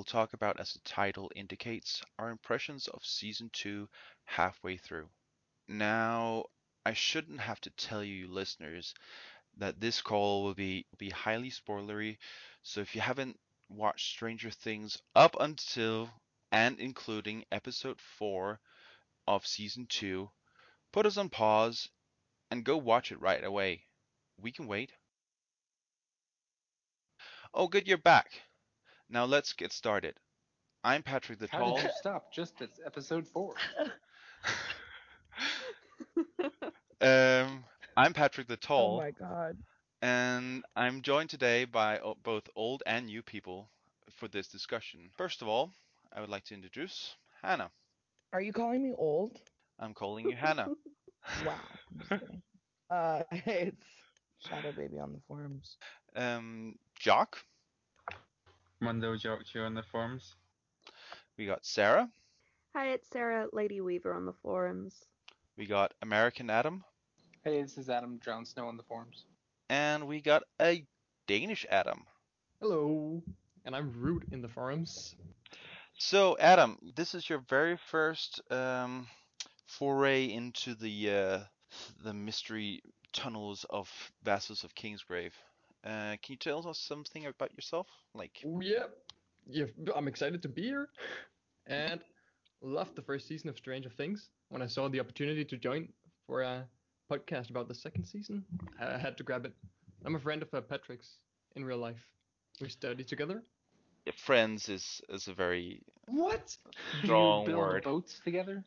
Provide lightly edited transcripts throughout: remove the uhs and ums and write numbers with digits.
talk about, as the title indicates, our impressions of season 2 halfway through. Now, I shouldn't have to tell you listeners that this call will be highly spoilery, so if you haven't watched Stranger Things up until and including episode 4 of season 2, put us on pause and go watch it right away. We can wait. Oh, good, you're back. Now let's get started. I'm Patrick the How did Tall. you stop just at episode 4? um, I'm Patrick the Oh Tall, my god. and I'm joined today by both old and new people for this discussion. First of all, I would like to introduce Hannah. Are you calling me old? I'm calling you Hannah. Wow. I'm just kidding. It's Shadowbaby on the forums. Jock. MunroJock on the forums. We got Sarah. Hi, it's Sarah, Ladyweaver on the forums. We got American Adam. Hey, this is Adam, DrownedSnow on the forums. And we got a Danish Adam. Hello, and I'm Root in the forums. So, Adam, this is your very first foray into the mystery tunnels of Vassals of Kingsgrave. Can you tell us something about yourself? Like, Oh yeah, I'm excited to be here, and loved the first season of Stranger Things. When I saw the opportunity to join for a podcast about the second season, I had to grab it. I'm a friend of Patrick's in real life. We study together. friends is a very What? strong Do you build word. boats together?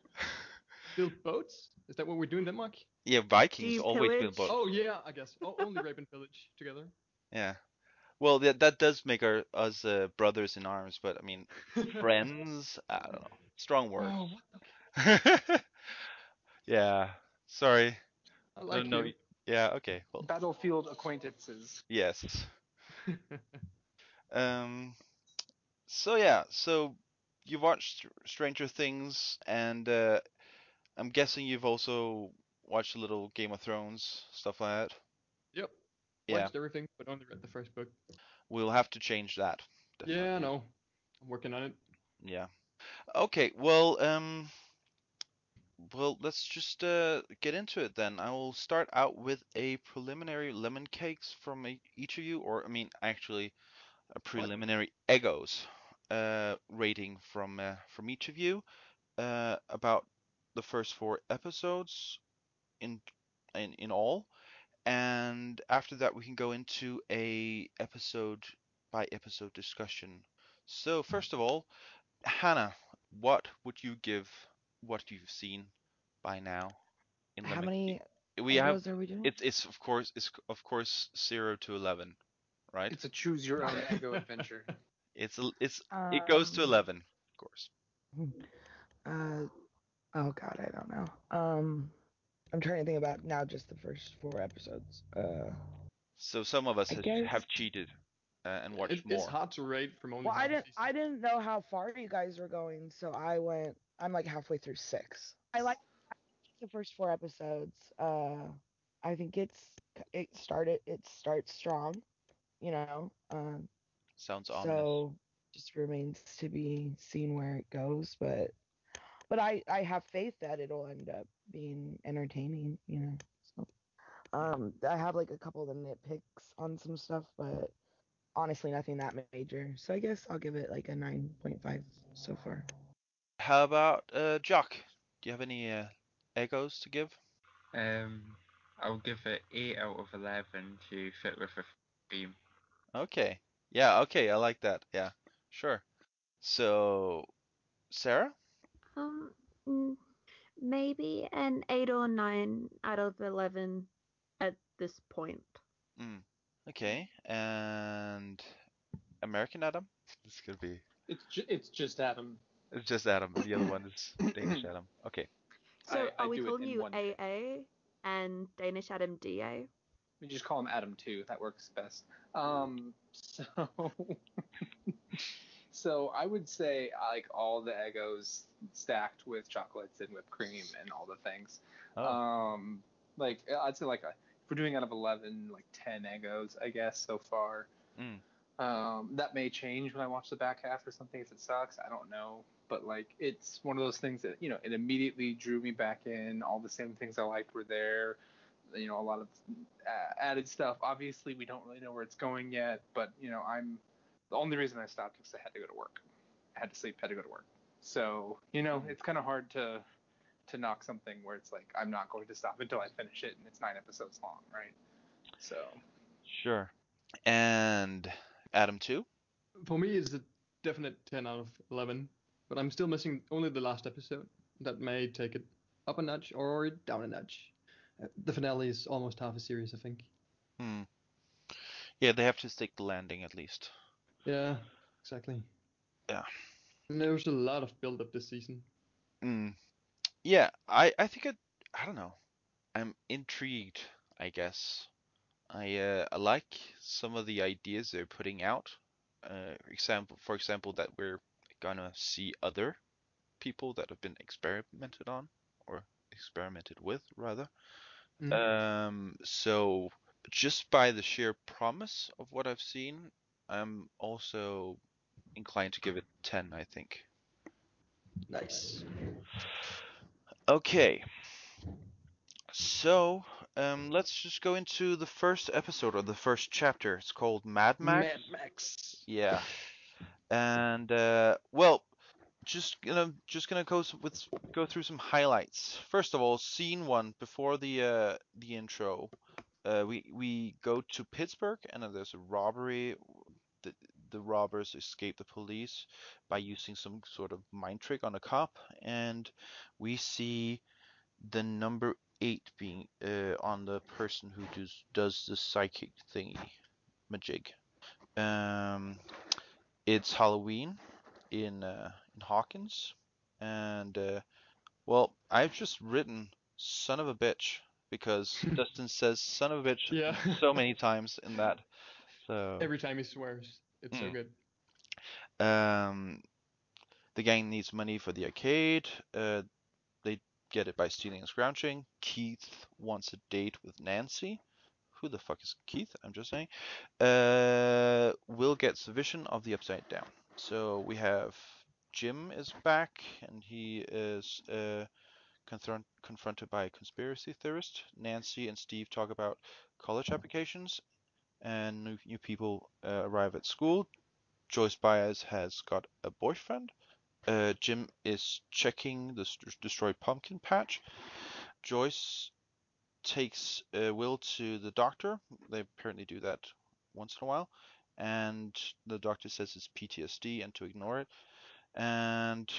Build boats? Is that what we do in Denmark? Yeah, Do Vikings you always build pillage? boats. Oh yeah, I guess. Only rape and pillage together. Yeah. Well, that does make us brothers in arms, but I mean, friends, I don't know. Strong word. Oh, what Yeah. Sorry. I like No. you. Yeah. Okay. Well. Battlefield acquaintances. Yes. Um. So yeah. So you watched Stranger Things, and I'm guessing you've also watched a little Game of Thrones stuff like that. Yep. Yeah. Watched everything, but only read the first book. We'll have to change that. Definitely. Yeah, I know. I'm working on it. Yeah. Okay. Well. Well, let's just get into it then. I will start out with a preliminary lemon cakes from each of you, or I mean, actually, a preliminary egos rating from each of you about the first 4 episodes in in all, and after that we can go into a episode by episode discussion. So first of all, Hannah, what would you give what you've seen by now in How lemon cake? many We have egos are we doing? it's of course 0 to 11, right? It's a choose your own ego adventure. It goes to 11, of course. Uh, oh god, I don't know. I'm trying to think about now just the first 4 episodes. So some of us I guess. have cheated and watched It's more. hard to rate from only Well, half a season. I didn't know how far you guys were going, so I'm like halfway through 6. I like the first 4 episodes. I think it starts strong, you know. Sounds ominous. So just remains to be seen where it goes, but I have faith that it'll end up being entertaining, you know. So I have like a couple of the nitpicks on some stuff, but honestly nothing that major. So I guess I'll give it like a 9.5 so far. How about Jock? Do you have any egos to give? I'll give it 8 out of 11 to fit with a theme. Okay. Yeah, okay, I like that. Yeah, sure. So, Sarah? Mm, Maybe an 8 or 9 out of 11 at this point. Okay, and American Adam? This could be. It's just Adam. It's just Adam. The other one is Danish Adam. Okay. So I are we do it calling in you one AA and Danish Adam DA? We just call him Adam too. That works best. So so I would say I like all the egos stacked with chocolates and whipped cream and all the things. Oh. Like I'd say like if we're doing out of 11, like 10 egos, I guess so far. That may change when I watch the back half or something if it sucks. I don't know. But like it's one of those things that, it immediately drew me back in. All the same things I liked were there. A lot of added stuff. Obviously, we don't really know where it's going yet, but I'm the only reason I stopped because I had to go to work. I had to sleep, had to go to work. So, it's kind of hard to knock something where it's like I'm not going to stop until I finish it and it's 9 episodes long, right? So, Sure. And Adam too? For me, it's a definite 10 out of 11, but I'm still missing only the last episode. That may take it up a notch or down a notch. The finale is almost half a series, I think. Yeah, they have to stick the landing at least. Yeah, exactly. Yeah. And there's a lot of build up this season. Yeah, I think I don't know. I'm intrigued, I guess. I like some of the ideas they're putting out. For example, that we're gonna see other people that have been experimented on or experimented with rather. So just by the sheer promise of what I've seen, I'm also inclined to give it 10, I think. Nice. Okay, so let's just go into the first episode or the first chapter. It's called Mad Max. Mad Max. Yeah, and well, just gonna go through some highlights. First of all, scene one before the intro. We go to Pittsburgh and then there's a robbery. The robbers escape the police by using some sort of mind trick on a cop, and we see the number 8 being on the person who does the psychic thingy majig. It's Halloween in Hawkins, and well, I've just written son of a bitch because Dustin says son of a bitch Yeah. so many times in that. So Every time he swears, it's so good. The gang needs money for the arcade. They get it by stealing and scrounging. Keith wants a date with Nancy. Who the fuck is Keith? I'm just saying. Will gets a vision of the Upside Down. So we have Jim is back, and he is confronted by a conspiracy theorist. Nancy and Steve talk about college applications, and new people arrive at school. Joyce Baez has got a boyfriend. Jim is checking the destroyed pumpkin patch. Joyce takes Will to the doctor. They apparently do that once in a while. And the doctor says it's PTSD and to ignore it. And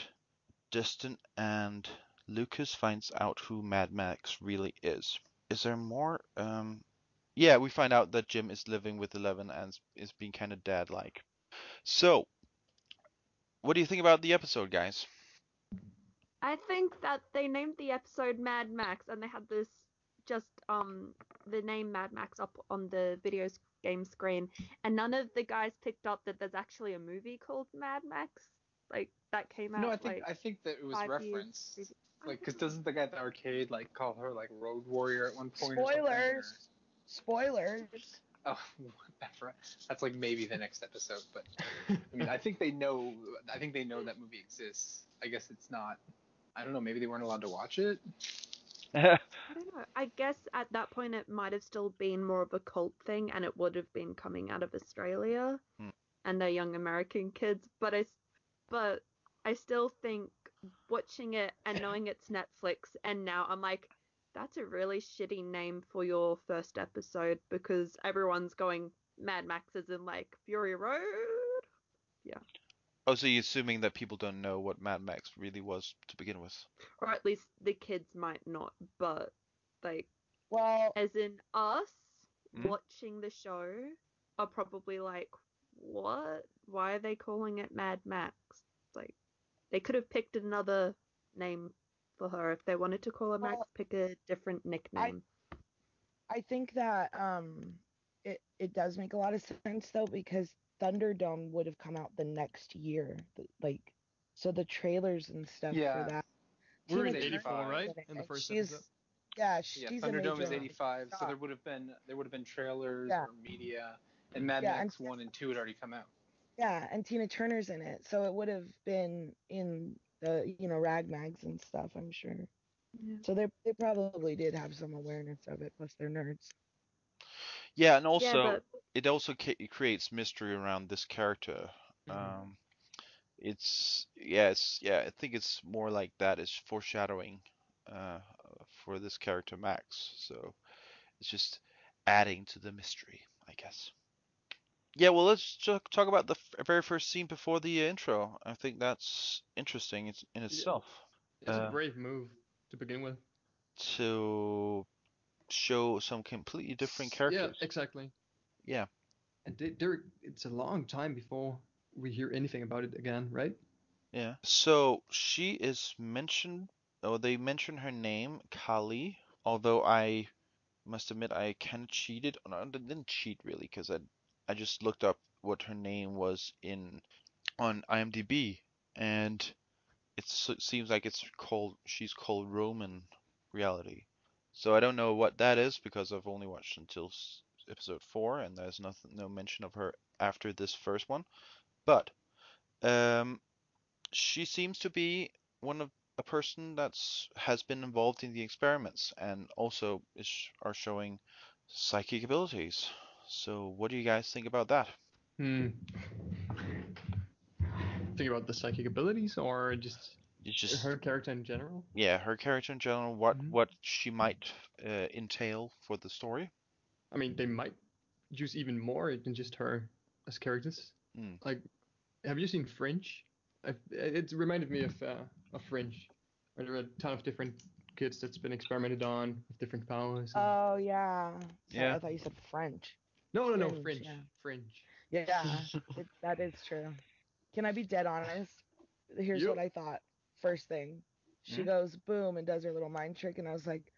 Dustin and Lucas finds out who Mad Max really is. Is there more? Yeah, we find out that Jim is living with Eleven and is being kind of dad-like. So, what do you think about the episode, guys? I think that they named the episode Mad Max, and they had this just the name Mad Max up on the video game screen, and none of the guys picked up that there's actually a movie called Mad Max, like that came out. No, I think that it was referenced. Like, because doesn't the guy at the arcade like call her like Road Warrior at one point? Spoilers. Spoilers. Oh, whatever. That's like maybe the next episode, but I mean, I think they know. I think they know that movie exists. I guess it's not. I don't know. Maybe they weren't allowed to watch it. I don't know. I guess at that point it might have still been more of a cult thing, and it would have been coming out of Australia and their young American kids. But I still think watching it and knowing it's Netflix, and now I'm like, that's a really shitty name for your first episode because everyone's going Mad Max as in like Fury Road. Yeah. Oh, so you're assuming that people don't know what Mad Max really was to begin with? Or at least the kids might not, but like, well, as in us watching the show are probably like, what? Why are they calling it Mad Max? Like, they could have picked another name for her if they wanted to call her Max. Pick a different nickname. I think that it does make a lot of sense though, because Thunderdome would have come out the next year, like, so the trailers and stuff for that. We're in 84, right? In the first episode. Yeah, she's Thunderdome is amazing. 85, so there would have been trailers or media And Mad Yeah, Max 1 and 2 had already come out. Yeah, and Tina Turner's in it, so it would have been in the rag mags and stuff, I'm sure. Yeah. So they probably did have some awareness of it, plus they're nerds. Yeah, and Yeah, also but it also creates mystery around this character. Mhm. I think it's more like that is foreshadowing uh, for this character Max. So it's just adding to the mystery, I guess. Yeah, well, let's talk about the very first scene before the intro. I think that's interesting in Yeah, itself. it's a Uh, brave move to begin with. to show some completely different Yeah, characters. exactly. Yeah. And it's a long time before we hear anything about it again, right? Yeah. So she is mentioned, oh, they mention her name, Kali, although I must admit I kind of cheated. No, I didn't cheat really, because I just looked up what her name was on IMDb, and it seems like she's called Roman Reality. So I don't know what that is because I've only watched until episode 4, and there's no mention of her after this first one. But um, she seems to be a person that's has been involved in the experiments and also are showing psychic abilities. So what do you guys think about that? Hmm. Think about the psychic abilities or just It's just her character in general? yeah, her character in general, Mhm. what she might entail for the story. I mean, they might use even more than just her as characters. Mm. Like, have you seen Fringe? It reminded me of Fringe, where there are a ton of different kids that's been experimented on with different powers. Oh yeah. Sorry, Yeah. I thought you said French. No, Fringe, Fringe, yeah. Fringe. Yeah, that is true. Can I be dead honest? Here's Yep. what I thought. First thing, she Mm. goes boom and does her little mind trick, and I was like,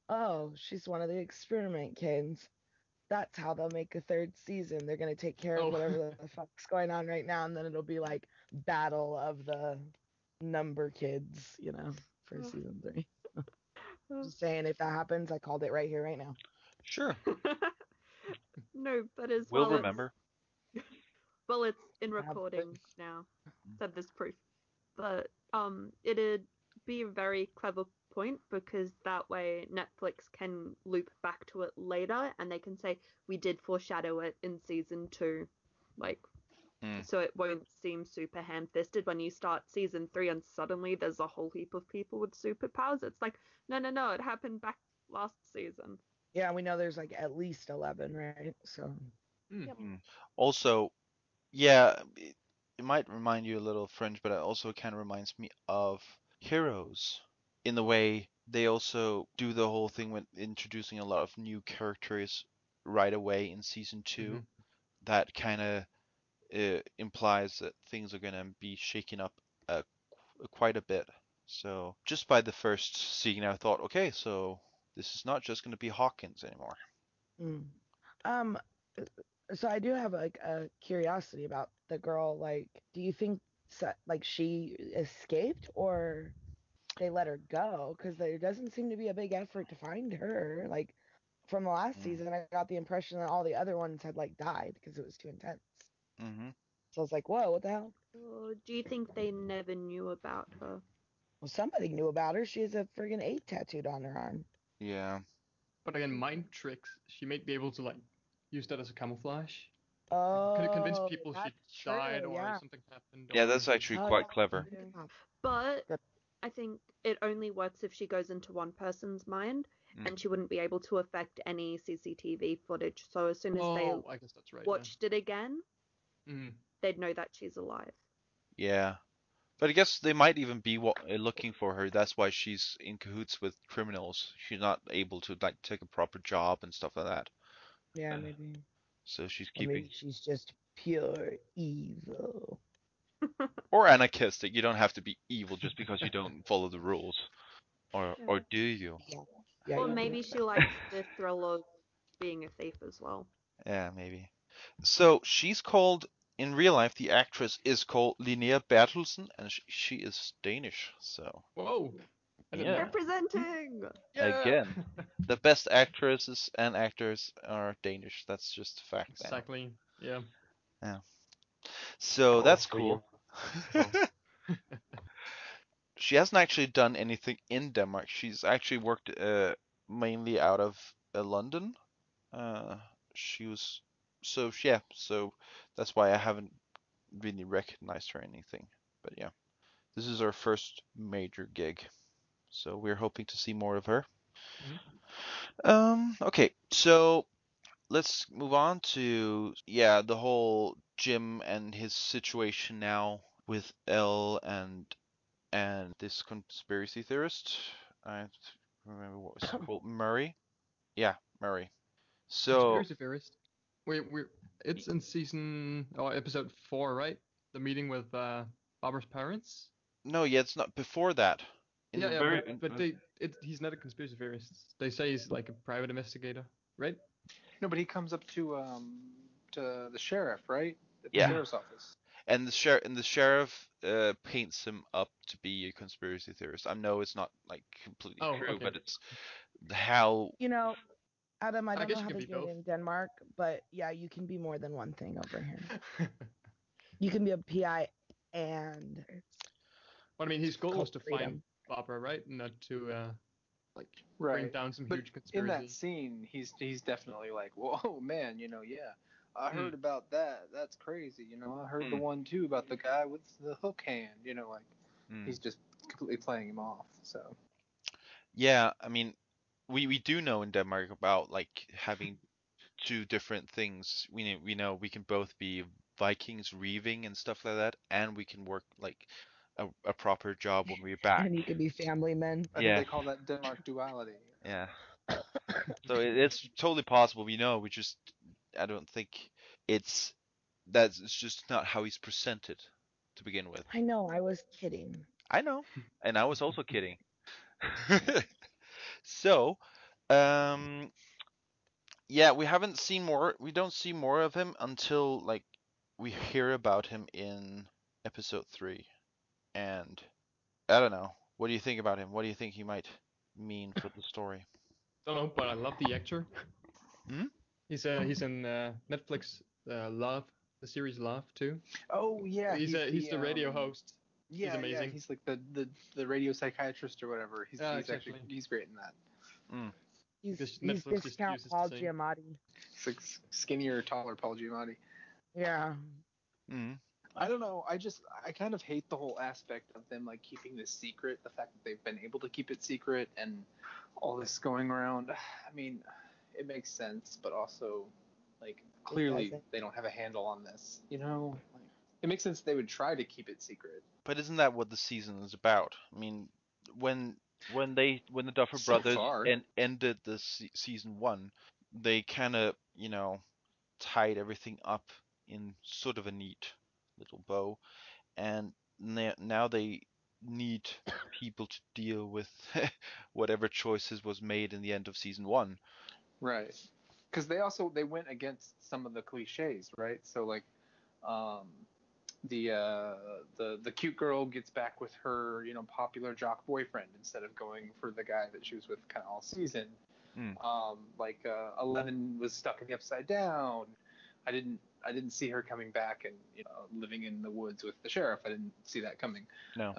oh, she's one of the experiment kids. That's how they'll make a third season. They're gonna take care of Oh, whatever the fuck's going on right now, and then it'll be like battle of the number kids, for season 3. Just saying, if that happens, I called it right here, right now. Sure. no, but as We'll well, remember. it's in I have recording proof. now. Said this proof, but it'd be a very clever point because that way Netflix can loop back to it later and they can say we did foreshadow it in season 2, like. Mm. So it won't seem super ham-fisted when you start season 3 and suddenly there's a whole heap of people with superpowers. It's like, no, it happened back last season. Yeah, we know there's like at least 11, right? So. Yep. Mm. Also, yeah, it might remind you a little of Fringe, but it also kind of reminds me of Heroes in the way they also do the whole thing with introducing a lot of new characters right away in season 2. Mhm. That kind of implies that things are going to be shaken up quite a bit. So just by the first scene, I thought, okay, so this is not just going to be Hawkins anymore. Mm. Um, so I do have like a curiosity about the girl. Like, do you think like she escaped or they let her go? Because there doesn't seem to be a big effort to find her. Like from the last Mm. season, I got the impression that all the other ones had like died because it was too intense. Mm-hmm. So I was like, whoa, what the hell? Or do you think they never knew about her? Well, somebody knew about her. She has a friggin' 8 tattooed on her arm. Yeah. But again, mind tricks. She might be able to like use that as a camouflage. Could convince Oh, people she that's died true. or Yeah. something happened Yeah, or that's actually Oh, quite yeah. clever. Yeah. But Good. I think it only works if she goes into one person's mind Mm. and she wouldn't be able to affect any CCTV footage. So as soon as they Oh, I guess that's right. watched it again, Yeah. Mhm. they'd know that she's alive. Yeah. But I guess they might even be looking for her. That's why she's in cahoots with criminals. She's not able to like take a proper job and stuff like that. Yeah, Uh, maybe. so she's Or maybe keeping she's just pure evil. or anarchistic. You don't have to be evil just because you don't follow the rules. Or Yeah. or do you? Yeah. Yeah, Or you maybe do. she likes the thrill of being a thief as well. Yeah, maybe. So she's called in real life. The actress is called Linnea Bertelsen, and she is Danish. So Whoa. Yeah. Representing. Again, the best actresses and actors are Danish. That's just a fact now. Exactly. Yeah. Yeah. So that's cool. She hasn't actually done anything in Denmark. She's actually worked mainly out of London. She was so that's why I haven't really recognized her or anything. But yeah, this is her first major gig, so we're hoping to see more of her. Okay, so let's move on to the whole Jim and his situation now with Elle and this conspiracy theorist. I don't remember what was it called. Murray. Yeah, Murray. So Conspiracy theorist. It's in season or episode 4, right? The meeting with Barbara's parents. no, yeah, it's not before that. In the Yeah, very, but he's not a conspiracy theorist. They say he's like a private investigator, right? No, but he comes up to the sheriff, right? At the Yeah. sheriff's office. And the sheriff paints him up to be a conspiracy theorist. I know it's not like completely true, Okay. but it's how You know, Adam, I don't know guess you how can they be do it both. in Denmark, but yeah, you can be more than one thing over here. You can be a PI and Well, I mean, his goal was to find freedom. Barbara, right? Not to like bring Right. down some But huge in conspiracy. that scene, he's definitely like, whoa, man, yeah. I heard about that. That's crazy. I heard the one too about the guy with the hook hand. He's just completely playing him off. So. yeah, I mean, we do know in Denmark about like having two different things. We know we can both be Vikings reaving and stuff like that, and we can work like a proper job when we're back. And you could be family men. I think they call that Denmark duality. Yeah. So it's totally possible. I don't think it's it's just not how he's presented to begin with. I know, I was kidding. I know, and I was also kidding. So, um, yeah, we haven't seen more. We don't see more of him until like we hear about him in episode 3. And I don't know. What do you think about him? What do you think he might mean for the story? Don't know, but I love the actor. Hmm? He's in Netflix Love, the series Love too. Oh yeah, He's the radio host. Yeah, he's amazing. Yeah, he's like the radio psychiatrist or whatever. He's exactly. actually he's great in that. He's Netflix just discount uses Paul the same. Giamatti. It's like skinnier, taller Paul Giamatti. Yeah. I don't know. I kind of hate the whole aspect of them like keeping this secret. The fact that they've been able to keep it secret and all this going around. I mean, it makes sense, but also like clearly they don't have a handle on this. Like, it makes sense they would try to keep it secret. But isn't that what the season is about? I mean, when the Duffer So Brothers far. ended the season 1, they kind of tied everything up in sort of a neat little bow, and now they need people to deal with whatever choices was made in the end of season 1. Right. Because they went against some of the cliches, right? So like, the cute girl gets back with her popular jock boyfriend instead of going for the guy that she was with kind of all season. Like 11 was stuck in the Upside Down. I didn't see her coming back and living in the woods with the sheriff. I didn't see that coming. No.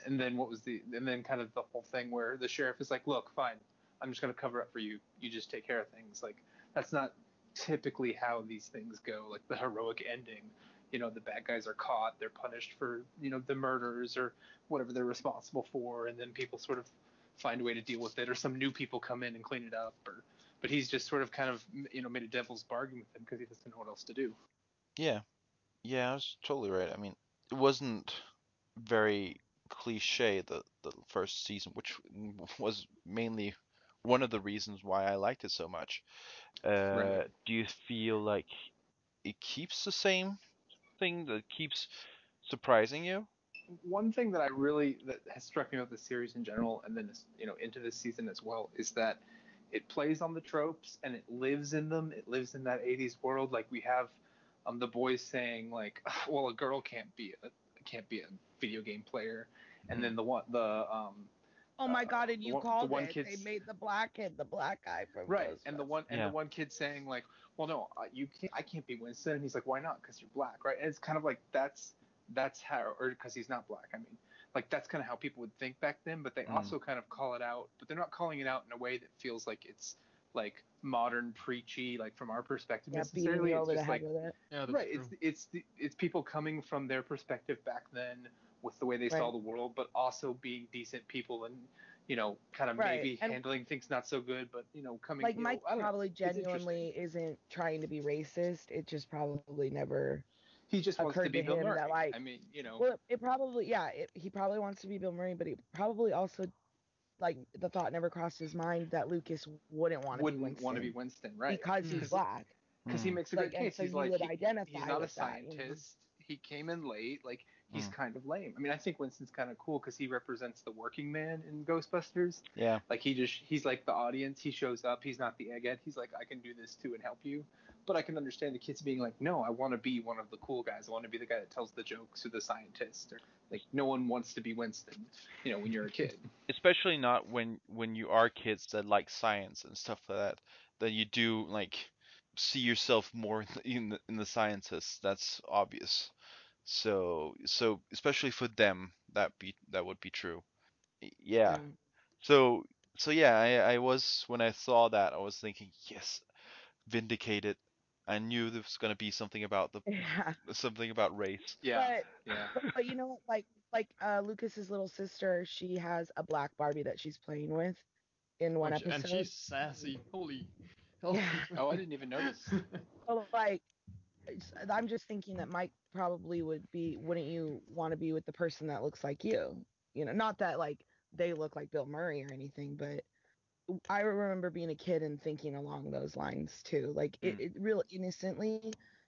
And then kind of the whole thing where the sheriff is like, look, fine, I'm just gonna cover up for you. You just take care of things. Like, that's not typically how these things go. Like the heroic ending. The bad guys are caught, they're punished for, the murders or whatever they're responsible for, and then people sort of find a way to deal with it, or some new people come in and clean it up, but he's just sort of kind of, made a devil's bargain with them because he doesn't know what else to do. Yeah, that's totally right. I mean, it wasn't very cliche the first season, which was mainly one of the reasons why I liked it so much. Right. Do you feel like it keeps the same thing that keeps surprising you? One thing that has struck me about the series in general, and then into this season as well, is that it plays on the tropes and it lives in them. It lives in that 80s world. Like we have the boys saying like, well, a girl can't be a video game player, and then Oh my god, and you the called one it. kid They made the black kid the black guy from right, Ghostbusters. and the one kid saying like, well, no, I can't be Winston, and he's like, why not? Because you're black, right? And it's kind of like that's how, or because he's not black. I mean, like that's kind of how people would think back then, but they also kind of call it out, but they're not calling it out in a way that feels like it's like modern preachy, like from our perspective beating necessarily. you It's over the just head like, with it. Yeah, that's right, true. it's people coming from their perspective back then with the way they saw the world, but also being decent people and kind of maybe and handling things not so good, but coming like Mike I don't know, probably it's interesting. genuinely isn't trying to be racist. It just probably never He just wants to occurred be to Bill him Murray. that like I mean, well, it probably he probably wants to be Bill Murray, but he probably also like the thought never crossed his mind that Lucas wouldn't want to be Winston, right? because he's black. Because he makes a great case. So he's you like, would identify he's not a with that, scientist. He came in late. Like, he's kind of lame. I mean, I think Winston's kind of cool because he represents the working man in Ghostbusters. Yeah. Like, he's like the audience. He shows up. He's not the egghead. He's like, I can do this too and help you. But I can understand the kids being like, no, I want to be one of the cool guys. I want to be the guy that tells the jokes or the scientist. Or like, no one wants to be Winston, when you're a kid. Especially not when you are kids that like science and stuff like that. Then you do like see yourself more in the scientists. That's obvious. So especially for them, that would be true. Yeah. So yeah, I was when I saw that, I was thinking, yes, vindicated. I knew there was gonna be something about something about race. Yeah. But you know what, like Lucas's little sister, she has a black Barbie that she's playing with in one episode. And she's sassy. Holy hell. Yeah. Oh, I didn't even notice. So, like, I'm just thinking that Mike probably wouldn't you want to be with the person that looks like you? Not that like they look like Bill Murray or anything, but I remember being a kid and thinking along those lines too. Like it real innocently,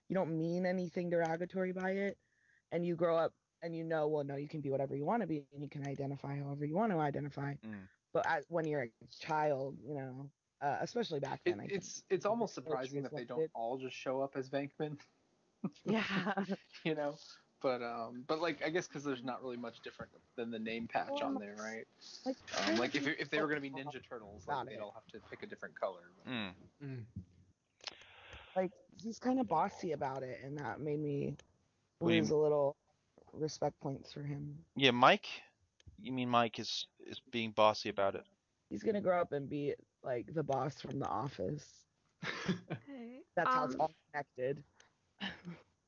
you don't mean anything derogatory by it, and you grow up and well, no, you can be whatever you want to be and you can identify however you want to identify. But when you're a child, especially back then, it's almost surprising that they don't all just show up as Venkman. Yeah. But like I guess because there's not really much different than the name patch on there, right? Like if they were gonna be Ninja Turtles, like they'd all have to pick a different color. Like he's kind of bossy about it, and that made me lose a little respect points for him. Yeah, Mike. You mean Mike is being bossy about it? He's gonna grow up and be like the boss from The Office. Okay. That's how it's all connected.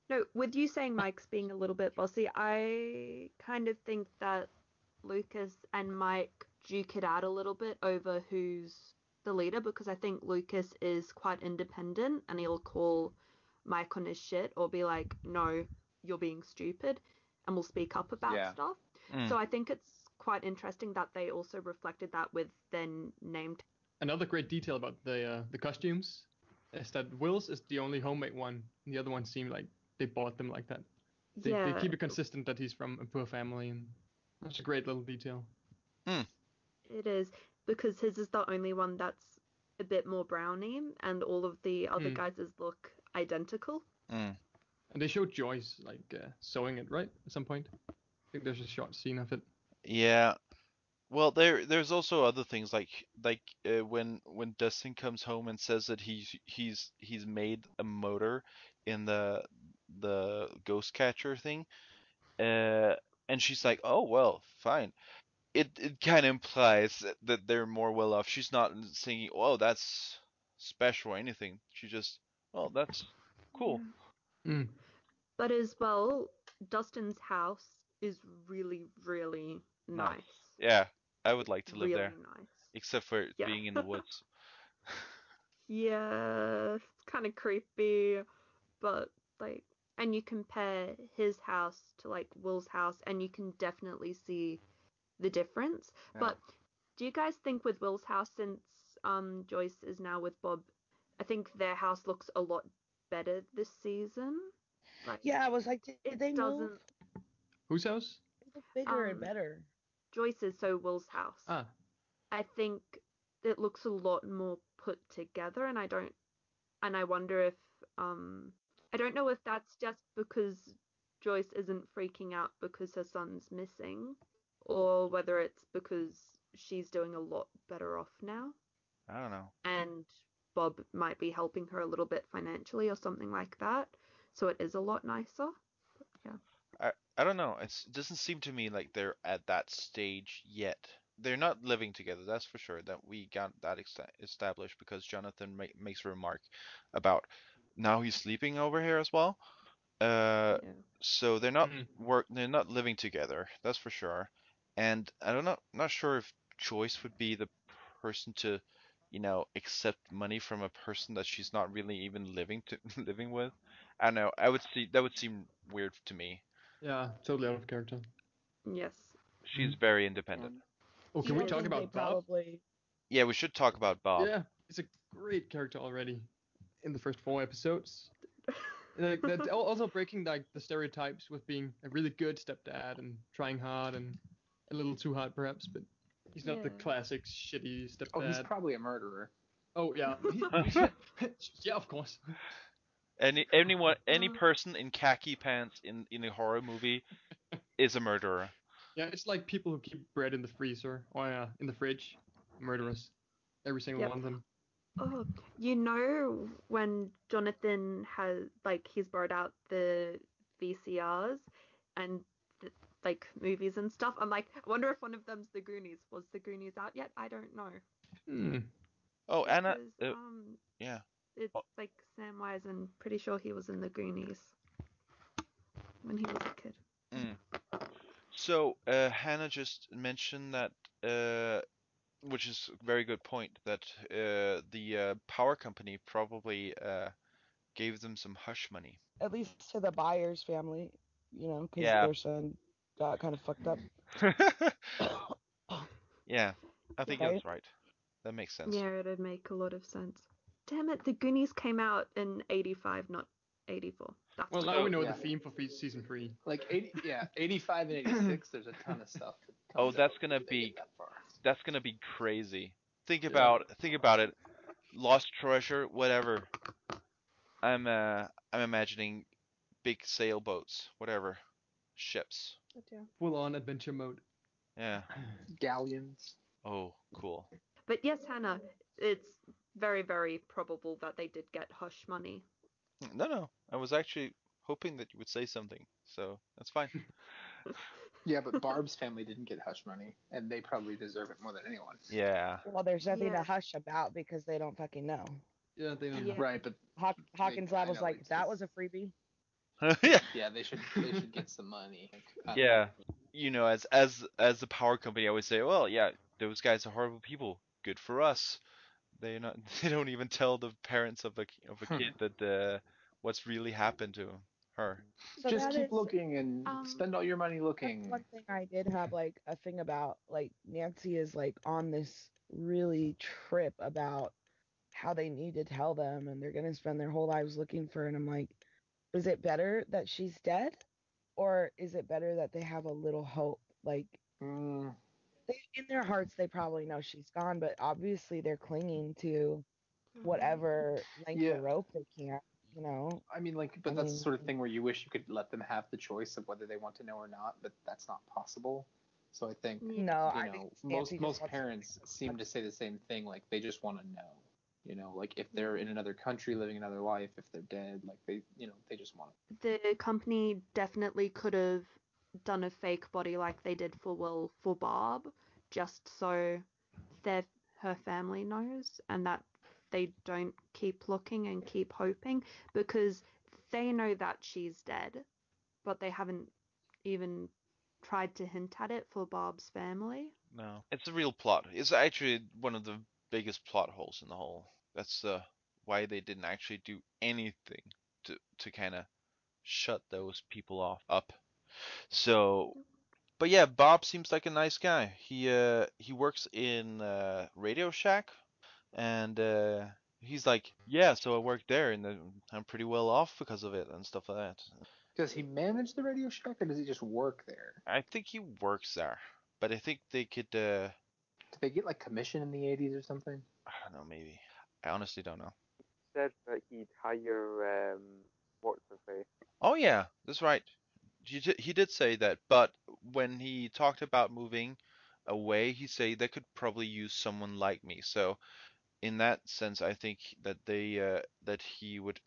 No, with you saying Mike's being a little bit bossy, I kind of think that Lucas and Mike duke it out a little bit over who's the leader, because I think Lucas is quite independent and he'll call Mike on his shit or be like, no, you're being stupid, and will speak up about stuff. So I think it's quite interesting that they also reflected that with their named. Another great detail about the costumes is that Will's is the only homemade one, and the other ones seem like they bought them like that. They keep it consistent that he's from a poor family, and that's a great little detail. It is, because his is the only one that's a bit more browny, and all of the other guys' look identical. And they showed Joyce like sewing it, right, at some point. I think there's a short scene of it. Yeah. Well, there's also other things like when Dustin comes home and says that he's made a motor in the ghost catcher thing, and she's like, oh well, fine. It kind of implies that they're more well off. She's not saying, oh, that's special or anything. She just, oh, that's cool. But as well, Dustin's house is really, really nice. Yeah, I would like to live really there. Nice. Except for being in the woods. Yeah, it's kind of creepy, but like, and you compare his house to like Will's house, and you can definitely see the difference. Yeah. But do you guys think with Will's house, since Joyce is now with Bob, I think their house looks a lot better this season? Like, yeah, I was like, did they move? Whose house? It looks bigger and better. Joyce's, so Will's house. I think it looks a lot more put together, and I wonder if I don't know if that's just because Joyce isn't freaking out because her son's missing, or whether it's because she's doing a lot better off now, I don't know. and Bob might be helping her a little bit financially or something like that. So it is a lot nicer. I don't know. It doesn't seem to me like they're at that stage yet. They're not living together, that's for sure. That we got that established because Jonathan makes a remark about now he's sleeping over here as well. Uh, Yeah. so they're not living together, that's for sure. And I don't know, not sure if Joyce would be the person to, accept money from a person that she's not really even living with. I don't know. That would seem weird to me. Yeah, totally out of character. Yes. She's very independent. Oh, Do can you we talk think they about Bob? probably? Yeah, we should talk about Bob. Yeah, he's a great character already in the first 4 episodes. Like that, also breaking like the stereotypes with being a really good stepdad and trying hard and a little too hard perhaps, but he's not the Yeah. classic shitty stepdad. Oh, he's probably a murderer. Oh yeah, yeah, of course. Any person in khaki pants in a horror movie is a murderer. Yeah, it's like people who keep bread in the freezer or in the fridge, murderers, every single Yep. one of them. Oh, when Jonathan he's brought out the VCRs and like movies and stuff. I'm like, I wonder if one of them's the Goonies. Was the Goonies out yet? I don't know. Hmm. Oh, Anna, Because, yeah. it's like Samwise, and pretty sure he was in the Goonies when he was a kid. So, Hannah just mentioned that, which is a very good point, that the power company probably gave them some hush money. At least to the buyer's family, because Yeah. their son got kind of fucked up. Yeah, I think Right? that's right. That makes sense. Yeah, it'd make a lot of sense. Damn it, the Goonies came out in 85, not 84. That's Well, my now we know yeah. the theme for season 3. Like 85 and 86, there's a ton of stuff. Oh, that's out gonna before they be get that far. that's gonna be crazy. Think Yeah. about it. Lost treasure, whatever. I'm imagining big sailboats, whatever, ships. Full on adventure mode. Yeah. Galleons. Oh, cool. But yes, Hannah, it's very, very probable that they did get hush money. No. I was actually hoping that you would say something, so that's fine. Yeah, but Barb's family didn't get hush money, and they probably deserve it more than anyone. Yeah. Well, there's nothing Yeah. to hush about because they don't fucking know. Yeah, they don't. Yeah. Right, but Hawkins I Lab was know, like, it's that just- was a freebie. Yeah. yeah, they should get some money. Yeah. As the power company, I would say, well, yeah, those guys are horrible people. Good for us. They not they don't even tell the parents of a kid that what's really happened to her. So Just that keep is- looking and spend all your money That's looking. one thing I did have like a thing about. Like Nancy is like on this really trip about how they need to tell them and they're gonna spend their whole lives looking for her. And I'm like, is it better that she's dead, or is it better that they have a little hope? Like Mm, in their hearts, they probably know she's gone, but obviously they're clinging to whatever length Yeah. of rope they can. You know, I mean, but that's the sort of thing where you wish you could let them have the choice of whether they want to know or not, but that's not possible. So I think no, I you think know Nancy just most wants- parents seem to say the same thing. Like they just want to know. Like if they're in another country living another life, if they're dead, like they just want to. The company definitely could have done a fake body like they did for Barb, just so her family knows and that they don't keep looking and keep hoping, because they know that she's dead, but they haven't even tried to hint at it for Barb's family. No, it's a real plot. It's actually one of the biggest plot holes in the whole. That's why they didn't actually do anything to kind of shut those people up. So, but yeah, Bob seems like a nice guy. He works in Radio Shack, and he's like, yeah, so I work there, and I'm pretty well off because of it and stuff like that. Does he manage the Radio Shack, or does he just work there? I think he works there, but I think they could. Did they get like commission in the 80s or something? I don't know, maybe. I honestly don't know. Said that he'd hire what's her face. Oh yeah, that's right. He did say that, but when he talked about moving, away, he say they could probably use someone like me. So in that sense, I think that that he would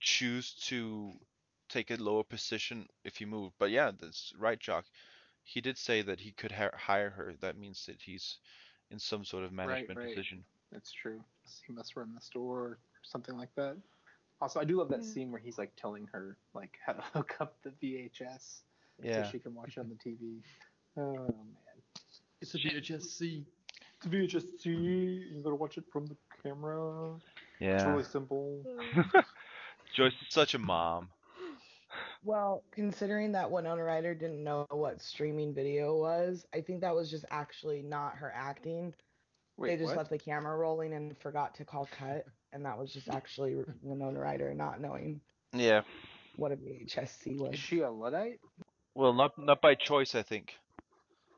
choose to take a lower position if he moved. But yeah, that's right, Jock. He did say that he could hire her. That means that he's in some sort of Right, management right. position. That's true. He must run the store or something like that. Also, I do love that scene where he's like telling her like how to hook up the VHS so Yeah. she can watch it on the TV. Oh man. It's a VHS-C. It's a VHS-C. You gotta watch it from the camera. It's Yeah. really simple. Joyce is such a mom. Well, considering that Winona Ryder didn't know what streaming video was, I think that was just actually not her acting. Wait, They just what? left the camera rolling and forgot to call cut, and that was just actually Winona Ryder not knowing Yeah. what a VHS-C was. Is she a Luddite? Well, not by choice, I think.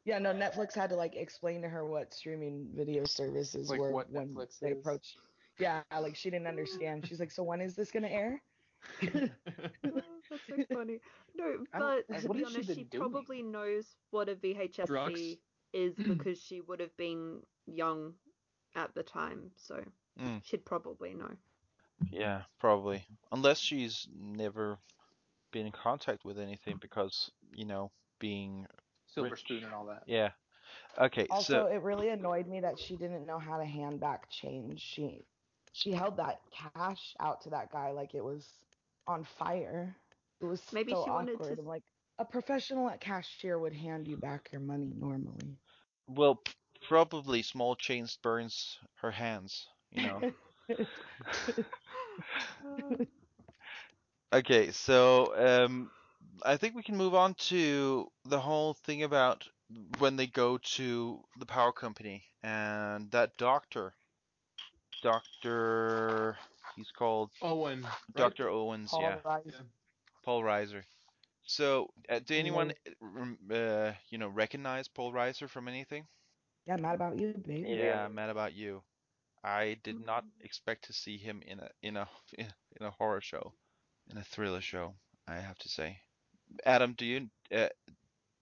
Yeah, no, Netflix had to like explain to her what streaming video services Like were what when Netflix they is? approached. Yeah, like she didn't understand. She's like, so when is this gonna air? That's so funny. No, I but to what be has she honest, been she doing? probably knows what a VHS-C Drugs. is because she would have been young at the time, so she'd probably know. Yeah, probably. Unless she's never been in contact with anything because, being Silver rich. spoon and all that. Yeah. Okay, Also, it really annoyed me that she didn't know how to hand back change. She held that cash out to that guy like it was on fire. It was Maybe so she wanted awkward. to. I'm like, a professional cashier would hand you back your money normally. well, probably small chains burns her hands, Okay, so I think we can move on to the whole thing about when they go to the power company and that he's called Owen, right? Dr. Owens, Paul yeah, Reiser. Paul Reiser. So, do anyone, Amazing. recognize Paul Reiser from anything? Yeah, mad about you, baby. Yeah, mad about you. I did not expect to see him in a horror show, in a thriller show, I have to say. Adam, do you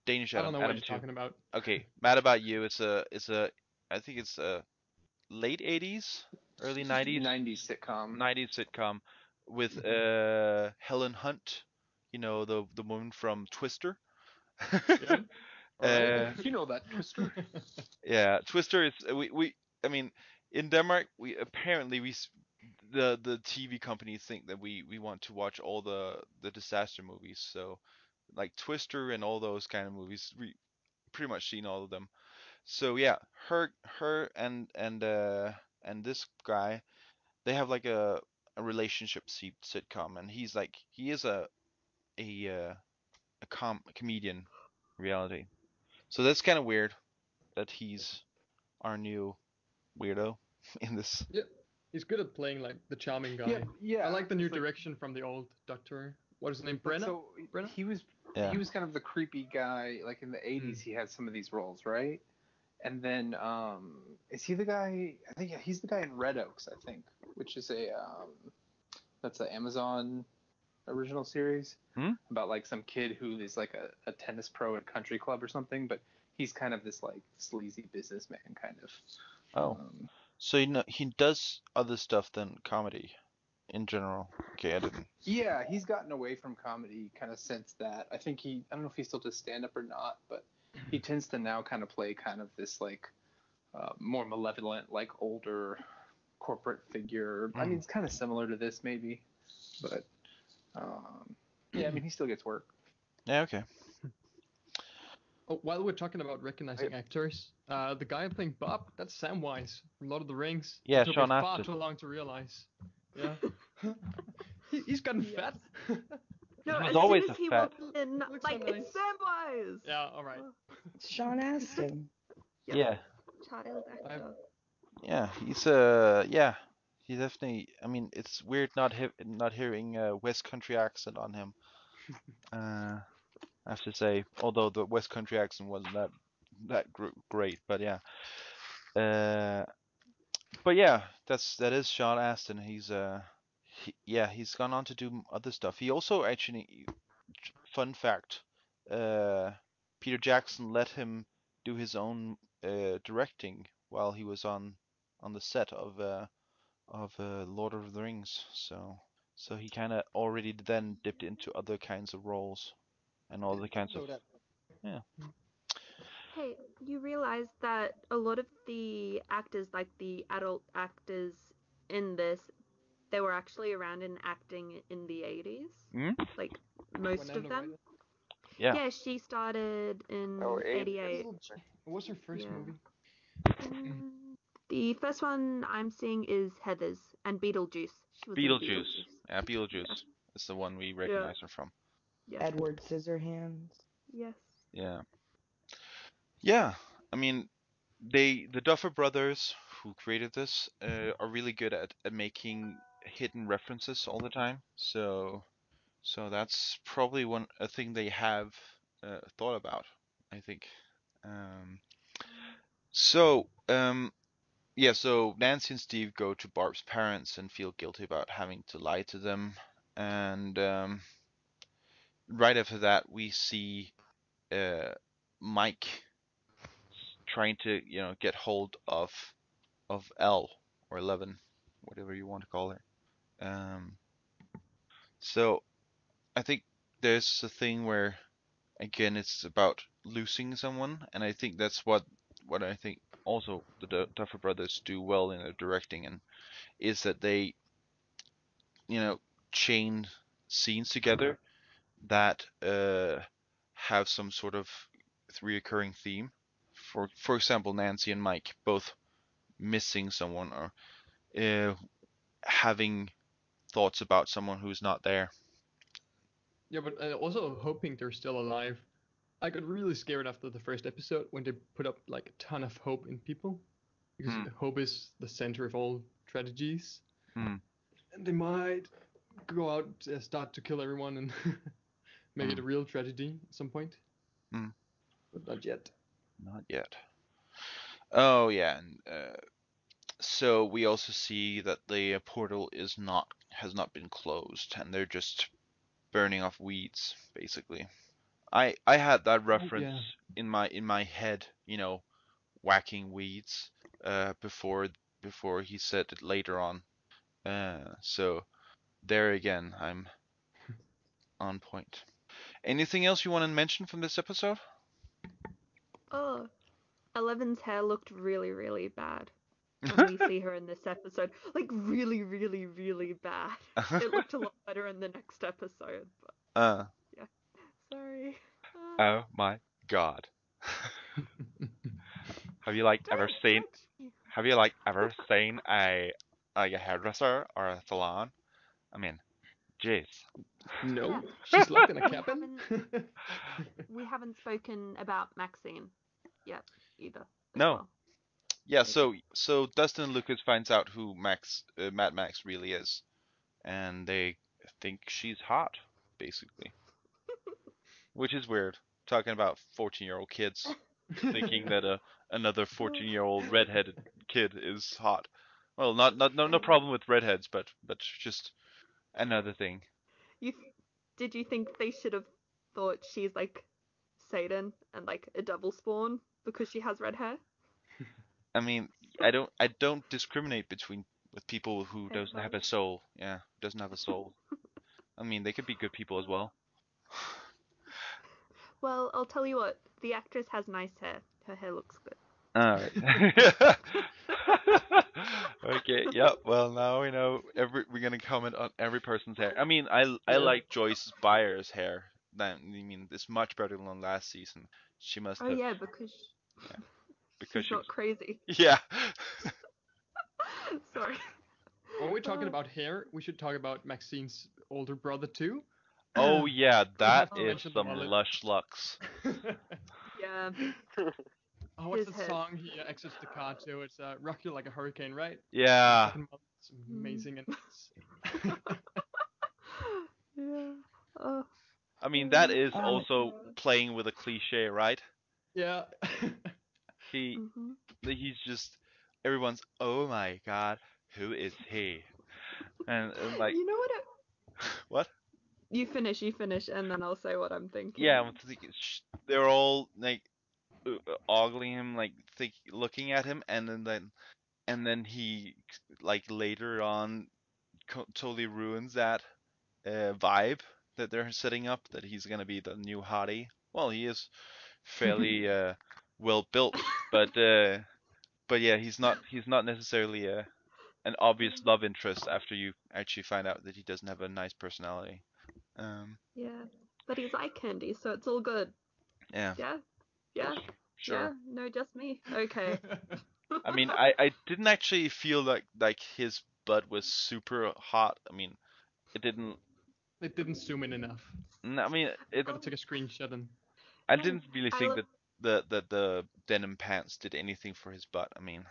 Danish I don't Adam, know what Adam you're too. talking about. Okay, Mad About You. It's a I think it's a late 80s, early 90s, 90s sitcom. 90s sitcom with Helen Hunt, the woman from Twister. Yeah. All right. You know that, Twister. Yeah, Twister is we I mean in Denmark we apparently the TV companies think that we want to watch all the disaster movies. So like Twister and all those kind of movies, we pretty much seen all of them. So yeah, her and this guy, they have like a relationship sitcom, and he is a a comedian reality. So that's kind of weird that he's our new weirdo in this. Yeah, he's good at playing like the charming guy. Yeah. I like the new It's like- direction from the old Doctor. What is his name? But Brenner. so Brenner? he was Yeah. he was kind of the creepy guy. Like in the 80s, he had some of these roles, right? And then is he the guy? I think he's the guy in Red Oaks, I think, which is that's an Amazon original series about like some kid who is like a tennis pro at a country club or something, but he's kind of this like sleazy businessman kind of. Oh, so he does other stuff than comedy in general. Okay, I didn't. Yeah, he's gotten away from comedy kind of since that. I don't know if he still does stand up or not, but he tends to now kind of play kind of this like more malevolent, like older corporate figure. I mean, it's kind of similar to this maybe, but yeah, I mean, he still gets work. Yeah, okay. Oh, while we're talking about recognizing actors, the guy playing Bob, that's Samwise from Lord of the Rings. Yeah, It took Sean me far Astin. too long to realize. Yeah. He's gotten fat. No, He was as always soon as a he fat- walked in, Looks so like, nice. it's Samwise! Yeah, alright. Sean Astin. Yeah, Child actor. yeah, he definitely. I mean, it's weird not hearing a West Country accent on him. I have to say, although the West Country accent wasn't that great, but yeah. But yeah, that is Sean Astin. He's gone on to do other stuff. He also actually, fun fact, Peter Jackson let him do his own directing while he was on the set of Lord of the Rings. So he kind of already then dipped into other kinds of roles and all the kinds of yeah. Hey, you realize that a lot of the actors, like the adult actors in this, they were actually around in acting in the 80s? Hmm? Like, most of Winona them? Ryder. Yeah. Yeah, she started in Oh, 88. What was her first Yeah. movie? The first one I'm seeing is Heathers and Beetlejuice. She was in Beetlejuice. Beetlejuice. Yeah, Beetlejuice is the one we recognize her from. Yeah. Edward Scissorhands. Yes. Yeah. Yeah. I mean, the Duffer Brothers who created this are really good at making hidden references all the time. So that's probably a thing they have thought about, I think. Um, so yeah, so Nancy and Steve go to Barb's parents and feel guilty about having to lie to them, and right after that we see Mike trying to get hold of L or 11, whatever you want to call her. So I think there's a thing where again it's about losing someone, and I think that's what I think also the Duffer Brothers do well in their directing, and is that they chain scenes together that have some sort of reoccurring theme. For example, Nancy and Mike both missing someone or having thoughts about someone who's not there. Yeah, but also hoping they're still alive. I got really scared after the first episode when they put up like a ton of hope in people, because hope is the center of all tragedies. And they might go out, start to kill everyone, and make it a real tragedy at some point. But not yet. Not yet. Oh yeah, and so we also see that the portal has not been closed, and they're just burning off weeds, basically. I had that reference in my head, whacking weeds, before he said it later on. So there again, I'm on point. Anything else you want to mention from this episode? Oh, 11's hair looked really, really bad when we see her in this episode. Like, really, really, really bad. It looked a lot better in the next episode, but yeah. Sorry. Oh my god. Have you ever seen a hairdresser or a salon? I mean, jeez. No, Yeah. she's locked in a cabin. We haven't spoken about Maxine yet either. No. Well. Yeah, so Dustin and Lucas finds out who Mad Max really is, and they think she's hot, basically. Which is weird, talking about 14-year-old kids thinking that another 14-year-old redheaded kid is hot. Well, no problem with redheads, but just another thing. Did you think they should have thought she's like Satan and like a devil spawn because she has red hair? I mean, I don't discriminate with people who doesn't have a soul. Yeah, doesn't have a soul. I mean, they could be good people as well. Well, I'll tell you what. The actress has nice hair. Her hair looks good. All right. Okay. Yep. Well, now we know. We're gonna comment on every person's hair. I mean, I like Joyce Byers' hair. It's much better than last season. She must have. Oh yeah, because she's not crazy. Yeah. Sorry. When we're talking about hair, we should talk about Maxine's older brother too. Oh yeah, that is some lush lux. Yeah. Oh, what's the song he exits the car to? It's "Rock You Like a Hurricane," right? Yeah. It's amazing. Yeah. I mean, that is also playing with a cliche, right? Yeah. He's just everyone's. Oh my god, who is he? And like. You know what? What? You finish, and then I'll say what I'm thinking. Yeah, I'm thinking they're all like ogling him, like looking at him, and then he like later on totally ruins that vibe that they're setting up, that he's gonna be the new hottie. Well, he is fairly well built, but yeah, he's not necessarily an obvious love interest after you actually find out that he doesn't have a nice personality. Yeah, but he's eye candy, so it's all good. Yeah, Yeah, yeah, sure. yeah. No, just me. Okay. I mean, I didn't actually feel like his butt was super hot. I mean, it didn't. It didn't zoom in enough. I mean, Gotta take a screenshot and. I No, didn't really I think love. that the denim pants did anything for his butt. I mean,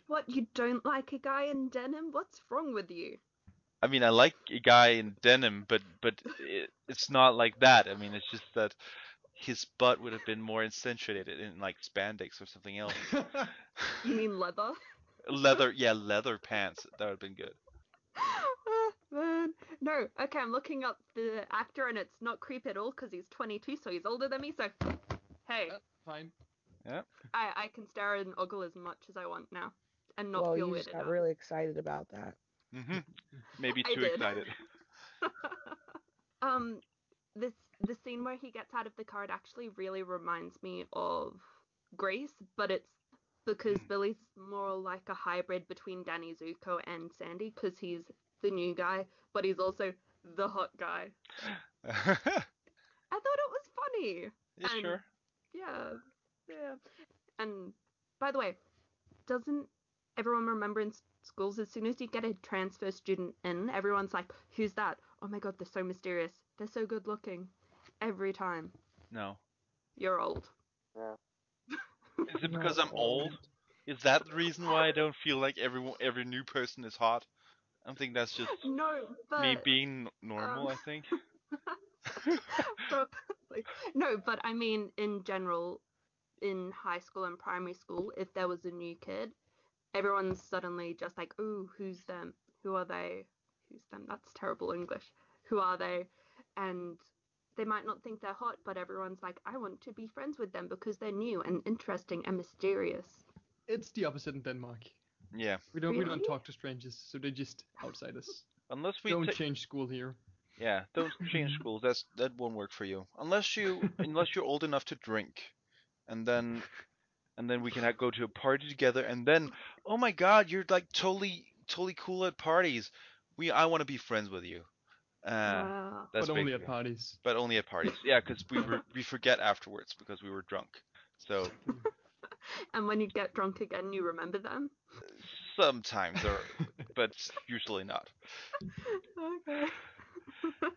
What, you don't like a guy in denim? What's wrong with you? I like a guy in denim, but it's not like that. I mean, it's just that his butt would have been more accentuated in like spandex or something else. You mean leather? Leather pants. That would have been good. Ah, man. No, okay, I'm looking up the actor and it's not creep at all because he's 22, so he's older than me, so hey, Fine. Yeah. I can stare and ogle as much as I want now and not Well, feel you just weirded got out. really excited about that. Maybe I too did. excited. This the scene where he gets out of the car, it actually really reminds me of Grace, but it's because Billy's more like a hybrid between Danny Zuko and Sandy because he's the new guy, but he's also the hot guy. I thought it was funny. Yeah, And sure. yeah, yeah. And by the way, doesn't everyone remember in schools as soon as you get a transfer student in, everyone's like, "Who's that? Oh my god, they're so mysterious. They're so good looking." Every time. No. You're old. Yeah. Is it because No. I'm old? Is that the reason why I don't feel like every new person is hot? I think that's just No, me but being normal, I think. probably. No, but I mean in general, in high school and primary school, if there was a new kid, everyone's suddenly just like, "Ooh, who's them? Who are they? Who's them?" That's terrible English. Who are they? And they might not think they're hot, but everyone's like, "I want to be friends with them because they're new and interesting and mysterious." It's the opposite in Denmark. Yeah. We don't Really? talk to strangers, so they're just outside us. Unless we Don't change school here. Yeah, don't change schools. That won't work for you. Unless you're old enough to drink, and then we can go to a party together, and then oh my God, you're like totally cool at parties. I want to be friends with you. Wow. That's But only at basically. parties. But only at parties. Yeah, because we forget afterwards because we were drunk. So And when you get drunk again, you remember them? sometimes, but usually not. Okay.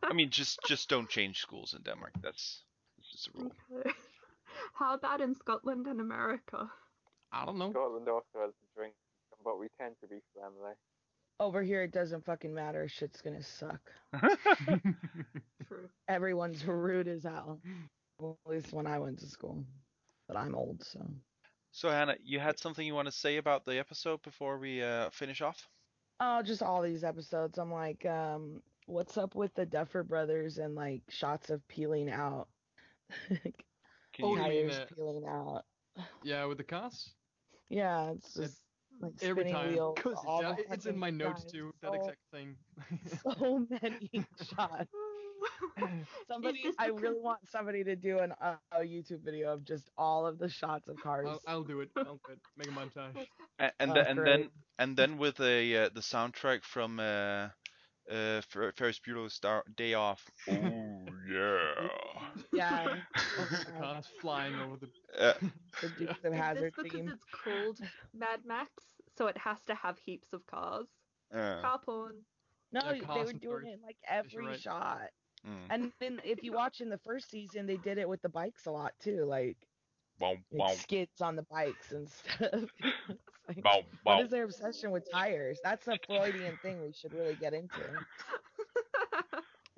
I mean, just don't change schools in Denmark. That's just a rule. Okay. How about in Scotland and America? I don't know. Scotland also has a drink, but we tend to be friendly. Over here, it doesn't fucking matter. Shit's gonna suck. True. Everyone's rude as hell. Well, at least when I went to school. But I'm old, so. So Hannah, you had something you want to say about the episode before we finish off? Oh, just all these episodes. I'm like, what's up with the Duffer Brothers and like shots of peeling out? Can Oh, you? you mean Tires peeling out. yeah, with the cars? Yeah, it's just like Every spinning time. wheels. All Yeah, the it's in fucking my notes time. too. That So, exact thing. so many shots. I really want somebody to do a YouTube video of just all of the shots of cars. I'll do it. Make a montage. And then with the soundtrack from Ferris Bueller's Day Off. Oh yeah. Yeah. The cars flying over the. The Dukes of Is Hazzard this because theme. it's called Mad Max, so it has to have heaps of cars? Car porn. No, Yeah, they cars were and doing cars. it in like Yes, you're every right. shot. And then if you watch in the first season, they did it with the bikes a lot too, like skids on the bikes and stuff. It's like, what is their obsession with tires? That's a Freudian thing we should really get into.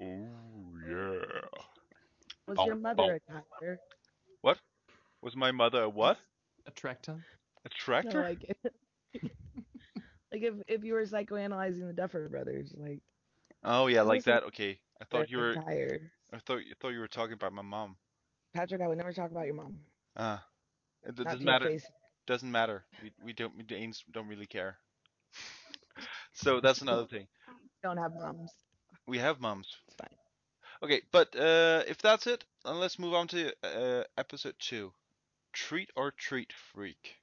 Oh yeah. Was your mother a tire? What? Was my mother a what? A tractor. A tractor? No, like like if you were psychoanalyzing the Duffer Brothers, like. Oh yeah, I like was like, that. Okay. I thought you were tires. I thought you were talking about my mom. Patrick, I would never talk about your mom. It Not doesn't to your matter. face. Doesn't matter. We Danes don't really care. So that's another thing. Don't have moms. We have moms. It's fine. Okay, but if that's it, then let's move on to episode 2. Treat or treat freak.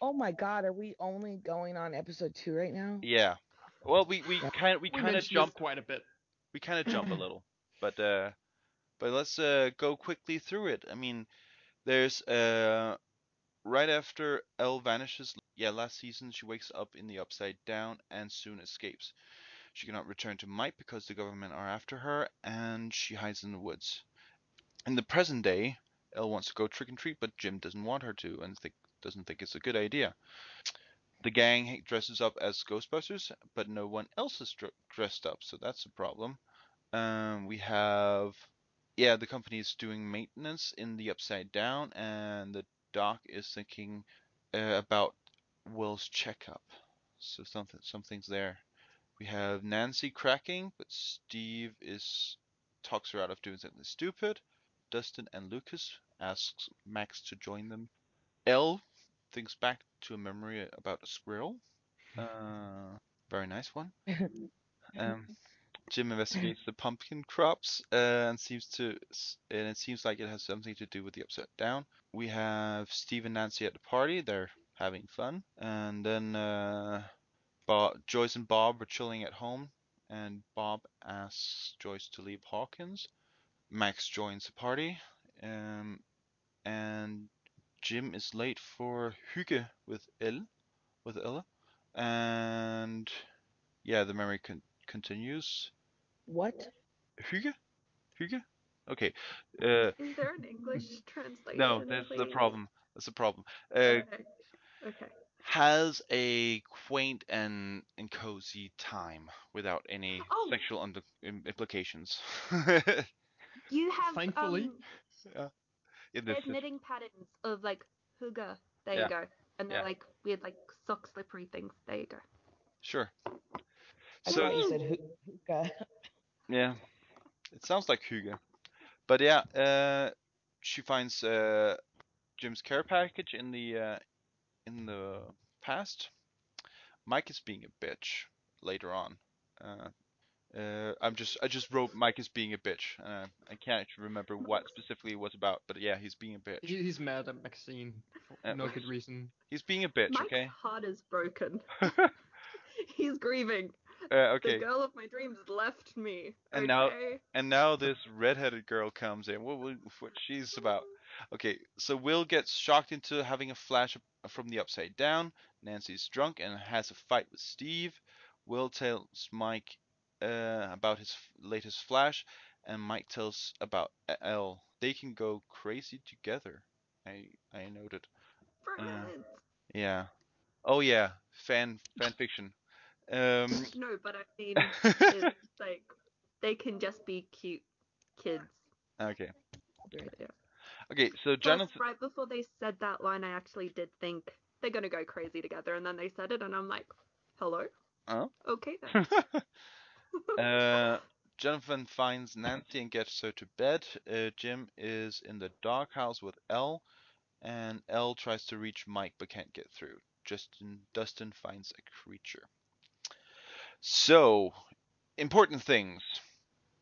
Oh my God, are we only going on episode 2 right now? Yeah. Well, we Yeah. kind of mentioned this jump quite a bit. We kind of jump a little, but let's go quickly through it. I mean, there's right after Elle vanishes. Yeah, last season she wakes up in the Upside Down and soon escapes. She cannot return to Mike because the government are after her, and she hides in the woods. In the present day, Elle wants to go trick and treat, but Jim doesn't want her to, and doesn't think it's a good idea. The gang dresses up as Ghostbusters, but no one else is dressed up, so that's a problem. We have, yeah, the company is doing maintenance in the Upside Down, and the doc is thinking about Will's checkup. So something's there. We have Nancy cracking, but Steve talks her out of doing something stupid. Dustin and Lucas asks Max to join them. Elle thinks back to a memory about a squirrel. Very nice one. Um, Jim investigates the pumpkin crops and it seems like it has something to do with the Upside Down. We have Steve and Nancy at the party. They're having fun, and then Joyce and Bob are chilling at home, and Bob asks Joyce to leave Hawkins. Max joins the party, and Jim is late for Hygge with Ella, and yeah, the memory continues. What? Hygge? Hygge? Okay. Is there an English translation? No, that's the please? problem. That's the problem. Okay. Has a quaint and cozy time without any Oh. sexual implications. You have Thankfully. Yeah. In this there's situation. knitting patterns of like hygge. There Yeah. you go. And they're Yeah. like weird like sock slippery things. There you go. Sure. I So thought you said hookah. yeah, it sounds like Hygge. But yeah, she finds Jim's care package in the past. Mike is being a bitch later on. I just wrote Mike is being a bitch. I can't actually remember what specifically it was about, but yeah, he's being a bitch. He's mad at Maxine for no good reason. He's being a bitch, Mike's okay? heart is broken. He's grieving. Okay. The girl of my dreams left me. And okay? now this redheaded girl comes in. What she's about? Okay, so Will gets shocked into having a flash from the Upside Down. Nancy's drunk and has a fight with Steve. Will tells Mike about his latest flash, and Mike tells about Elle. They can go crazy together. I noted. Friends. Yeah. Oh yeah, fan fiction. No, but I mean, it's like they can just be cute kids. Okay. Yeah. Okay, so Plus, Jonathan. right before they said that line, I actually did think they're gonna go crazy together, and then they said it, and I'm like, hello? Oh. Okay then. Jonathan finds Nancy and gets her to bed. Jim is in the doghouse with Elle, and Elle tries to reach Mike but can't get through. Dustin finds a creature. So, important things.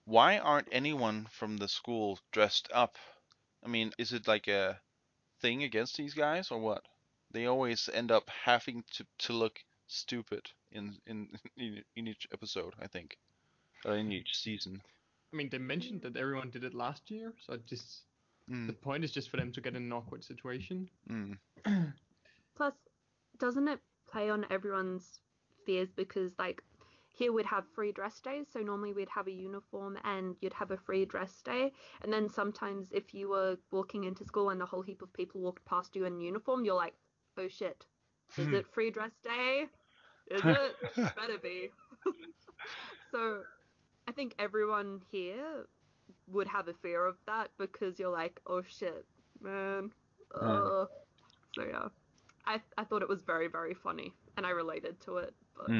Why aren't anyone from the school dressed up? I mean, is it like a thing against these guys or what? They always end up having to look stupid in each episode, I think. Or in each season. I mean, they mentioned that everyone did it last year, so the point is just for them to get in an awkward situation. Plus, doesn't it play on everyone's fears because, like, here we'd have free dress days, so normally we'd have a uniform and you'd have a free dress day, and then sometimes if you were walking into school and a whole heap of people walked past you in uniform, you're like, oh shit, is it free dress day? Is it? Better be. So I think everyone here would have a fear of that because you're like, oh shit, man. So yeah, I thought it was very, very funny and I related to it. But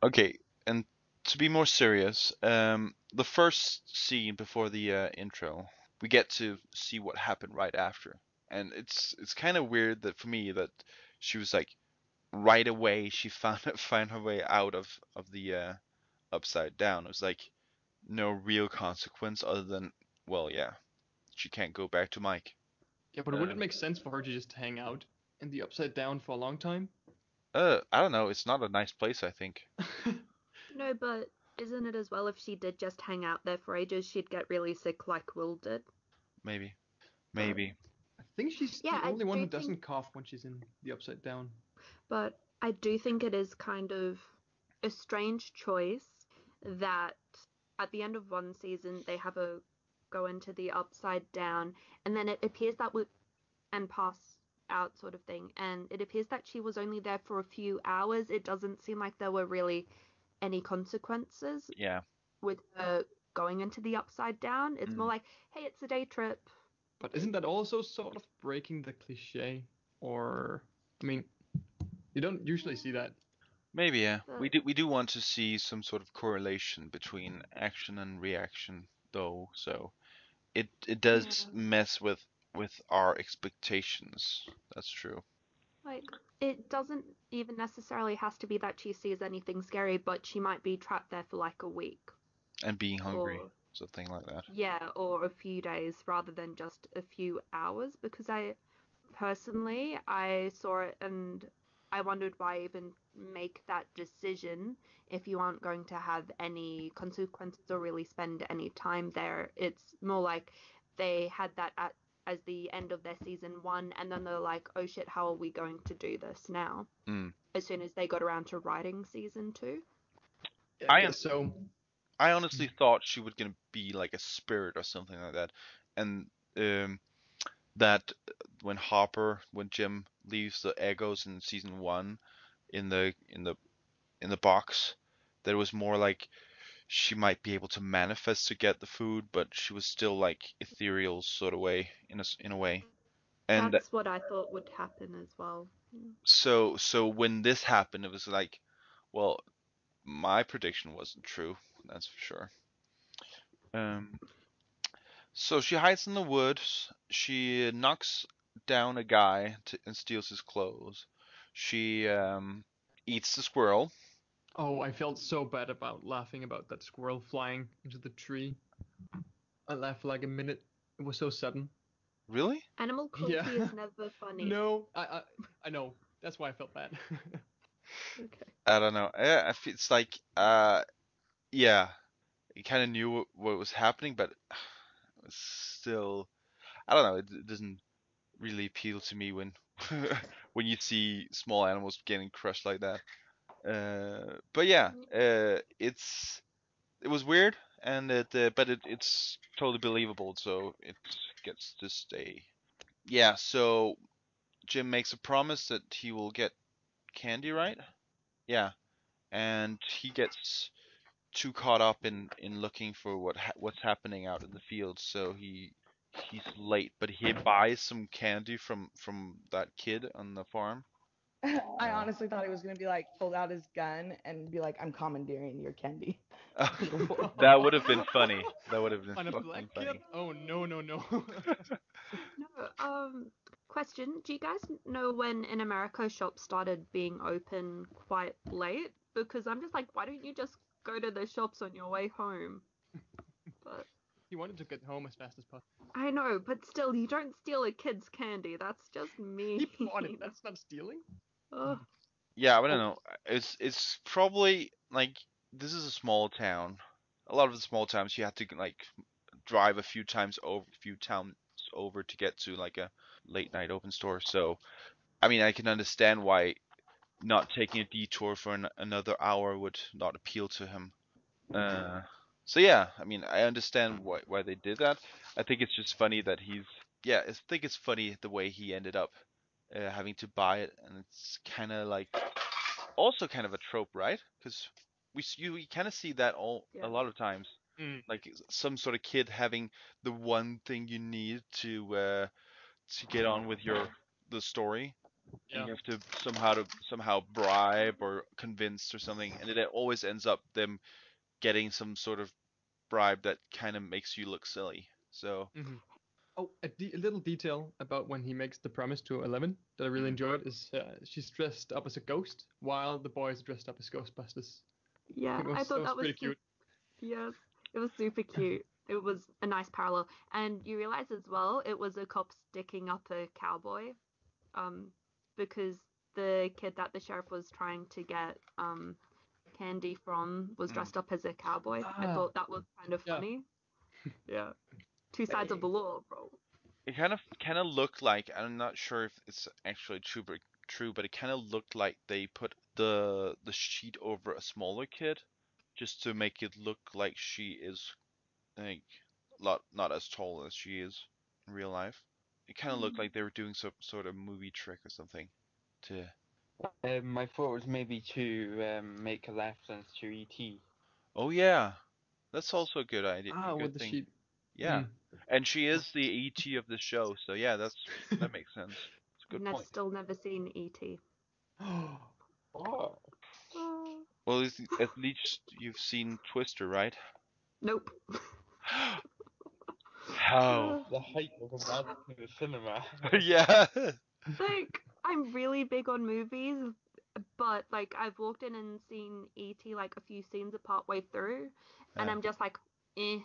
Okay, and to be more serious, the first scene before the intro, we get to see what happened right after, and it's kind of weird that for me that she was like right away she found her way out of the upside down. It was like no real consequence other than, well, yeah, she can't go back to Mike. Yeah, but would it make sense for her to just hang out in the upside down for a long time? I don't know. It's not a nice place, I think. No, but isn't it as well if she did just hang out there for ages, she'd get really sick like Will did? Maybe. Maybe. I think she's Yeah, the I only one do who doesn't think- cough when she's in the upside down. But I do think it is kind of a strange choice that at the end of one season they have a go into the upside down, and then it appears that and pass out sort of thing, and it appears that she was only there for a few hours. It doesn't seem like there were really any consequences Yeah. with her going into the upside down. It's more like, hey, it's a day trip. But isn't that also sort of breaking the cliche? Or, I mean, you don't usually see that. Maybe, yeah. We But- do want to see some sort of correlation between action and reaction, though. So it does Yeah. mess with our expectations. That's true. Like, it doesn't even necessarily has to be that she sees anything scary, but she might be trapped there for like a week. And being hungry, Or, something like that. yeah, or a few days rather than just a few hours. Because I saw it and I wondered why even make that decision if you aren't going to have any consequences or really spend any time there. It's more like they had that as the end of their season 1, and then they're like, oh shit, how are we going to do this now? As soon as they got around to writing season 2. Yeah, I guess so. I honestly thought she was gonna be like a spirit or something like that, and that when Jim leaves the Egos in season 1 in the box, there was more like she might be able to manifest to get the food, but she was still like ethereal sort of way in a way. And That's what I thought would happen as well. so when this happened, it was like, well, my prediction wasn't true, that's for sure. So she hides in the woods. She knocks down a guy and steals his clothes. She eats the squirrel. Oh, I felt so bad about laughing about that squirrel flying into the tree. I laughed for like a minute. It was so sudden. Really? Animal cruelty Yeah. is never funny. No, I know. That's why I felt bad. Okay. I don't know. It's like yeah, you kind of knew what was happening, but it was still, I don't know. It doesn't really appeal to me when when you see small animals getting crushed like that. But yeah, it was weird, and it's totally believable, so it gets to stay. Yeah, so Jim makes a promise that he will get candy, right? Yeah, and he gets too caught up in looking for what's happening out in the field, so he's late, but he buys some candy from that kid on the farm. I honestly thought he was gonna be like pull out his gun and be like, "I'm commandeering your candy." That would have been funny. That would have been On a fucking black funny. kid? Oh no. No, question. Do you guys know when in America shops started being open quite late? Because I'm just like, why don't you just go to the shops on your way home? But He wanted to get home as fast as possible. I know, but still, you don't steal a kid's candy. That's just mean. He bought it. That's not stealing. Ugh. Yeah, I don't know. It's probably like this is a small town. A lot of the small towns you have to like drive a few towns over to get to like a late night open store. So, I mean, I can understand why not taking a detour for another hour would not appeal to him. So yeah, I mean, I understand why they did that. I think it's just funny that I think it's funny the way he ended up having to buy it, and it's kind of like also kind of a trope, right? Because we kind of see that a lot of times, like some sort of kid having the one thing you need to get on with the story, and you have to somehow bribe or convince or something, and it always ends up them getting some sort of bribe that kind of makes you look silly. So. Mm-hmm. Oh, a little detail about when he makes the promise to Eleven that I really enjoyed is she's dressed up as a ghost while the boy is dressed up as Ghostbusters. Yeah, I That thought was that was pretty cute. yes, it was super cute. It was a nice parallel, and you realize as well it was a cop sticking up a cowboy, because the kid that the sheriff was trying to get candy from was dressed up as a cowboy. I thought that was kind of Yeah. funny. Yeah, two sides of the law, bro. It kind of looked like, I'm not sure if it's actually true, but it kind of looked like they put the sheet over a smaller kid just to make it look like she is like not as tall as she is in real life. It kind of looked like they were doing some sort of movie trick or something to. My thought was maybe to make a reference to E.T. Oh yeah, that's also a good idea. Good With the thing. sheet. Yeah, and she is the ET of the show, so yeah, that makes sense. It's a good point. Still never seen E.T. Oh. Well, at least you've seen Twister, right? Nope. How? The height of a man in the cinema. Yeah. Like, I'm really big on movies, but like I've walked in and seen E.T. like a few scenes part way through, and Yeah. I'm just like, eh.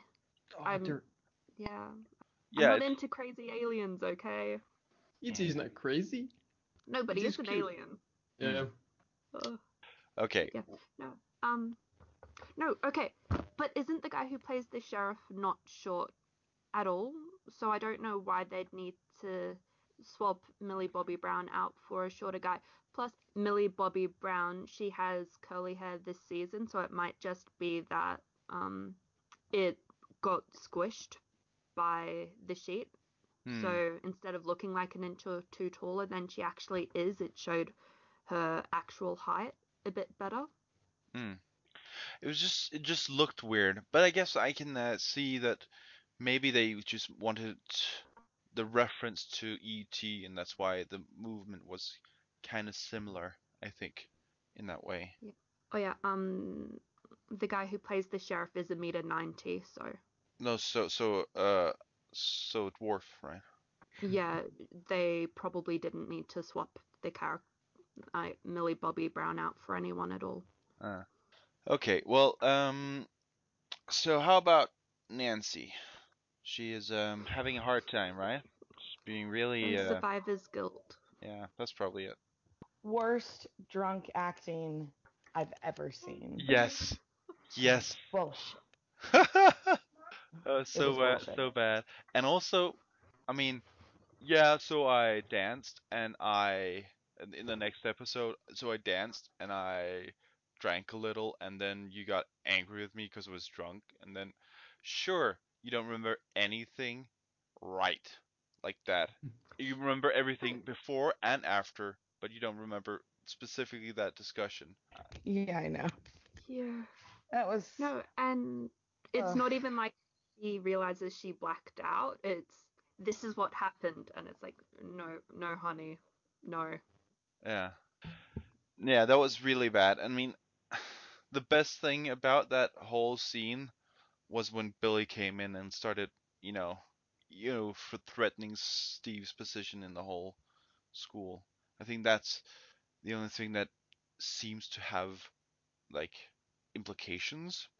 I'm yeah. I'm Yeah. not into crazy aliens, okay? E.T.'s not crazy. No, but he E.T.'s is an cute. alien. Yeah. Okay. Yeah. No. No. Okay. But isn't the guy who plays the sheriff not short at all? So I don't know why they'd need to swap Millie Bobby Brown out for a shorter guy. Plus, Millie Bobby Brown, she has curly hair this season, so it might just be that it got squished by the sheet. So instead of looking like an inch or two taller than she actually is, it showed her actual height a bit better. It just looked weird, but I guess I can see that maybe they just wanted the reference to ET, and that's why the movement was kind of similar, I think, in that way. Yeah. Oh yeah, the guy who plays the sheriff is 1.90 m, so. No, so dwarf, right? Yeah, they probably didn't need to swap the character Millie Bobby Brown out for anyone at all. Okay, well, so how about Nancy? She is having a hard time, right? She's being really Survivor's guilt. yeah, that's probably it. Worst drunk acting I've ever seen. Yes. Yes. Bullshit. So bad. And also, I mean, yeah, so I danced and in the next episode, so I danced and I drank a little and then you got angry with me because I was drunk and then sure, you don't remember anything right like that. You remember everything before and after, but you don't remember specifically that discussion. Yeah, I know. Yeah. That was No, and it's not even like she realizes she blacked out. It's this is what happened, and it's like, no, honey, no. Yeah. Yeah, that was really bad. I mean, the best thing about that whole scene was when Billy came in and started, for threatening Steve's position in the whole school. I think that's the only thing that seems to have like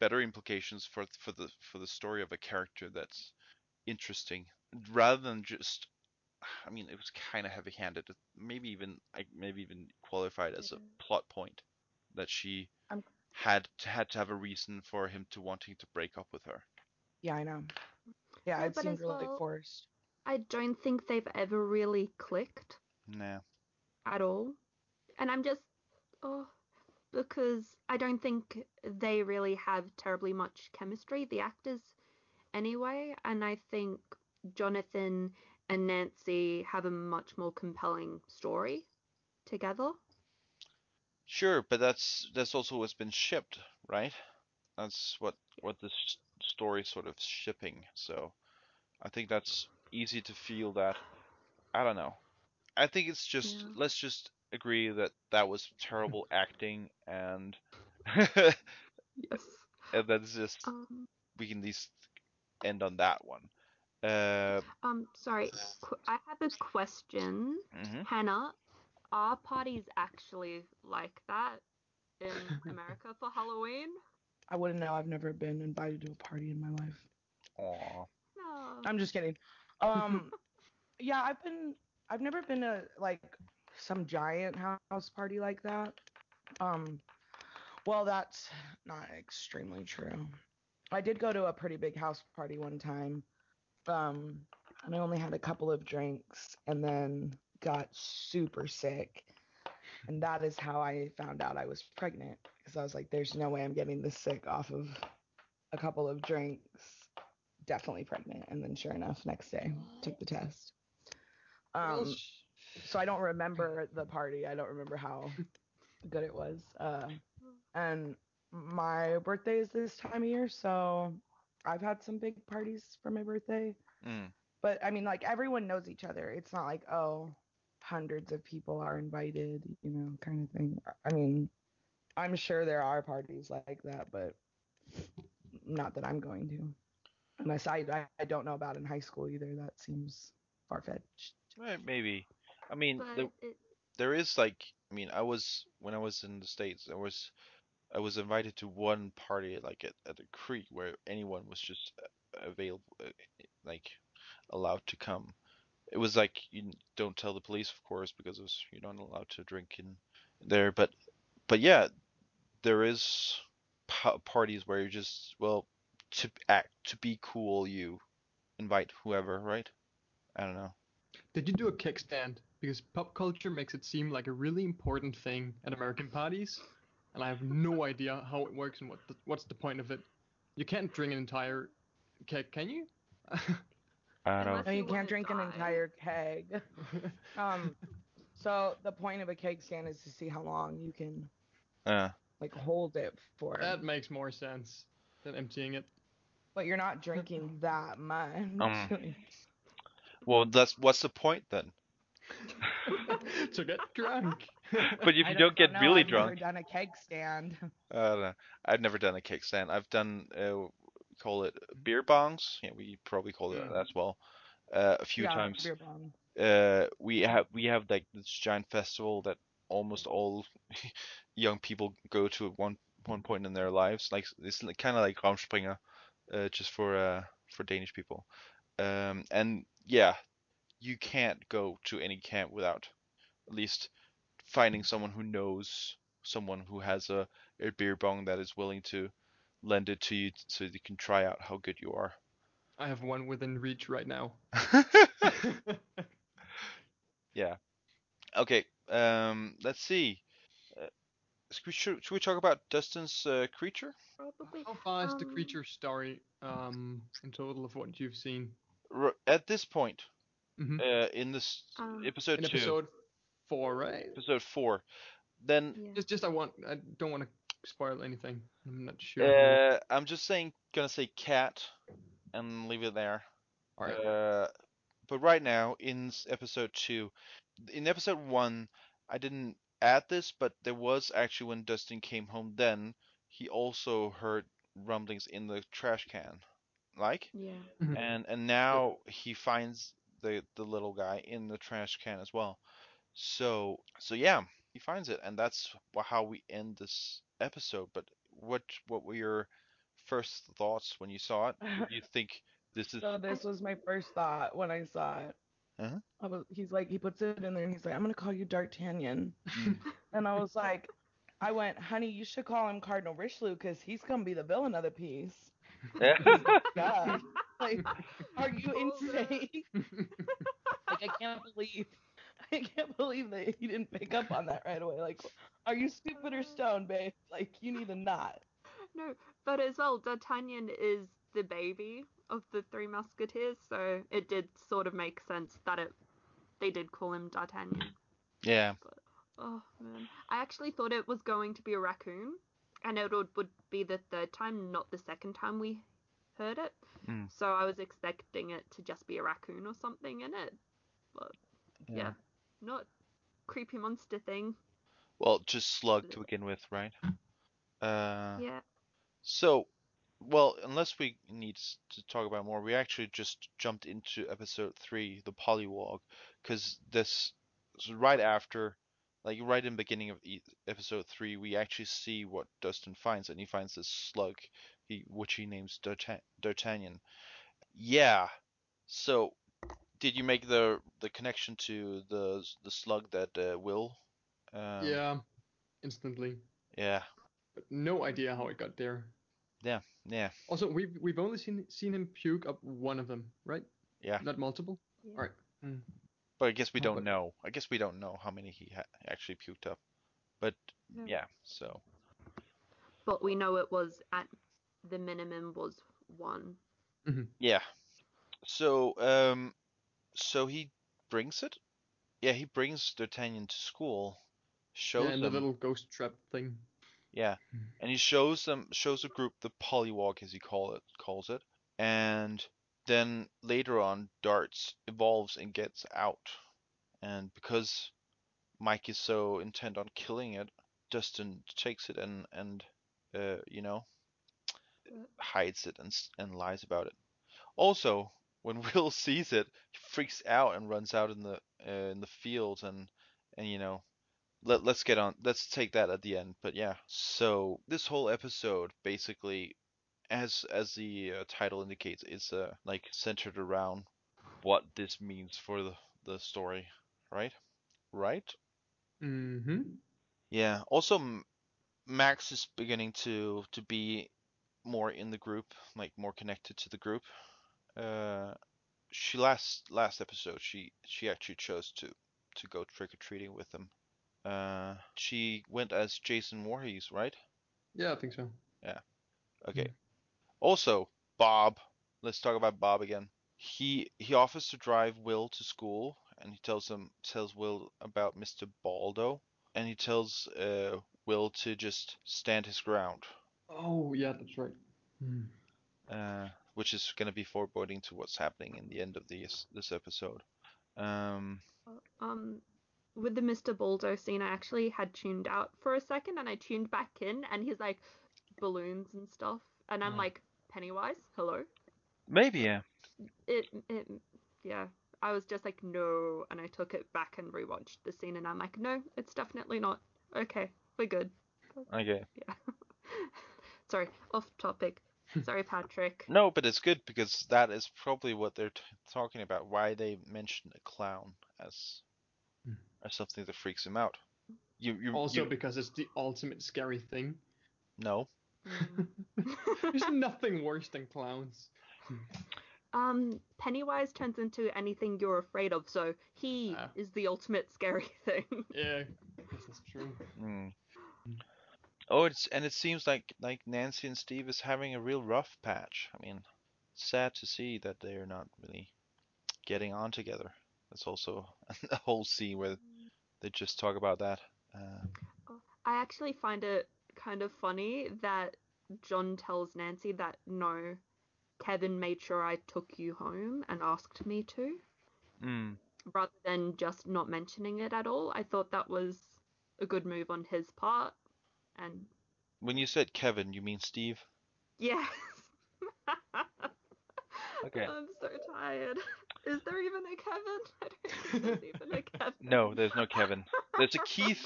better implications for the story of a character that's interesting, rather than just. I mean, it was kind of heavy-handed. Maybe even qualified as a plot point that she I'm, had to have a reason for him to wanting to break up with her. yeah, I know. Yeah, No, it but seemed as really well, forced. I don't think they've ever really clicked Nah. at all, and I'm just because I don't think they really have terribly much chemistry, the actors anyway, and I think Jonathan and Nancy have a much more compelling story together. Sure, but that's also what's been shipped, right? That's what this story sort of shipping. So I think that's easy to feel that. I don't know. I think it's just Yeah. let's just agree that that was terrible acting and Yes. And that's just we can at least end on that one. Sorry. I have a question. Hannah, are parties actually like that in America for Halloween? I wouldn't know. I've never been invited to a party in my life. Aw. No. I'm just kidding. Yeah, I've never been to like some giant house party like that. Well, that's not extremely true. I did go to a pretty big house party one time. And I only had a couple of drinks and then got super sick. And that is how I found out I was pregnant. Because I was like, there's no way I'm getting this sick off of a couple of drinks. Definitely pregnant. And then sure enough, next day, took the test. So I don't remember the party. I don't remember how good it was. And my birthday is this time of year, so I've had some big parties for my birthday. But I mean, like, everyone knows each other. It's not like, oh, hundreds of people are invited, you know, kind of thing. I mean, I'm sure there are parties like that, but not that I'm going to. Unless I don't know about in high school either. That seems far-fetched. Maybe. I mean, there is like, I mean, when I was in the States, I was invited to one party like at a creek where anyone was just available, like allowed to come. It was like you don't tell the police, of course, because you're not allowed to drink in there. But yeah, there is parties where you're just, well, to be cool, you invite whoever, right? I don't know. Did you do a kickstand? Because pop culture makes it seem like a really important thing at American parties, and I have no idea how it works and what's the point of it. You can't drink an entire keg, can you? I don't. No, you can't drink an entire keg. So the point of a keg stand is to see how long you can like hold it for. That makes more sense than emptying it. But you're not drinking that much. Well, what's the point then? To get drunk. But if you don't get really drunk. I've never done a keg stand. I don't know. I've never done a keg stand. I've done we call it beer bongs. Yeah, we probably call it that as well. A few times. Beer bong. We have like this giant festival that almost all young people go to at one point in their lives. Like it's kind of like Raumspringer, just for Danish people. And yeah, you can't go to any camp without at least finding someone who knows someone who has a beer bong that is willing to lend it to you so you can try out how good you are. I have one within reach right now. Yeah. Okay. Let's see. Should we talk about Dustin's creature? Probably. How far is the creature story in total of what you've seen? At this point, in this episode 2. Episode 4, right? Episode 4. Then I don't want to spoil anything. I'm not sure. I'm just gonna say cat and leave it there. All right. But right now in episode 2, in episode 1, I didn't add this, but there was actually when Dustin came home. Then he also heard rumblings in the trash can, like. Yeah. And now he finds the little guy in the trash can as well. So yeah, he finds it, and that's how we end this episode. But what were your first thoughts when you saw it? Did you think this is? So this was my first thought when I saw it. He's like, he puts it in there and he's like, I'm gonna call you D'Artagnan. And I was like, I went, honey, you should call him Cardinal Richelieu because he's gonna be the villain of the piece. Yeah. Like, are you insane? Like, I can't believe that he didn't pick up on that right away. Like, are you stupid or stoned, babe? Like, you need a knot. No, but as well, D'Artagnan is the baby of the Three Musketeers, so it did sort of make sense that they did call him D'Artagnan. Yeah. But, oh man, I actually thought it was going to be a raccoon, and it would be the third time, not the second time we heard it. So I was expecting it to just be a raccoon or something in it, but yeah, not creepy monster thing. Well, just slug to begin with, right? Yeah. So well, unless we need to talk about more, we actually just jumped into episode 3, the polywog, because this so right after, like right in the beginning of episode 3, we actually see what Dustin finds, and he finds this slug, which he names D'Artagnan. Yeah. So, did you make the connection to the slug that Will? Yeah, instantly. Yeah. But no idea how it got there. Yeah. Yeah. Also, we've only seen him puke up one of them, right? Yeah. Not multiple. Yeah. All right. Mm. But I guess we Oh, don't but know. I guess we don't know how many he actually puked up. But No. yeah, so But we know it was at the minimum was 1. yeah. So so he brings it? Yeah, he brings D'Artagnan to school, yeah, shows and the them, little ghost trap thing. yeah. And he shows the group the polywalk as he calls it. And then later on Darts evolves and gets out. And because Mike is so intent on killing it, Dustin takes it and you know, hides it and lies about it. Also, when Will sees it, he freaks out and runs out in the fields and you know, let's take that at the end. But yeah, so this whole episode basically, as the title indicates, is like centered around what this means for the story, right? Right? Mm-hmm. Yeah. Also, Max is beginning to be more in the group, like more connected to the group. Uh, she last episode she actually chose to go trick or treating with them. She went as Jason Voorhees, right? Yeah, I think so. Yeah. Mm. Okay. Also, Bob. Let's talk about Bob again. He offers to drive Will to school, and he tells Will about Mr. Baldo, and he tells Will to just stand his ground, Oh, yeah, that's right. Mm. which is gonna be foreboding to what's happening in the end of this episode. Um, Um, with the Mr. Baldo scene, I actually had tuned out for a second and I tuned back in and he's like balloons and stuff. And I'm like, Pennywise, hello? maybe yeah. It, yeah. I was just like, no. And I took it back and rewatched the scene and I'm like, no, it's definitely not. Okay, we're good. Okay. Yeah. Sorry, off topic. Sorry, Patrick. No, but it's good because that is probably what they're talking about. Why they mention a clown as Mm. as something that freaks him out. Also, You because it's the ultimate scary thing. no. There's nothing worse than clowns. Pennywise turns into anything you're afraid of, so he is the ultimate scary thing. Yeah, I guess that's true. Mm. Oh, it seems like Nancy and Steve is having a real rough patch. I mean, sad to see that they're not really getting on together. There's also a whole scene where they just talk about that. I actually find it kind of funny that John tells Nancy that no, Kevin made sure I took you home and asked me to, Mm. rather than just not mentioning it at all. I thought that was a good move on his part, and When you said Kevin, you mean Steve? yes. Okay. I'm so tired. Is there even a Kevin? I don't think there's even a Kevin. No, there's no Kevin. There's a Keith.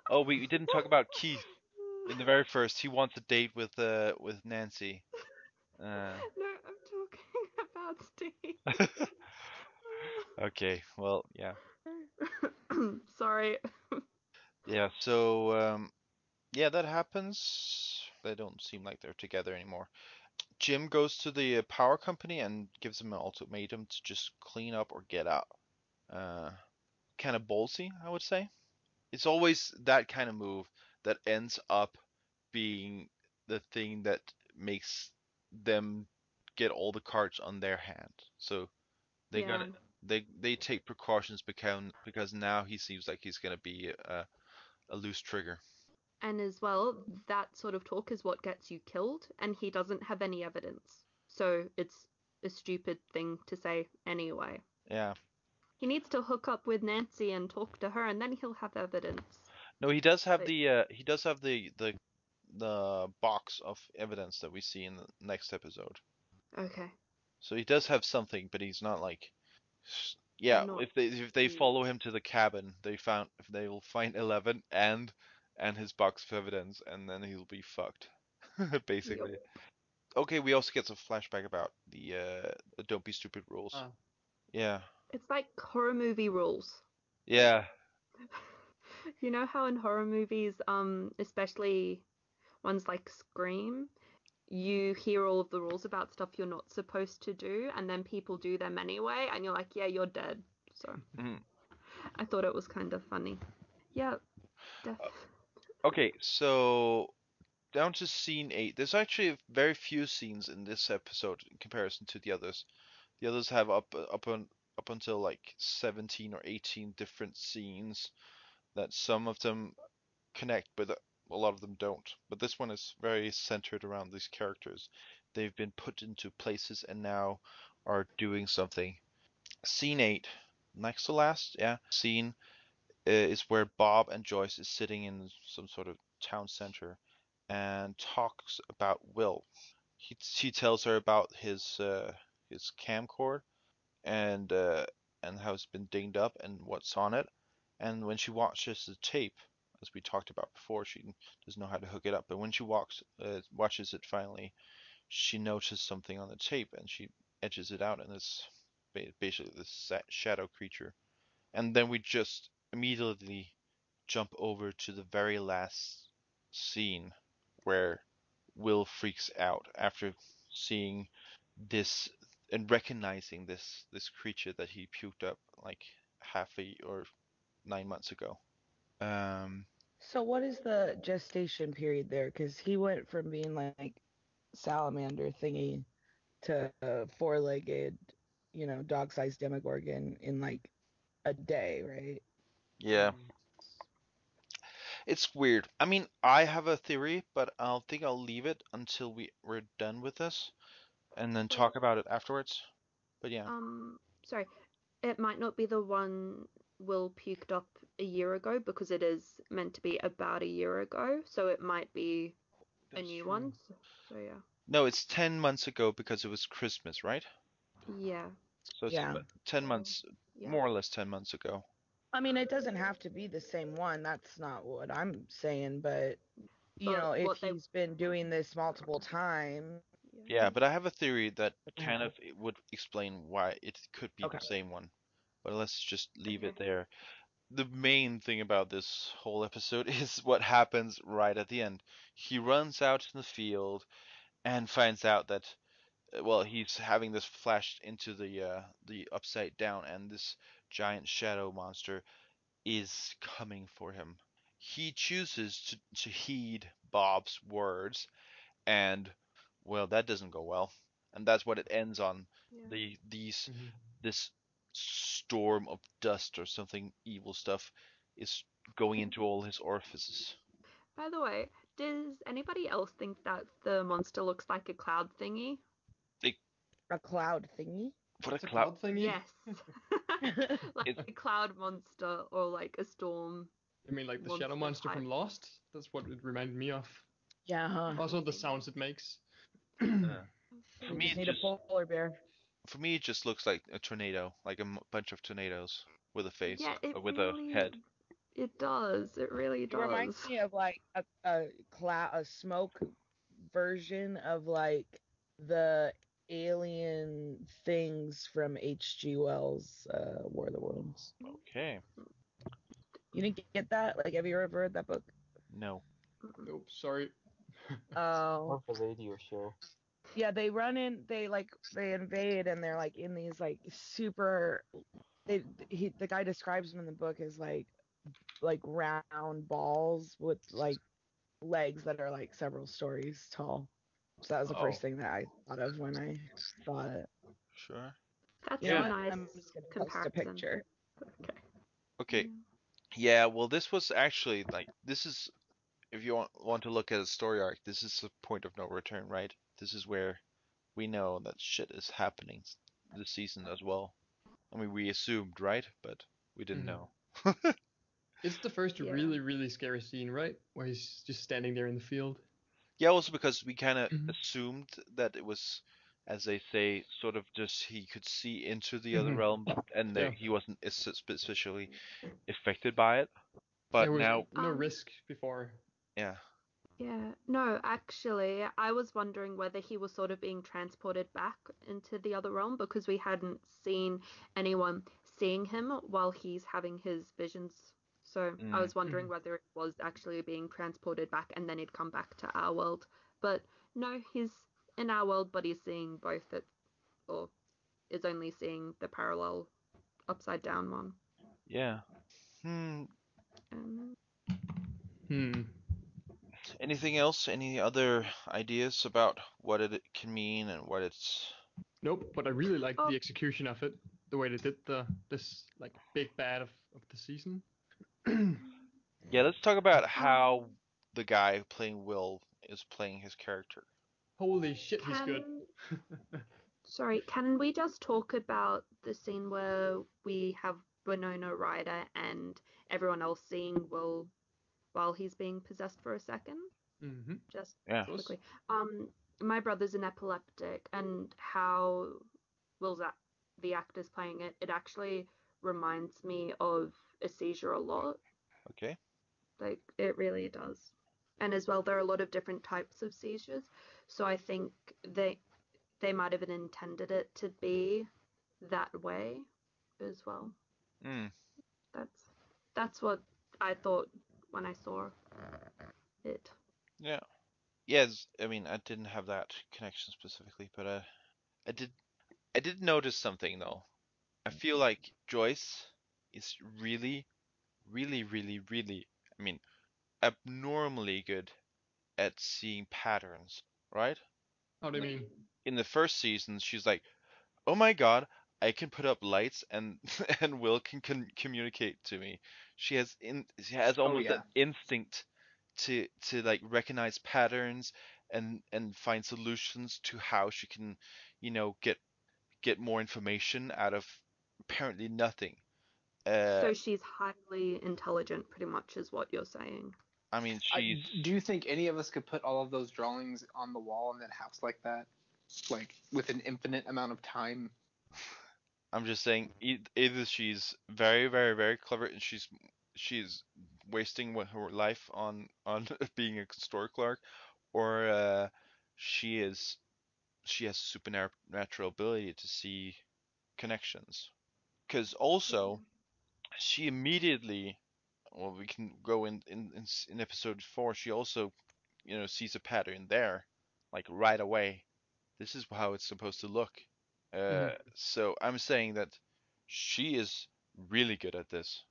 Oh, we didn't talk about Keith. In the very first, he wants a date with Nancy. No, I'm talking about Steve. Okay, well, yeah. Sorry. Yeah, so yeah, that happens. They don't seem like they're together anymore. Jim goes to the power company and gives them an ultimatum to just clean up or get out. Kind of ballsy, I would say. It's always that kind of move that ends up being the thing that makes them get all the cards on their hand. So they Yeah. gonna they take precautions because now he seems like he's gonna be a loose trigger. And as well, that sort of talk is what gets you killed, and he doesn't have any evidence. So it's a stupid thing to say anyway. Yeah. He needs to hook up with Nancy and talk to her, and then he'll have evidence. No, he does have But the the box of evidence that we see in the next episode. Okay. So he does have something, but he's not like. Yeah, Not if they follow him to the cabin, they will find 11 and his box of evidence, and then he'll be fucked, basically. Yep. Okay, we also get some flashback about the don't be stupid rules. Ah. Yeah. It's like horror movie rules. Yeah. You know how in horror movies, especially ones like Scream, you hear all of the rules about stuff you're not supposed to do, and then people do them anyway, and you're like, yeah, you're dead. So I thought it was kind of funny. Yeah. Okay, so down to scene 8. There's actually very few scenes in this episode in comparison to the others. The others have up until like 17 or 18 different scenes that some of them connect, but a lot of them don't. But this one is very centered around these characters. They've been put into places and now are doing something. Scene 8, next to last, yeah, scene is where Bob and Joyce is sitting in some sort of town center and talks about Will. She tells her about his camcorder and how it's been dinged up and what's on it. And when she watches the tape, as we talked about before, she doesn't know how to hook it up. But when she watches it finally, she notices something on the tape and she edges it out, and it's basically this shadow creature. And then we just immediately jump over to the very last scene where Will freaks out after seeing this and recognizing this creature that he puked up like half a or 9 months ago. So what is the gestation period there? Because he went from being like salamander thingy to four-legged, dog-sized Demogorgon in like a day, right? Yeah, it's weird. I mean, I have a theory, but I'll leave it until we're done with this and then talk about it afterwards. But yeah. Sorry, it might not be the one Will puked up a year ago because it is meant to be about a year ago, so it might be a new one. So yeah. No, it's 10 months ago because it was Christmas, right? Yeah. So it's Yeah. 10 months, Yeah. more or less 10 months ago. I mean, it doesn't have to be the same one. That's not what I'm saying, but if he's been doing this multiple times. Yeah, but I have a theory that kind of it would explain why it could be the same one. But let's just leave it there. The main thing about this whole episode is what happens right at the end. He runs out in the field and finds out that well, he's having this flashed into the upside down, and this giant shadow monster is coming for him. He chooses to heed Bob's words, and well, that doesn't go well, and that's what it ends on. This storm of dust or something evil stuff is going into all his orifices. By the way, does anybody else think that the monster looks like a cloud thingy? A cloud thingy? What a cloud thingy? Yes. Like a cloud monster or like a storm. You mean like the shadow monster from Lost? That's what it reminded me of. Yeah, huh? Also the sounds it makes. For me, need a polar bear. For me, it just looks like a tornado, like a bunch of tornadoes with a face, with a head. It does. It really does. It reminds me of like a smoke version of like the alien things from H.G. Wells' War of the Worlds. Okay. You didn't get that? Like, have you ever read that book? No. Nope, sorry. More of a radio show. Yeah, they run in, they invade, and they're like in these like super. The guy describes them in the book as like round balls with like legs that are like several stories tall. So that was the first thing that I thought of when I saw it. Sure. That's a nice I'm just gonna comparison. post a picture. Okay. Yeah, well, this was actually like this is if you want to look at a story arc, this is a point of no return, right? This is where we know that shit is happening this season as well. I mean, we assumed, right? But we didn't know. It's the first really, really scary scene, right? Where he's just standing there in the field. Yeah, also because we kind of Mhm. assumed that it was, as they say, sort of just he could see into the other Mhm. realm, and Yeah, he wasn't especially affected by it. But there was now, no risk before. yeah, Yeah, no, actually, I was wondering whether he was sort of being transported back into the other realm because we hadn't seen anyone seeing him while he's having his visions. So I mm, was wondering Mhm. whether it was actually being transported back and then he'd come back to our world. But no, he's in our world, but he's seeing both it, or is only seeing the parallel upside down one. yeah. Hmm. Um, Hmm. Anything else? Any other ideas about what it can mean and what it's? Nope, but I really liked oh, the execution of it, the way they did this like big bad of the season. Yeah, let's talk about um, how the guy playing Will is playing his character. Holy shit, he's good. can Sorry, can we just talk about the scene where we have Winona Ryder and everyone else seeing Will while he's being possessed for a second? Mm-hmm. Just Yeah. quickly. My brother's an epileptic, and how Will's the actor's playing it, it actually reminds me of a seizure a lot. Okay. Like, it really does. And as well, there are a lot of different types of seizures, so I think they might have intended it to be that way as well. Mm. That's that's what I thought when I saw it. Yeah. Yes. I mean, I didn't have that connection specifically, but I did. I did notice something though. I feel like Joyce is really, really, really, really. I mean, abnormally good at seeing patterns, right? How do you Like mean? in the first season, she's like, "Oh my God, I can put up lights and and Will can communicate to me." She has Oh almost yeah. an instinct to like recognize patterns and find solutions to how she can, get more information out of apparently nothing. Uh, So she's highly intelligent, pretty much, is what you're saying. I mean, she's. Do you think any of us could put all of those drawings on the wall in that house like that, like with an infinite amount of time? I'm just saying, either she's very, very, very clever and she's wasting her life on being a store clerk, or she has supernatural ability to see connections. Because also she immediately, well, we can go in episode 4. She also, sees a pattern there, like right away. This is how it's supposed to look. Mm-hmm. So I'm saying that she is really good at this.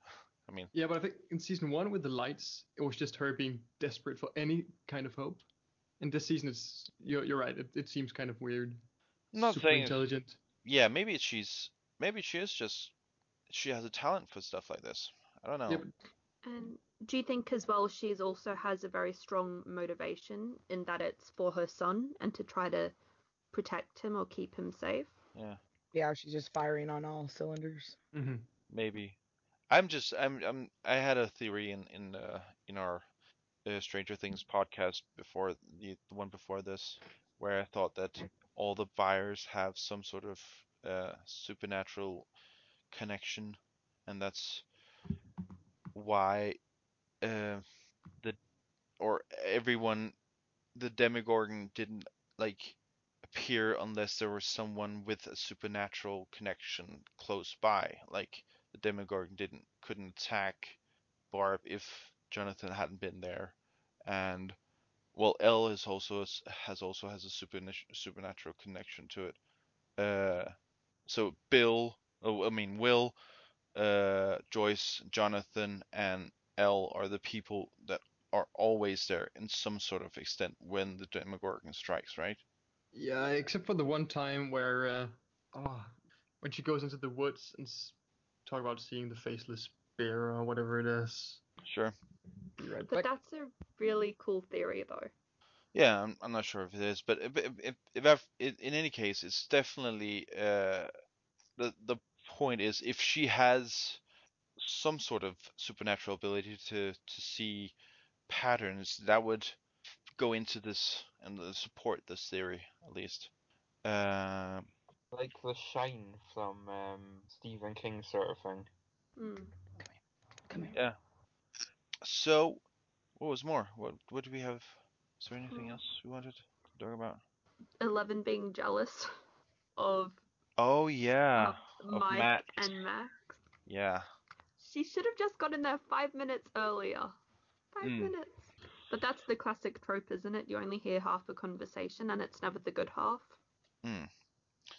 I mean, Yeah, but I think in season one with the lights, it was just her being desperate for any kind of hope. In this season, you're right. It seems kind of weird. I'm not Super saying, intelligent. yeah, maybe she is just, she has a talent for stuff like this. I don't Yeah, know. but And do you think as well she's also has a very strong motivation in that it's for her son and to try to protect him or keep him safe? Yeah, Yeah, she's just firing on all cylinders. mm-hmm. maybe. I had a theory in our Stranger Things podcast before the one before this, where I thought that all the buyers have some sort of supernatural connection, and that's why uh, the or everyone the Demogorgon didn't like appear unless there was someone with a supernatural connection close by. Like the Demogorgon couldn't attack Barb if Jonathan hadn't been there, and well, Elle has a supernatural connection to it. So Bill, oh, I mean Will, Joyce, Jonathan, and Elle are the people that are always there in some sort of extent when the Demogorgon strikes, right? Yeah, except for the one time where, oh, when she goes into the woods and talk about seeing the faceless bear or whatever it is. Sure. Be right But back. that's a really cool theory, though. Yeah, I'm not sure if it is, but in any case, it's definitely the point is if she has some sort of supernatural ability to see patterns, that would go into this and support this theory at least. Like the shine from Stephen King sort of thing. Come here. Yeah. So, what was more? What do we have? Is there anything else we wanted to talk about? 11 being jealous of Oh yeah, of Mike Matt. and Max. Yeah. She should have just gotten there 5 minutes earlier. 5 minutes. But that's the classic trope, isn't it? You only hear half a conversation and it's never the good half.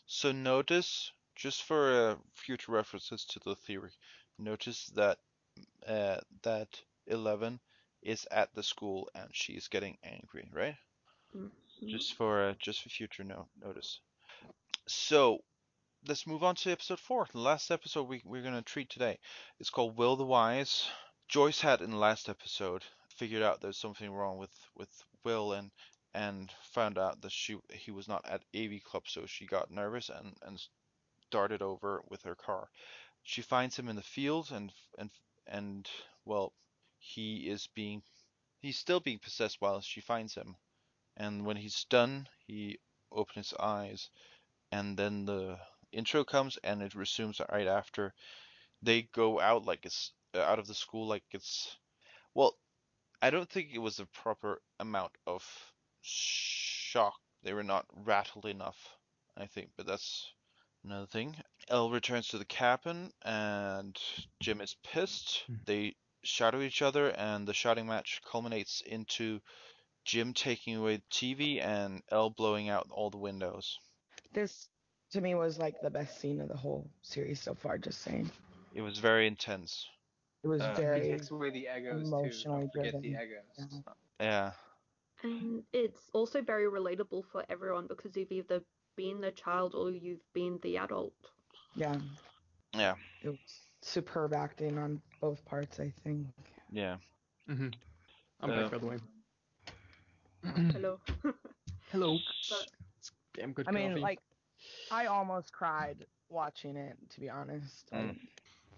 So notice, just for future references to the theory, notice that that 11 is at the school and she's getting angry, right? Just for future notice. So let's move on to episode 4, the last episode we're gonna treat today. It's called Will the Wise. Joyce had in the last episode figured out there's something wrong with Will and found out that he was not at AV Club, so she got nervous and started over with her car. She finds him in the field and well, he's still being possessed while she finds him. And when he's done, he opens his eyes, and then the intro comes and it resumes right after. They go out like it's out of the school like it's well, I don't think it was the proper amount of shock. They were not rattled enough, I think, but that's another thing. Elle returns to the cabin and Jim is pissed. They shout at each other and the shouting match culminates into Jim taking away the TV and Elle blowing out all the windows. This, to me, was like the best scene of the whole series so far, just saying. It was very intense. It was He very takes away the egos too. emotionally Don't forget the driven. egos. Yeah. And it's also very relatable for everyone because you've either been the child or you've been the adult. Yeah. Yeah. It was superb acting on both parts, I think. Yeah. I'm back, by the way. Hello. Hello. But Damn good I mean, coffee. like, I almost cried watching it, to be honest.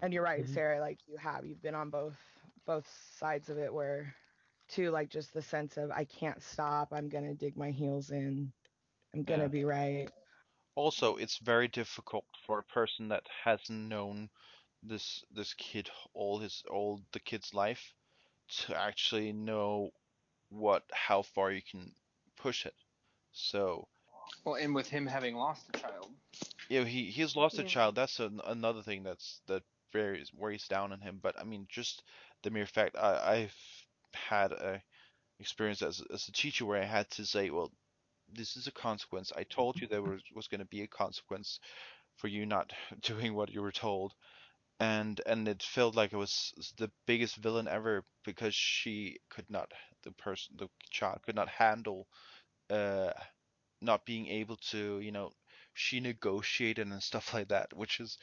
And you're right, Sarah, like, you've been on both sides of it where, too, like, just the sense of, I can't stop, I'm gonna dig my heels in, I'm gonna be right. Also, it's very difficult for a person that hasn't known this kid all the kid's life to actually know how far you can push it. So Well, and with him having lost a child. yeah, he's lost a child. That's another thing that weighs down on him. But I mean, just the mere fact I've had a experience as a teacher where I had to say, well, this is a consequence. I told you there was going to be a consequence for you not doing what you were told. And it felt like it was the biggest villain ever because the child could not handle not being able to, she negotiated and stuff like that, which is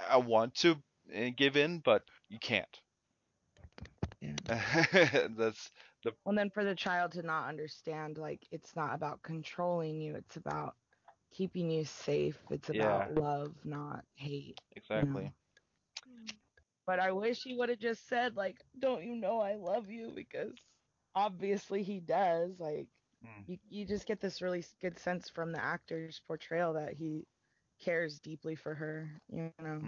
I want to give in, but you can't. Yeah. That's the Well, then for the child to not understand, like, it's not about controlling you, it's about keeping you safe. It's about love, not hate. exactly. You know? But I wish he would have just said, like, don't you know I love you? Because obviously he does. Like, you just get this really good sense from the actor's portrayal that he cares deeply for her, you know?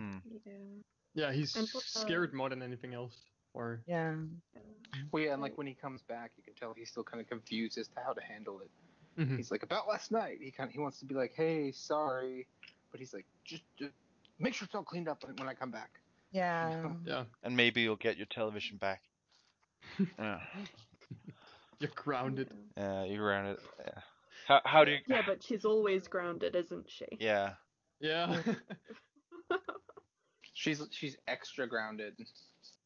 Yeah, he's scared more than anything else. Or yeah. Well, yeah, and like when he comes back, you can tell he's still kind of confused as to how to handle it. He's like, about last night. He wants to be like, hey, sorry, but he's like, just make sure it's all cleaned up when I come back. Yeah. Yeah. And maybe you'll get your television back. Yeah. You're grounded. Yeah, you're grounded. Yeah. How do you? Yeah, but she's always grounded, isn't she? Yeah. Yeah. She's extra grounded.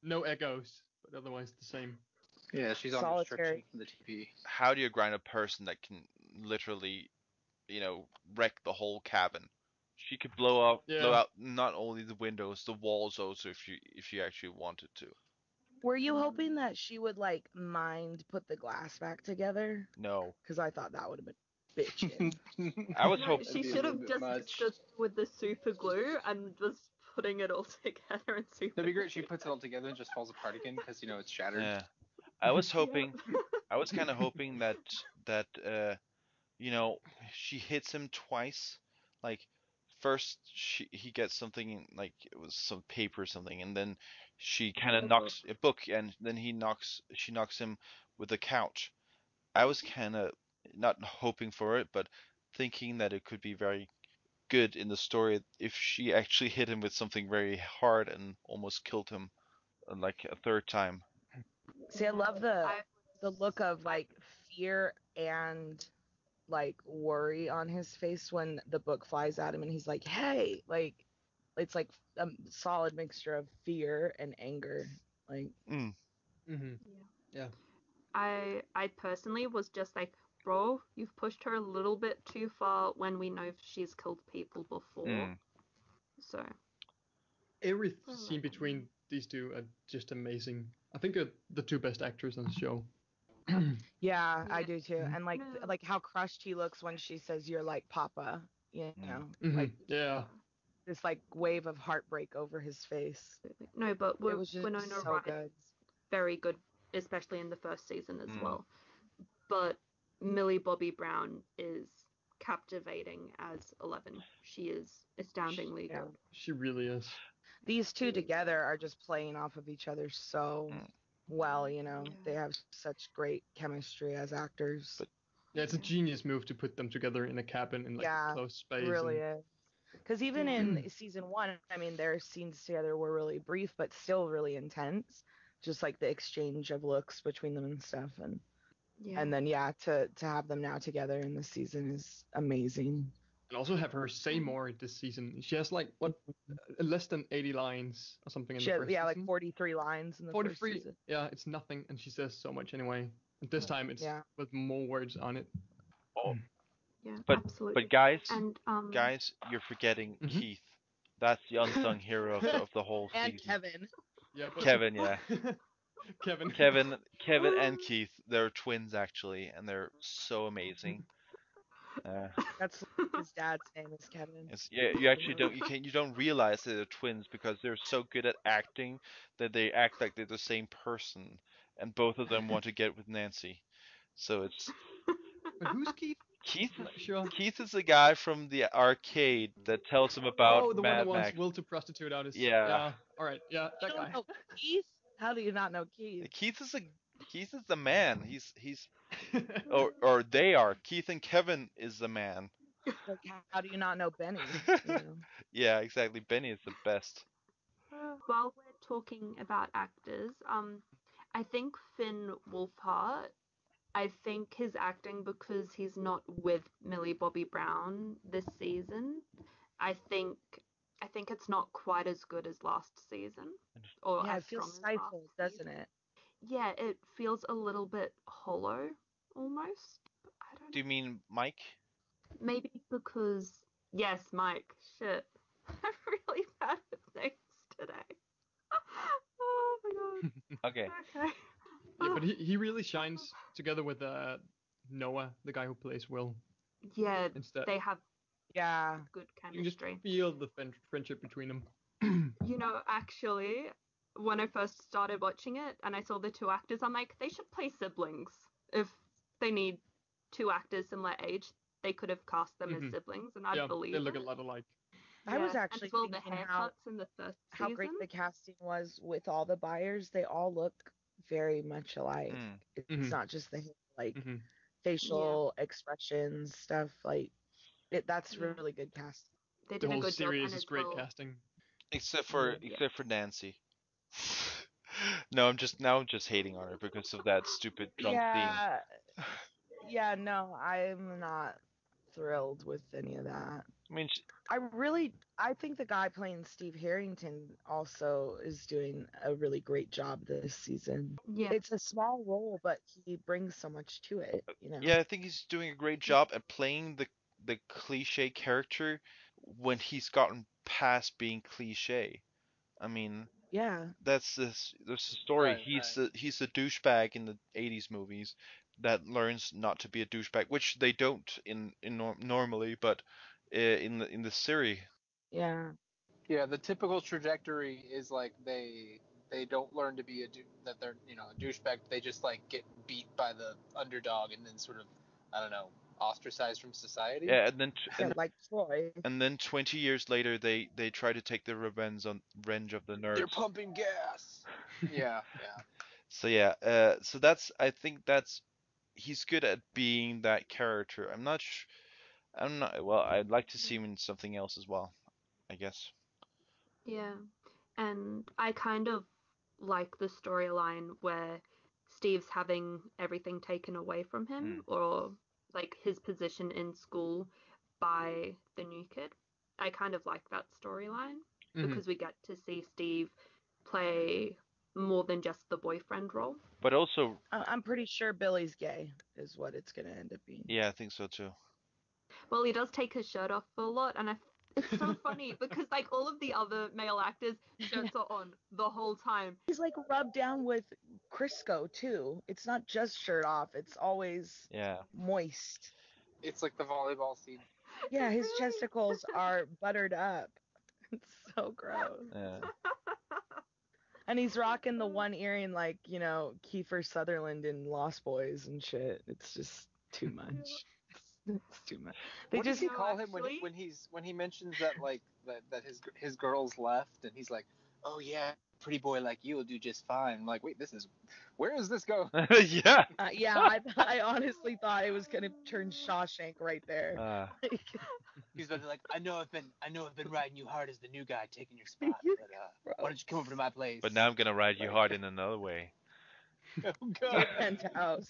No echoes, but otherwise the same. Yeah, she's on restriction from the TV. How do you grind a person that can literally, wreck the whole cabin? She could blow out not only the windows, the walls also if you actually wanted to. Were you hoping that she would like put the glass back together? No. Because I thought that would have been bitchin'. I was hoping she should have just stood with the super glue and was putting it all together and super. That'd be great. She puts it all together and just falls apart again because it's shattered. Yeah. I was hoping I was kind of hoping that she hits him twice. Like first he gets something like it was some paper or something, and then she kind of knocks a book, and then she knocks him with a couch. I was kind of not hoping for it, but thinking that it could be very good in the story if she actually hit him with something very hard and almost killed him like a third time. See, I love the look of like fear and like worry on his face when the book flies at him and he's like, "Hey!" Like it's like a solid mixture of fear and anger. Like, Yeah. I personally was just like, bro, you've pushed her a little bit too far when we know she's killed people before. So every scene between these two are just amazing. I think they're the two best actors on the show. yeah, I do too. And like how crushed he looks when she says, "You're like Papa," like this like wave of heartbreak over his face. No, but it was just Winona so Ryder's good. very good, especially in the first season as well. But Millie Bobby Brown is captivating as 11. She is astoundingly good. She really is. These two together are just playing off of each other so well, They have such great chemistry as actors. But yeah, it's a genius move to put them together in a cabin in like close space. It really is. Because even in season 1, I mean, their scenes together were really brief, but still really intense. Just like the exchange of looks between them and stuff, and then to have them now together in this season is amazing. And also have her say more this season. She has like less than 80 lines or something in the first season. Like 43 lines in the first season. Yeah, it's nothing, and she says so much anyway. And this time it's with more words on it. Oh. Yeah, but absolutely. But guys, guys, you're forgetting Keith. That's the unsung hero of the whole season. And Kevin. Yeah, Kevin, yeah. Kevin and Keith, they're twins actually, and they're so amazing. That's his dad's name is Kevin. You actually don't realize that they're twins because they're so good at acting that they act like they're the same person, and both of them want to get with Nancy. So it's. But who's Keith? Keith is the guy from the arcade that tells him about the Mad one that wants Max. Will to prostitute out his. Yeah. All right. Yeah, that guy. Keith? How do you not know Keith? Keith is the man. He's or they are. Keith and Kevin is the man. Like, how do you not know Benny? Yeah, exactly. Benny is the best. While we're talking about actors, I think Finn Wolfhard. I think his acting, because he's not with Millie Bobby Brown this season, I think it's not quite as good as last season. Or as it feels strong as stifled, doesn't it? Yeah, it feels a little bit hollow, almost. I don't know. Do you mean Mike? Maybe because yes, Mike. Shit, I'm really bad at things today. Oh my god. Okay. Yeah, but he really shines together with Noah, the guy who plays Will. Yeah, instead. They have good chemistry. You just feel the friendship between them. Actually, when I first started watching it and I saw the two actors, I'm like, they should play siblings. If they need two actors similar age, they could have cast them as siblings, and I'd believe they look it. a lot alike. I was actually thinking the haircuts in the first how season. great the casting was with all the buyers. They all look very much alike. It's not just the facial expressions stuff. Like that's really good casting. They did the a whole good series job, is great casting. Except for Nancy. No, I'm just hating on her because of that stupid drunk theme. Yeah, no, I'm not thrilled with any of that. I mean, I think the guy playing Steve Harrington also is doing a really great job this season. Yeah. It's a small role, but he brings so much to it, Yeah, I think he's doing a great job at playing the cliche character when he's gotten past being cliche. I mean, that's the story. Right, He's a douchebag in the 80s movies that learns not to be a douchebag, which they don't normally, but in the series. Yeah. Yeah, the typical trajectory is like they they don't learn to be that they're a douchebag. They just like get beat by the underdog and then sort of, I don't know, ostracized from society. Yeah, and then like Troy. and then 20 years later, they try to take the revenge of the nerds. They're pumping gas. Yeah. So yeah, so I think he's good at being that character. I'm not. Well, I'd like to see him in something else as well, I guess. Yeah, and I kind of like the storyline where Steve's having everything taken away from him, or like his position in school by the new kid. I kind of like that storyline because we get to see Steve play more than just the boyfriend role. But also, I'm pretty sure Billy's gay is what it's gonna end up being. Yeah, I think so too. Well, he does take his shirt off a lot, and it's so funny because like all of the other male actors, shirts are on the whole time. He's like rubbed down with Crisco too. It's not just shirt off. It's always moist. It's like the volleyball scene. Yeah, his testicles are buttered up. It's so gross. Yeah. And he's rocking the one earring like, Kiefer Sutherland in Lost Boys and shit. It's just too much. It's too much. What does he call him when he mentions that like that his girls left and he's like, oh yeah, pretty boy like you will do just fine. I'm like, wait, where is this going? Yeah. I honestly thought it was gonna turn Shawshank right there. He's like, I know I've been riding you hard as the new guy taking your spot, but why don't you come over to my place? But now I'm gonna ride you hard in another way. Oh God. Penthouse.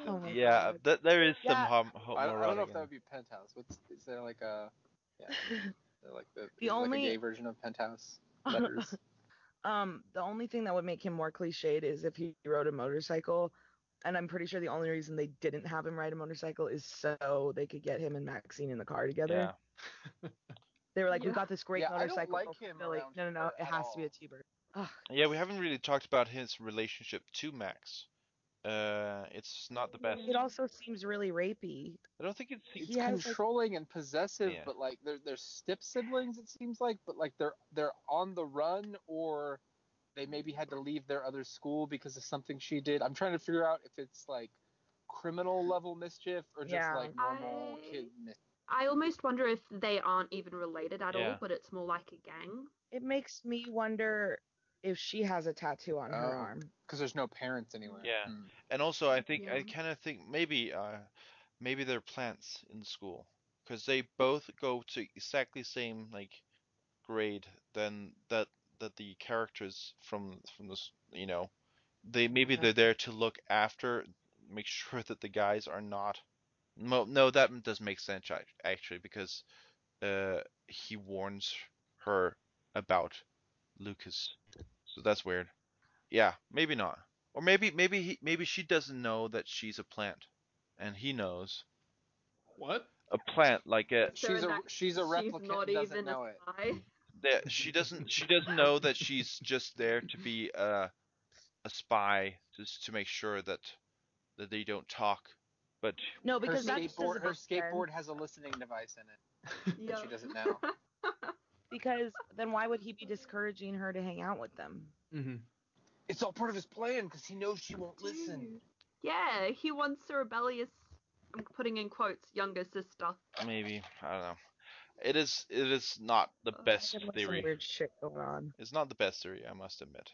Oh my yeah, God. There is some I don't know if that would be Penthouse. Is there like a like the only like a gay version of Penthouse letters? The only thing that would make him more cliched is if he rode a motorcycle, and I'm pretty sure the only reason they didn't have him ride a motorcycle is so they could get him and Maxine in the car together. Yeah. They were like, we got this great motorcycle. I don't like him Billy. No, it has to be a T-Bird. Yeah, we haven't really talked about his relationship to Max. It's not the best. It also seems really rapey. I don't think it's controlling and possessive, but like they're step siblings, it seems like, but like they're on the run, or they maybe had to leave their other school because of something she did. I'm trying to figure out if it's like criminal level mischief or just like normal kid mischief. I almost wonder if they aren't even related at all, but it's more like a gang. It makes me wonder if she has a tattoo on her arm. Because there's no parents anywhere. Yeah. And also I kind of think maybe they're plants in school, because they both go to exactly same like grade than that the characters from this, they're there to look after, make sure that the guys are not. No, that does make sense actually, because he warns her about Lucas. So that's weird. Yeah, maybe not. Or maybe she doesn't know that she's a plant, and he knows. What? A plant, like a. She's a replicant. She's not doesn't even know a it. spy. She doesn't know that she's just there to be a spy, just to make sure that they don't talk. But no, because her skateboard has a listening device in it. Yeah. She doesn't know. Because then why would he be discouraging her to hang out with them? Mm-hmm. It's all part of his plan because he knows she won't listen. Yeah, he wants a rebellious, I'm putting in quotes, younger sister. Maybe, I don't know. It is not the best theory. Some weird shit going on. It's not the best theory, I must admit.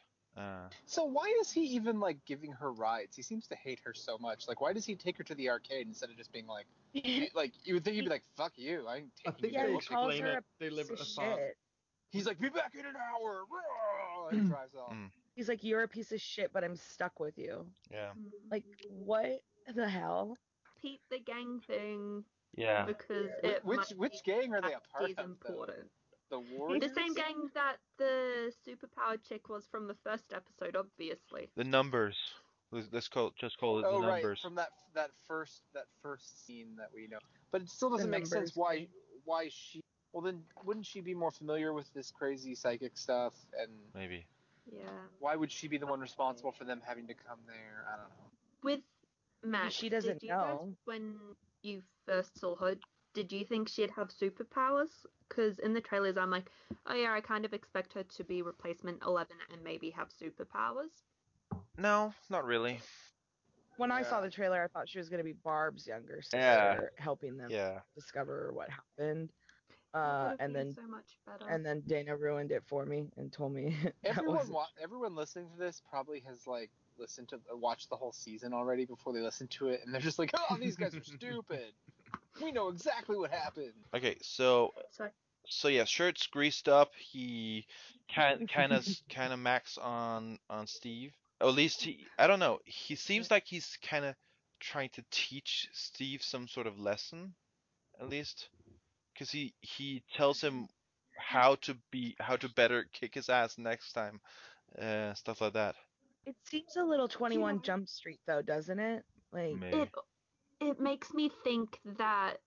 So why is he even like giving her rides? He seems to hate her so much. Like, why does he take her to the arcade instead of just being like, like you would think he'd be like, "Fuck you, I ain't taking you." He calls her they live a shit. He's like, "Be back in an hour," and he drives off. He's like, "You're a piece of shit, but I'm stuck with you." Yeah. Like, what the hell? Peep the gang thing. Yeah. Because which gang are they a part of? Important. The Warriors? The same gang that the superpowered chick was from the first episode, obviously. The numbers. Let's call it the numbers. Oh, right, from that first scene that we know. But it still doesn't make sense why she. Well, then wouldn't she be more familiar with this crazy psychic stuff? And maybe. Yeah. Why would she be the one responsible for them having to come there? I don't know. With Max, she doesn't know. When you first saw her, did you think she'd have superpowers? Because in the trailers, I'm like, oh yeah, I kind of expect her to be replacement 11 and maybe have superpowers. No, not really. When I saw Yeah. the trailer, I thought she was going to be Barb's younger sister, Yeah. helping them Yeah. discover what happened. That would have And been then so much better. and then Dana ruined it for me and told me that Everyone, was everyone listening to this probably has like watched the whole season already before they listen to it, and they're just like, "Oh, these guys are stupid. We know exactly what happened." Okay, so yeah, shirt's greased up. He kind of max on Steve. Or at least I don't know. He seems like he's kind of trying to teach Steve some sort of lesson, at least, because he tells him how to better kick his ass next time, stuff like that. It seems a little 21 Jump Street though, doesn't it? Like Maybe. It makes me think that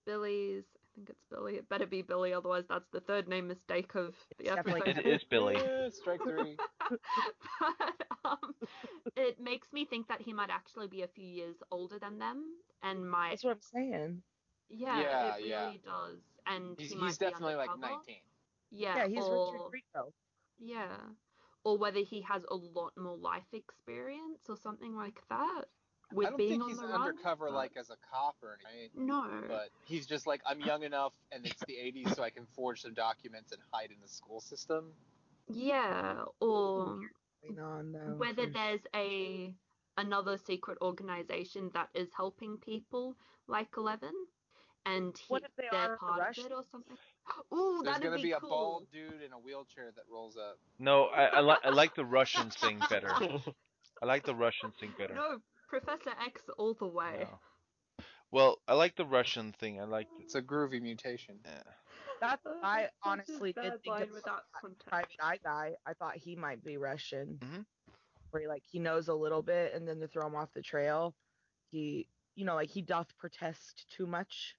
Billy's, I think it's Billy. It better be Billy, otherwise that's the third name mistake of the It's episode. definitely- It is Billy. Strike three. But it makes me think that he might actually be a few years older than them, and might. That's what I'm saying. Yeah, it really does. And He's he might definitely be like undercover. 19. Yeah, He's or, Richard Grieco. Yeah, or whether he has a lot more life experience or something like that. With I don't being think on he's the run, undercover but- like as a cop or anything. No. But he's just like, I'm young enough and it's the 80s, so I can forge some documents and hide in the school system. Yeah, or Going on, though, whether for- there's another secret organization that is helping people like 11, and What if they they're are part Russian? of it or something. Ooh, There's that'd gonna be a cool. bald dude in a wheelchair that rolls up. No, I like the Russian thing better. I like the Russian thing better. No, Professor X all the way. No. Well, I like the Russian thing. I like It's a groovy mutation. That's I That's such a honestly did bad think line of without that context. Private Eye guy. I thought he might be Russian. Mhm. Where he knows a little bit, and then to throw him off the trail, he he doth protest too much,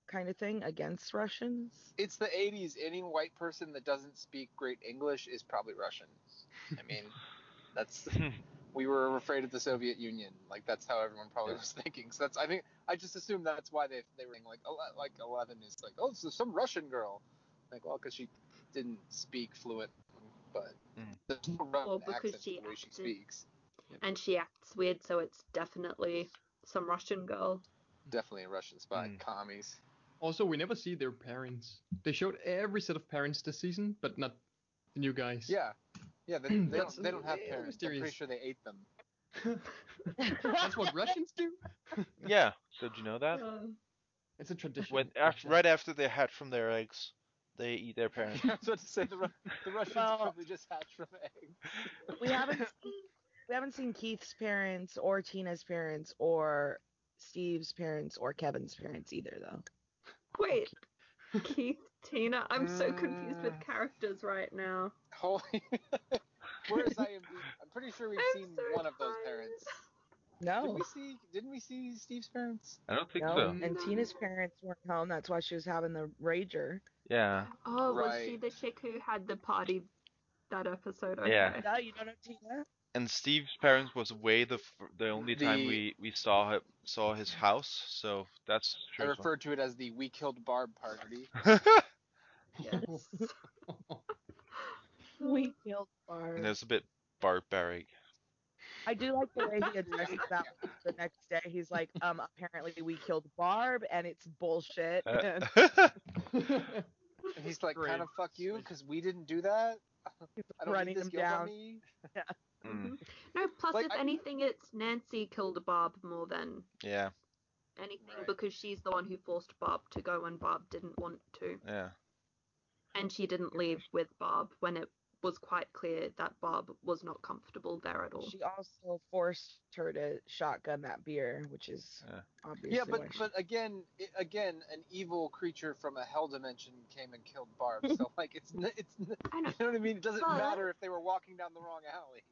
kind of thing against Russians. It's the 80s. Any white person that doesn't speak great English is probably Russian. I mean, that's we were afraid of the Soviet Union. Like that's how everyone probably was thinking. So that's I just assumed that's why they were like 11 is like, oh, so some Russian girl. Like, well, because she didn't speak fluent, but there's no Russian Or because accent to she the way she acted. speaks. And she acts weird, so it's definitely some Russian girl. Definitely a Russian spy. Commies. Also, we never see their parents. They showed every set of parents this season, but not the new guys. Yeah. Yeah, they don't have That's parents. I'm pretty mysterious. sure they ate them. That's what Russians do. Yeah. So did you know that? It's a tradition. Right after they hatch from their eggs, they eat their parents. I was about to say the Russians Well- probably just hatch from eggs. We haven't seen Keith's parents or Tina's parents or Steve's parents or Kevin's parents either, though. Wait, Keith, Tina, I'm so confused with characters right now. Holy. Where's IMDb? I'm pretty sure we've I'm seen so one of those tired. parents. No, Didn't we see Steve's parents? I don't think no. so. And Tina's parents weren't home. That's why she was having the rager. Yeah. Oh, was she Right. the chick who had the party that episode? Okay. Yeah. No, you don't know Tina? And Steve's parents was away the only time we saw his house, so that's I true. referred to it as the We Killed Barb party. Yes. We killed Barb. And it's a bit barbaric. I do like the way he addresses that the next day. He's like, apparently we killed Barb and it's bullshit. And And he's like, Great. kind of fuck you, because we didn't do that. I don't running need this him guilt on down. me. Mm, No, plus Like, if anything, it's Nancy killed Barb more than yeah. anything Right. because she's the one who forced Barb to go when Barb didn't want to. Yeah. And she didn't leave with Barb when it was quite clear that Barb was not comfortable there at all. she also forced her to shotgun that beer, which is obviously Yeah, but why she... but again, an evil creature from a hell dimension came and killed Barb. So like, I know. you know what I mean? It doesn't But- matter if they were walking down the wrong alley.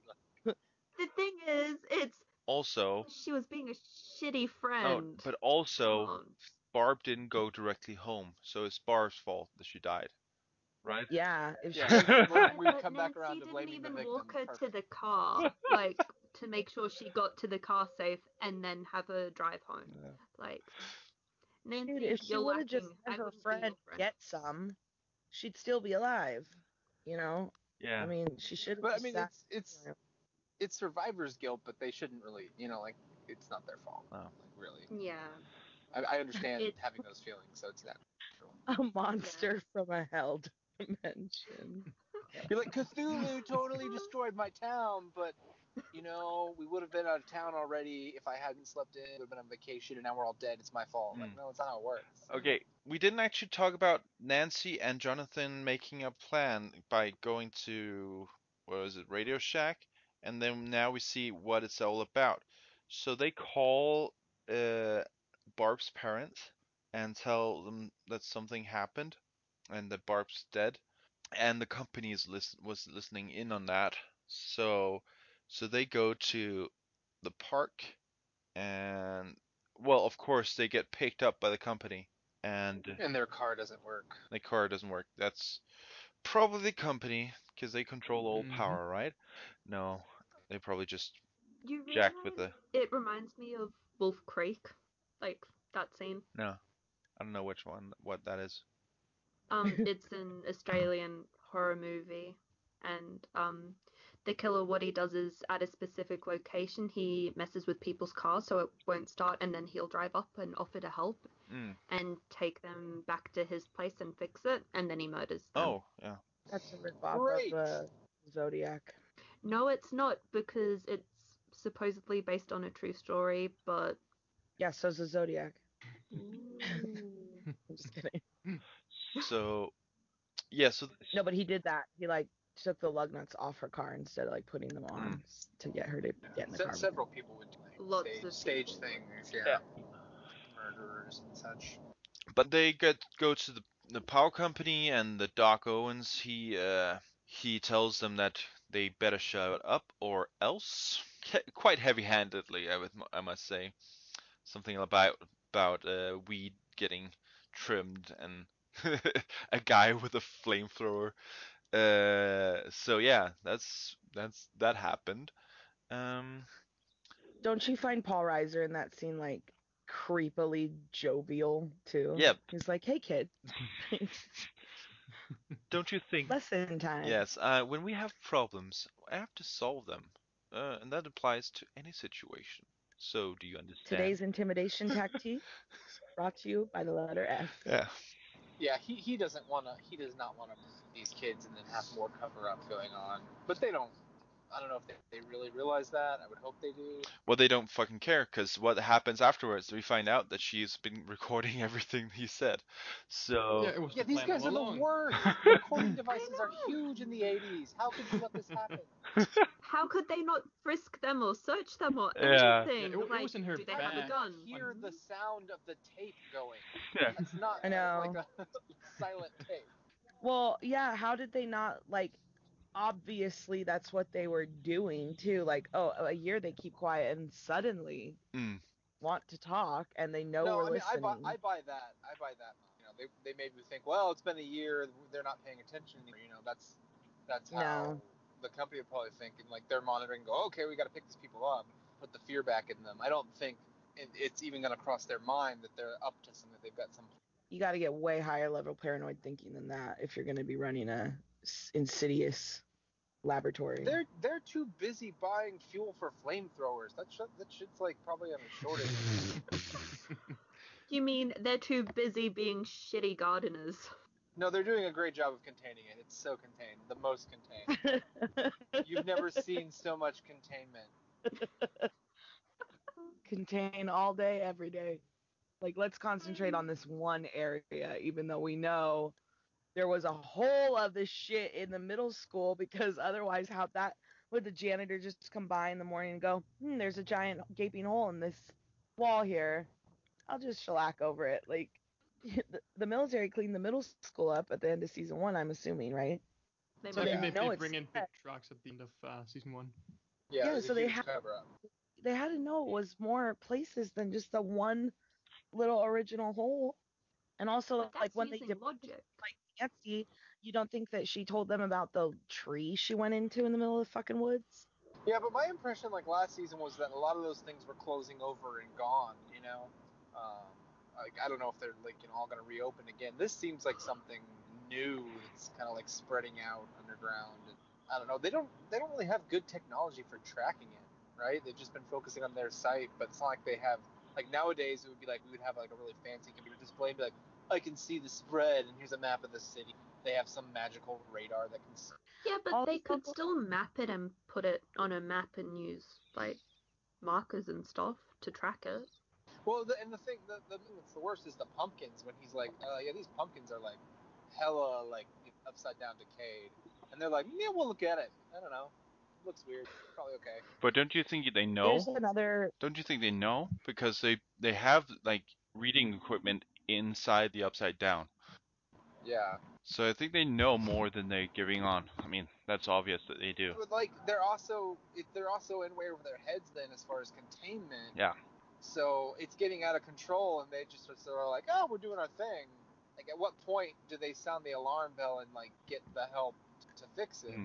Like, The thing is, Also, she was being a shitty oh, friend. but also, Come on. Barb didn't go directly home, so it's Barb's fault that she died, right? Yeah, if yeah, she... we But come back Nancy around to didn't blaming the even victim. walk her to Perfect. the car, like to make sure she got to the car safe, and then have her drive home. Yeah. Like, Nancy, Dude, if she you're would have just lacking. let I her wouldn't be your friend friend. get some, she'd still be alive. You know? Yeah. I mean, she should have But I just mean, sat. it's survivor's guilt, but they shouldn't really, like, it's not their fault. No. Like, really. Yeah. I understand It's- having those feelings, so it's natural. A monster from a hell dimension. You're like, Cthulhu totally destroyed my town, but, we would have been out of town already if I hadn't slept in. We would have been on vacation, and now we're all dead. It's my fault. Like, no, it's not how it works. Okay, we didn't actually talk about Nancy and Jonathan making a plan by going to, what was it, Radio Shack, and then now we see what it's all about. So they call Barb's parents and tell them that something happened and that Barb's dead, and the company was listening in on that. So they go to the park, and well, of course they get picked up by the company, and their car doesn't work. the car doesn't work. That's probably the company because they control all power, right? No, they probably just You jacked with the. realize it reminds me of Wolf Creek, like that scene. No, I don't know what that is. It's an Australian horror movie, and the killer, what he does is at a specific location he messes with people's cars so it won't start, and then he'll drive up and offer to help and take them back to his place and fix it, and then he murders them. Oh, yeah. That's a ripoff of Zodiac. No, it's not, because it's supposedly based on a true story, but Yeah, so's the Zodiac. Ooh. I'm just kidding. So, yeah, so No, but he did that. He took the lug nuts off her car instead of putting them on to get her to get in the car. Several people would do Lots of stage people. things, yeah. Murderers and such. But they go to the power company, and the Doc Owens he tells them that they better shut up or else. Quite heavy-handedly, I must say. Something about weed getting trimmed and a guy with a flamethrower. So yeah, that happened. Don't you find Paul Reiser in that scene creepily jovial too? Yep. He's like, "Hey kid." Don't you think? Lesson time. Yes. When we have problems, I have to solve them, and that applies to any situation. So, do you understand? Today's intimidation tactic brought to you by the letter F. Yeah. Yeah, he does not want to these kids and then have more cover up going on. But they don't. I don't know if they really realize that. I would hope they do. Well, they don't fucking care, because what happens afterwards, we find out that she's been recording everything he said. So yeah, these guys are the worst. Recording devices are huge in the 80s. How could you let this happen? How could they not frisk them or search them or Yeah. anything? Yeah, it was in her do they bag. have a gun? Hear the sound of the tape going. Yeah. That's not I know. like a silent tape. Well, yeah, how did they not obviously that's what they were doing too. A year they keep quiet and suddenly want to talk, and they know we're listening. I buy that. They made me think, well, it's been a year, they're not paying attention. That's how the company would probably think, and they're monitoring. Go, okay, we got to pick these people up, put the fear back in them. I don't think it's even going to cross their mind that they're up to something. They've got some. You got to get way higher level paranoid thinking than that if you're going to be running a insidious laboratory. They're too busy buying fuel for flamethrowers. That shit's probably on a shortage. You mean they're too busy being shitty gardeners? No, they're doing a great job of containing it. It's so contained, the most contained. You've never seen so much containment. Contain all day, every day. Let's concentrate on this one area, even though we know there was a hole of this shit in the middle school, because otherwise would the janitor just come by in the morning and go, there's a giant gaping hole in this wall here. I'll just shellac over it. The military cleaned the middle school up at the end of season 1, I'm assuming, right? They bring in big trucks at the end of season 1. Yeah, so they had to know it was more places than just the one little original hole. And also, when they did Nancy, you don't think that she told them about the tree she went into in the middle of the fucking woods? Yeah, but my impression last season was that a lot of those things were closing over and gone, like I don't know if they're like all going to reopen again. This seems like something new that's kind of like spreading out underground. And I don't know. They don't really have good technology for tracking it, right? They've just been focusing on their site, but it's not like they have like nowadays. It would be like we would have like a really fancy computer display and be like, I can see the spread, and here's a map of the city. They have some magical radar that can see. Yeah, but they could still map it and put it on a map and use like markers and stuff to track it. Well, and the thing that's the worst is the pumpkins. When he's like, yeah, these pumpkins are like hella like upside down decayed, and they're like, yeah, we'll look at it. I don't know, it looks weird. Probably okay. But don't you think they know? There's another. Don't you think they know? Because they have like reading equipment inside the upside down. Yeah. So I think they know more than they're giving on. I mean, that's obvious that they do. But like they're also in way over their heads then as far as containment. Yeah. So it's getting out of control, and they just sort of like, oh, we're doing our thing. Like, at what point do they sound the alarm bell and like get the help to fix it?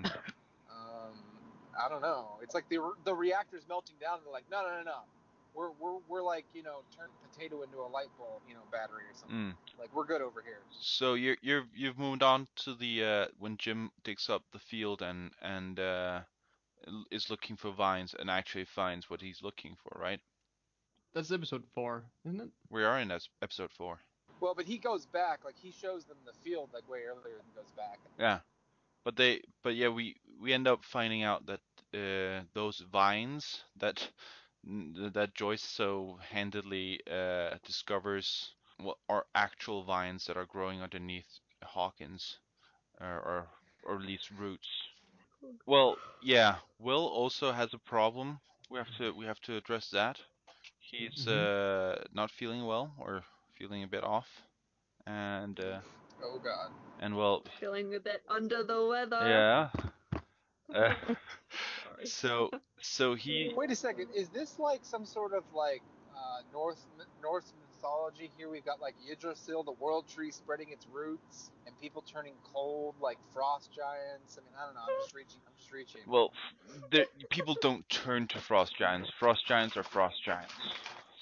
I don't know. It's like the reactor's melting down, and they're like, no. We're like, turn potato into a light bulb, battery or something. Like, we're good over here. So you've moved on to the when Jim digs up the field and is looking for vines and actually finds what he's looking for, right? That's episode 4, isn't it? We are in episode 4. Well, but he goes back, like he shows them the field like way earlier and goes back. Yeah, but yeah, we end up finding out that those vines that Joyce so handedly discovers are actual vines that are growing underneath Hawkins, or at least roots. Well, yeah, Will also has a problem. We have to address that. He's not feeling well or feeling a bit off, and oh god, and well, feeling a bit under the weather. yeah. Sorry. So he. Wait a second. Is this like some sort of like Norse mythology? Here we've got like Yggdrasil, the world tree spreading its roots, and people turning cold like frost giants. I mean, I don't know. I'm just reaching. Well, people don't turn to frost giants. Frost giants are frost giants.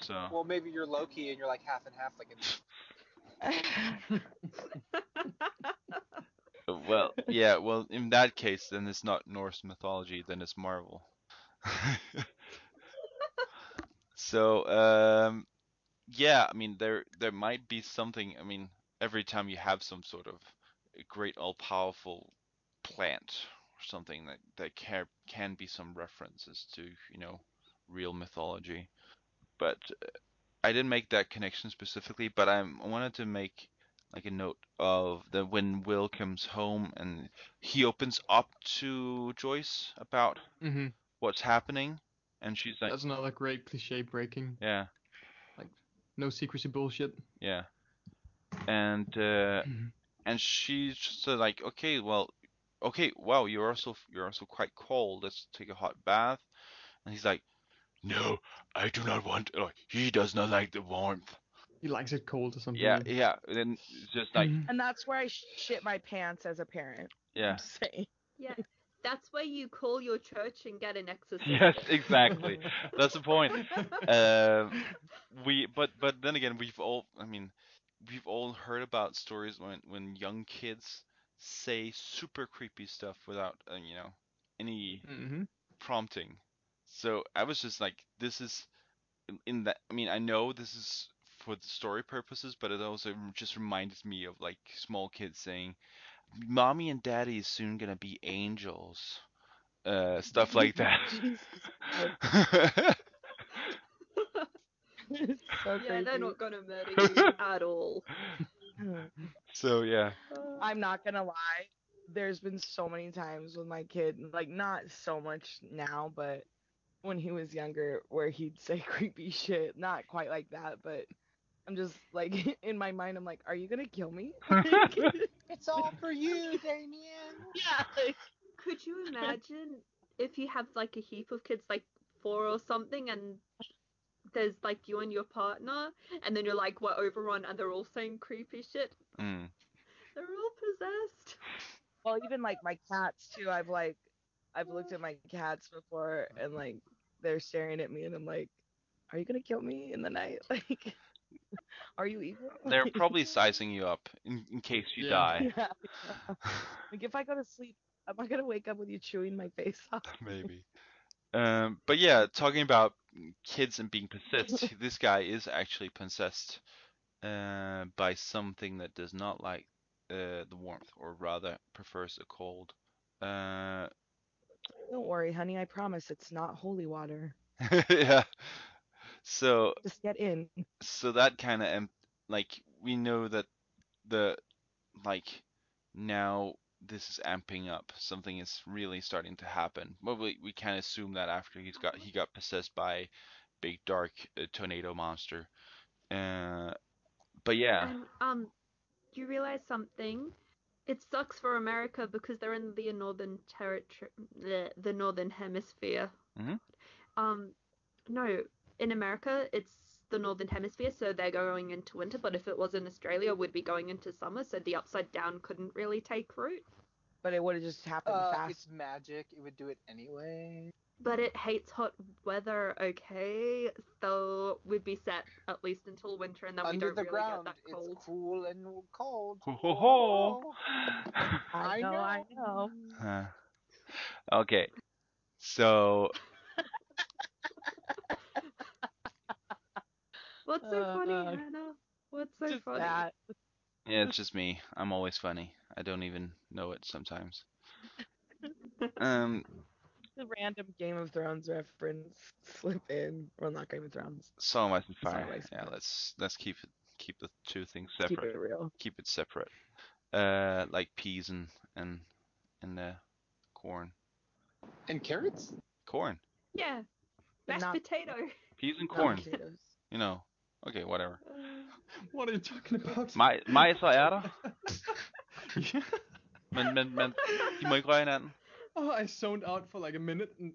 So. Well, maybe you're Loki and you're like half and half, like in. Well, yeah. Well, in that case, then it's not Norse mythology. Then it's Marvel. So, yeah. I mean, there might be something. I mean, every time you have some sort of great all-powerful plant or something that can be some references to real mythology, but I didn't make that connection specifically. But I wanted to make like a note of that when Will comes home and he opens up to Joyce about what's happening, and she's like, that's another great cliche breaking. Yeah. Like no secrecy bullshit. Yeah. And she's just like, okay, wow, you're also quite cold. Let's take a hot bath. And he's like, no, I do not want. He does not like the warmth. He likes it cold or something. Yeah. And then it's just like. And that's where I shit my pants as a parent. Yeah. I'm saying. Yeah. That's where you call your church and get an exorcism. Yes, exactly. That's the point. But then again, we've all heard about stories when young kids say super creepy stuff without any prompting. So I was just like, this is in that. I mean, I know this is for the story purposes, but it also just reminds me of like small kids saying, "Mommy and Daddy is soon gonna be angels." Stuff like that. So yeah, they're creepy. not gonna murder you at all. So yeah. I'm not gonna lie. There's been so many times with my kid, like not so much now, but when he was younger, where he'd say creepy shit. Not quite like that, but I'm just like in my mind, I'm like, are you gonna kill me? It's all for you, Damien. Yeah. Could you imagine if you have like a heap of kids, like 4 or something, and there's like you and your partner, and then you're like, we're overrun, and they're all saying creepy shit. They're all possessed. Well, even like my cats too. I've looked at my cats before, and like they're staring at me, and I'm like, are you gonna kill me in the night? Like. Are you evil? They're probably sizing you up in case you die. Yeah. Like if I go to sleep, am I gonna wake up with you chewing my face off? Maybe. But yeah, talking about kids and being possessed, this guy is actually possessed by something that does not like the warmth, or rather prefers the cold. Uh, Don't worry, honey. I promise it's not holy water. yeah. So Just get in. that kind of like we know that the like now this is amping up. Something is really starting to happen. Well, we can assume that after he got possessed by big dark tornado monster. But yeah. And do you realize something? It sucks for America because they're in the northern territory, the northern hemisphere. Mhm. No, in America it's the northern hemisphere, so they're going into winter. But if it was in Australia, we'd be going into summer, so the upside down couldn't really take root. But it would have just happened fast. It's magic. It would do it anyway. But it hates hot weather, okay? So we'd be set at least until winter, and then we Under don't the really ground, get that cold. it's cool and cold. Ho ho ho. I know. Okay. So What's so funny, Hannah? What's so Just funny? that. yeah, it's just me. I'm always funny. I don't even know it sometimes. The random Game of Thrones reference slip in. Well, not Game of Thrones. So am I from Sorry, fire. Rice Yeah, Bowl. let's keep the two things Keep separate. it real. Keep it separate. Like peas and corn. And carrots? Corn. Yeah, mashed not- potato. Peas and Not corn. potatoes. You know. Okay, whatever. What are you talking about? Majs og ærter. Men, de må ikke røre hinanden. Oh, I zoned out for like a minute. And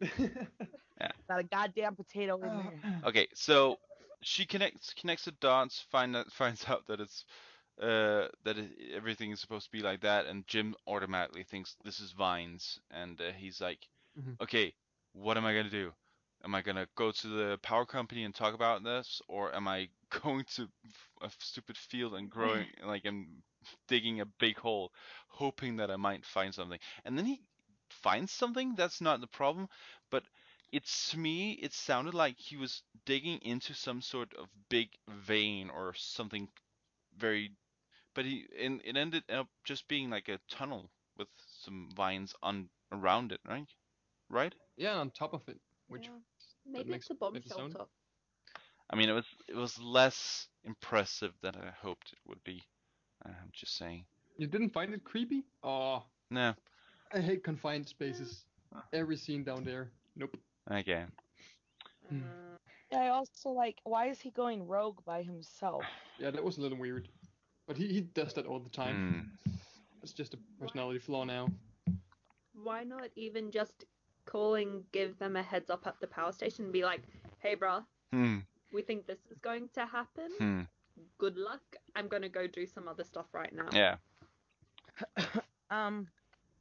Not a goddamn potato in there. Okay, so she connects the dots, finds out that it's everything is supposed to be like that, and Jim automatically thinks this is vines, and he's like, okay, what am I gonna do? Am I gonna go to the power company and talk about this, or am I going to a stupid field and growing like I'm digging a big hole, hoping that I might find something? And then he finds something. That's not the problem, but to me, it sounded like he was digging into some sort of big vein or something very, but it ended up just being like a tunnel with some vines around it, right? Right? yeah, on top of it, which Maybe makes it's a bomb maybe so. shelter. I mean, it was less impressive than I hoped it would be. I'm just saying. You didn't find it creepy? Oh, No. I hate confined spaces. Every scene down there. Nope. Okay. Yeah, I also like, why is he going rogue by himself? Yeah, that was a little weird. But he does that all the time. It's just a personality flaw now. Why not even just give them a heads up at the power station and be like, hey, bruh, we think this is going to happen. Good luck. I'm gonna go do some other stuff right now. Yeah.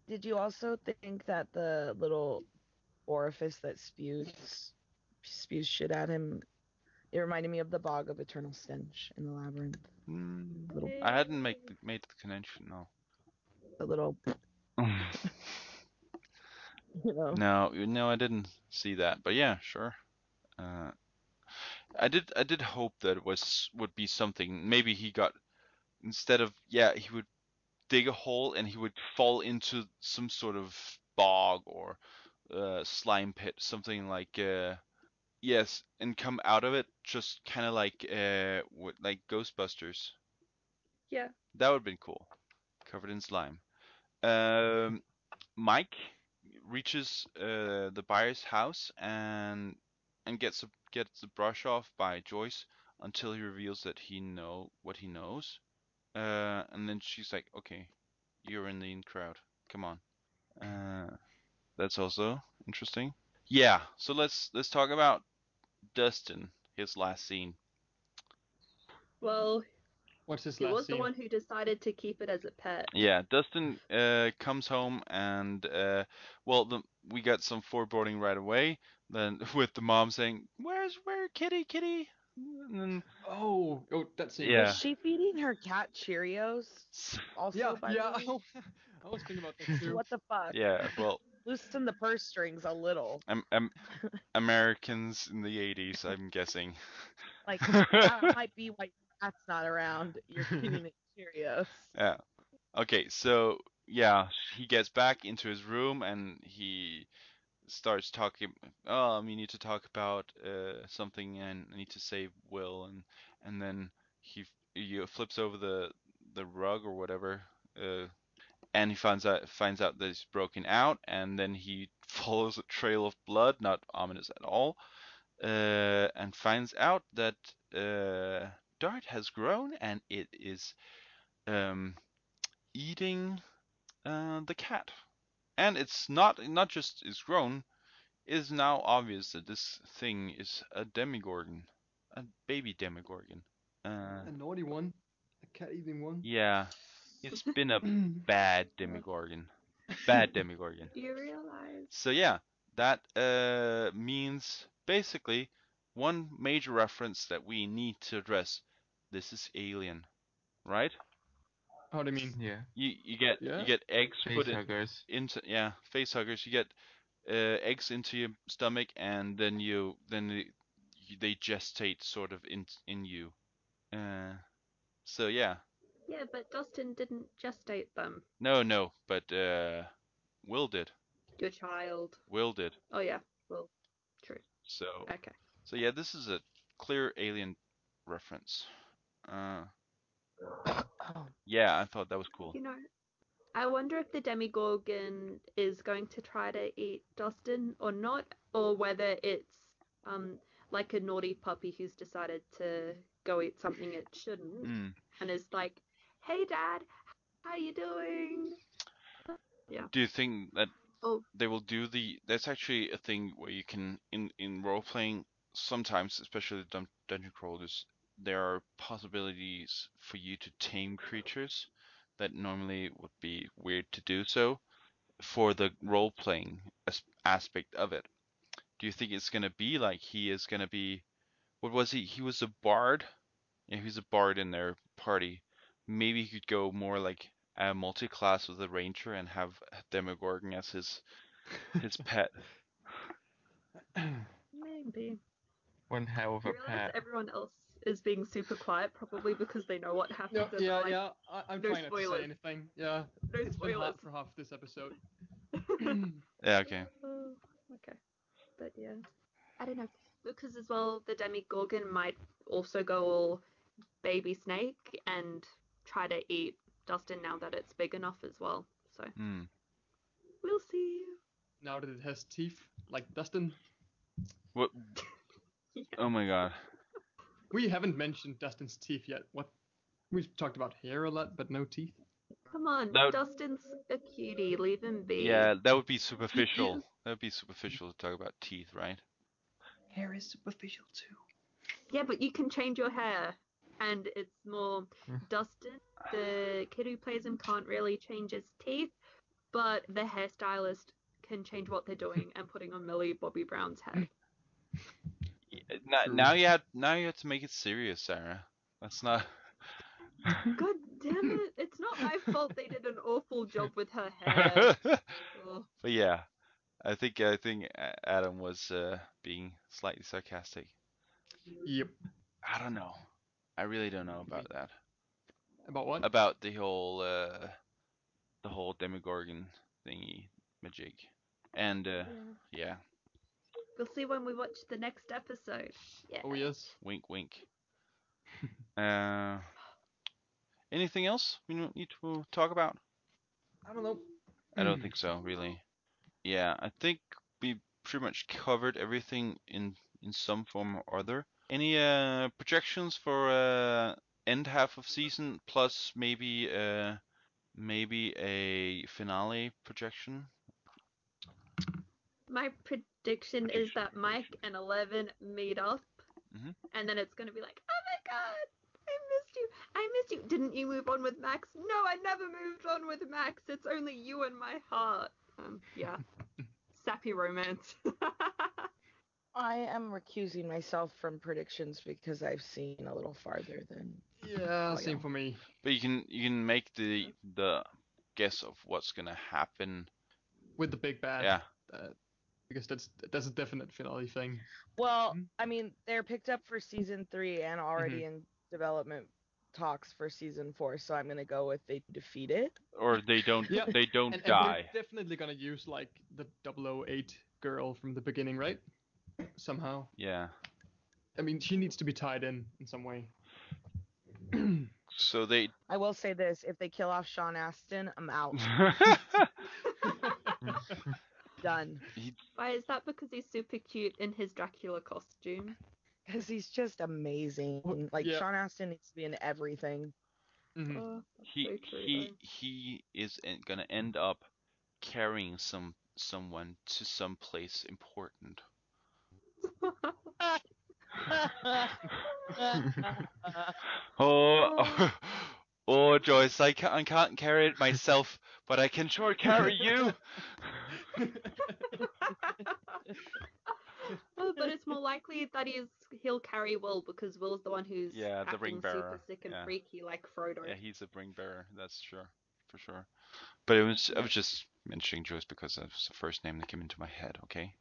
Did you also think that the little orifice that spews shit at him, it reminded me of the bog of eternal stench in the labyrinth? I hadn't made the connection. No. The little. No, I didn't see that. But yeah, sure. I did hope that it would be something. Maybe he got, instead of, he would dig a hole and he would fall into some sort of bog or slime pit, something like yes, and come out of it just kind of like like Ghostbusters. Yeah. That would have been cool, covered in slime. Mike reaches the buyer's house and gets the brush off by Joyce until he reveals that what he knows. And then she's like, "Okay, you're in the in crowd. Come on." That's also interesting. Yeah. So let's talk about Dustin. His last scene. Well, what's his he last was scene? the one who decided to keep it as a pet. Yeah, Dustin comes home and we got some foreboding right away. Then with the mom saying, "Where Kitty? Oh, that scene. Yeah. Was she feeding her cat Cheerios? Also, Yeah, by yeah. the way? I was thinking about that too. What the fuck? Yeah, well, Loosen the purse strings a little. Americans in the 80s, I'm guessing. Like, that might be why your cat's not around. You're feeding it Cheerios. Yeah. Okay, so yeah, he gets back into his room and he starts talking. Oh, we need to talk about something, and I need to save Will, and then he flips over the rug or whatever, and he finds out that he's broken out, and then he follows a trail of blood, not ominous at all, and finds out that Dart has grown and it is eating the cat. And it's not just is grown, it is now obvious that this thing is a demigorgon, a baby demigorgon. A naughty one. A cat-eating one. Yeah, it's been a bad demigorgon. Bad demigorgon. Do you realize? So yeah, that means basically one major reference that we need to address. This is Alien, right? How do you mean? Yeah. You get eggs put Facehuggers. into face huggers. You get eggs into your stomach, and then they gestate sort of in you. So yeah. Yeah, but Dustin didn't gestate them. No, but Will did. Your child. Will did. Oh yeah, well, true. So Okay. so yeah, this is a clear Alien reference. Yeah, I thought that was cool. You know, I wonder if the Demigorgon is going to try to eat Dustin or not, or whether it's like a naughty puppy who's decided to go eat something it shouldn't, and is like, "Hey, Dad, how you doing?" Yeah. Do you think that Oh, they will do that's actually a thing where you can in role playing sometimes, especially dungeon crawlers, there are possibilities for you to tame creatures that normally would be weird to do so for the role playing aspect of it. Do you think it's gonna be like he is gonna be, what was he? He was a bard. Yeah, he's a bard in their party. Maybe he could go more like a multi-class with a ranger and have Demogorgon as his pet. maybe. One hell of You a realize pet. everyone else is being super quiet, probably because they know what happens. No, and they're like, yeah. I'm no trying not to spoilers. say anything. Yeah. No It's been hot spoilers. for half this episode. Yeah, okay. Oh, okay. But yeah, I don't know. Because as well, the Demigorgon might also go all baby snake and try to eat Dustin now that it's big enough as well. So we'll see. Now that it has teeth, like Dustin. What? Yeah. Oh my god. We haven't mentioned Dustin's teeth yet. We've talked about hair a lot, but no teeth. Come on, That would- Dustin's a cutie. Leave him be. Yeah, that would be superficial. That would be superficial to talk about teeth, right? Hair is superficial too. Yeah, but you can change your hair, and it's more Dustin. The kid who plays him can't really change his teeth, but the hairstylist can change what they're doing and putting on Millie Bobby Brown's head. Now you have to make it serious, Sarah. That's not. God damn it! It's not my fault they did an awful job with her hair. Ugh. But yeah, I think Adam was being slightly sarcastic. Yep. I don't know. I really don't know about that. About what? About the whole Demogorgon thingy majig. And yeah. We'll see when we watch the next episode. Yeah. Oh yes. Wink, wink. Anything else we need to talk about? I don't know. I don't think so, really. Yeah, I think we pretty much covered everything in some form or other. Any projections for end half of season plus maybe a finale projection? My prediction is that Mike and 11 meet up, and then it's gonna be like, oh my god, I missed you. Didn't you move on with Max? No, I never moved on with Max. It's only you in my heart. Yeah. Sappy romance. I am recusing myself from predictions because I've seen a little farther than. Yeah, Oh, same yeah. for me. But you can make the guess of what's gonna happen. With the big bad. Yeah. Because that's a definite finale thing. Well, I mean, they're picked up for season 3 and already in development talks for season 4, so I'm gonna go with they defeat it. Or they don't. Yeah. They don't And die. they're definitely gonna use like the 008 girl from the beginning, right? Somehow. Yeah. I mean, she needs to be tied in some way. So they. I will say this: if they kill off Sean Astin, I'm out. Done. Why is that? Because he's super cute in his Dracula costume. Because he's just amazing. Like Yeah. Sean Astin needs to be in everything. Oh, that's so true, He is gonna end up carrying someone to some place important. Oh, oh, Joyce, I can't carry it myself, but I can sure carry you. Oh, but it's more likely that he'll carry Will because Will's the one who's Yeah, the ring acting bearer. super sick and Yeah. freaky like Frodo. Yeah, he's a ring bearer. That's sure, for sure. But I was just mentioning Joyce because that's the first name that came into my head. Okay.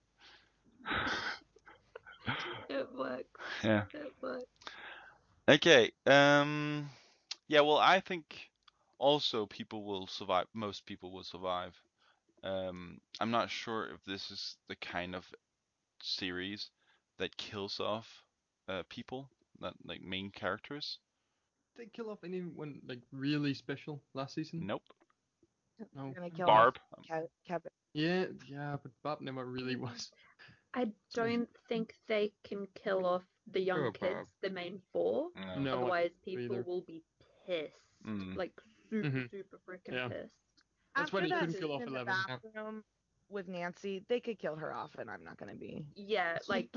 It works. Yeah. It works. Okay. Yeah. Well, I think also people will survive. Most people will survive. I'm not sure if this is the kind of series that kills off people, not like main characters. They kill off anyone like really special last season? Nope. No. They're gonna kill Barb. off Kevin. Yeah, but Bob never really was. I don't think they can kill off the young Oh, kids, Bob. the main 4. No, Otherwise, I don't people either. will be pissed. Mm. Like, super, Mhm. super freaking Yeah. pissed. That's why After they that couldn't kill scene off in the 11. bathroom with Nancy, they could kill her off, and I'm not gonna be. Yeah, like,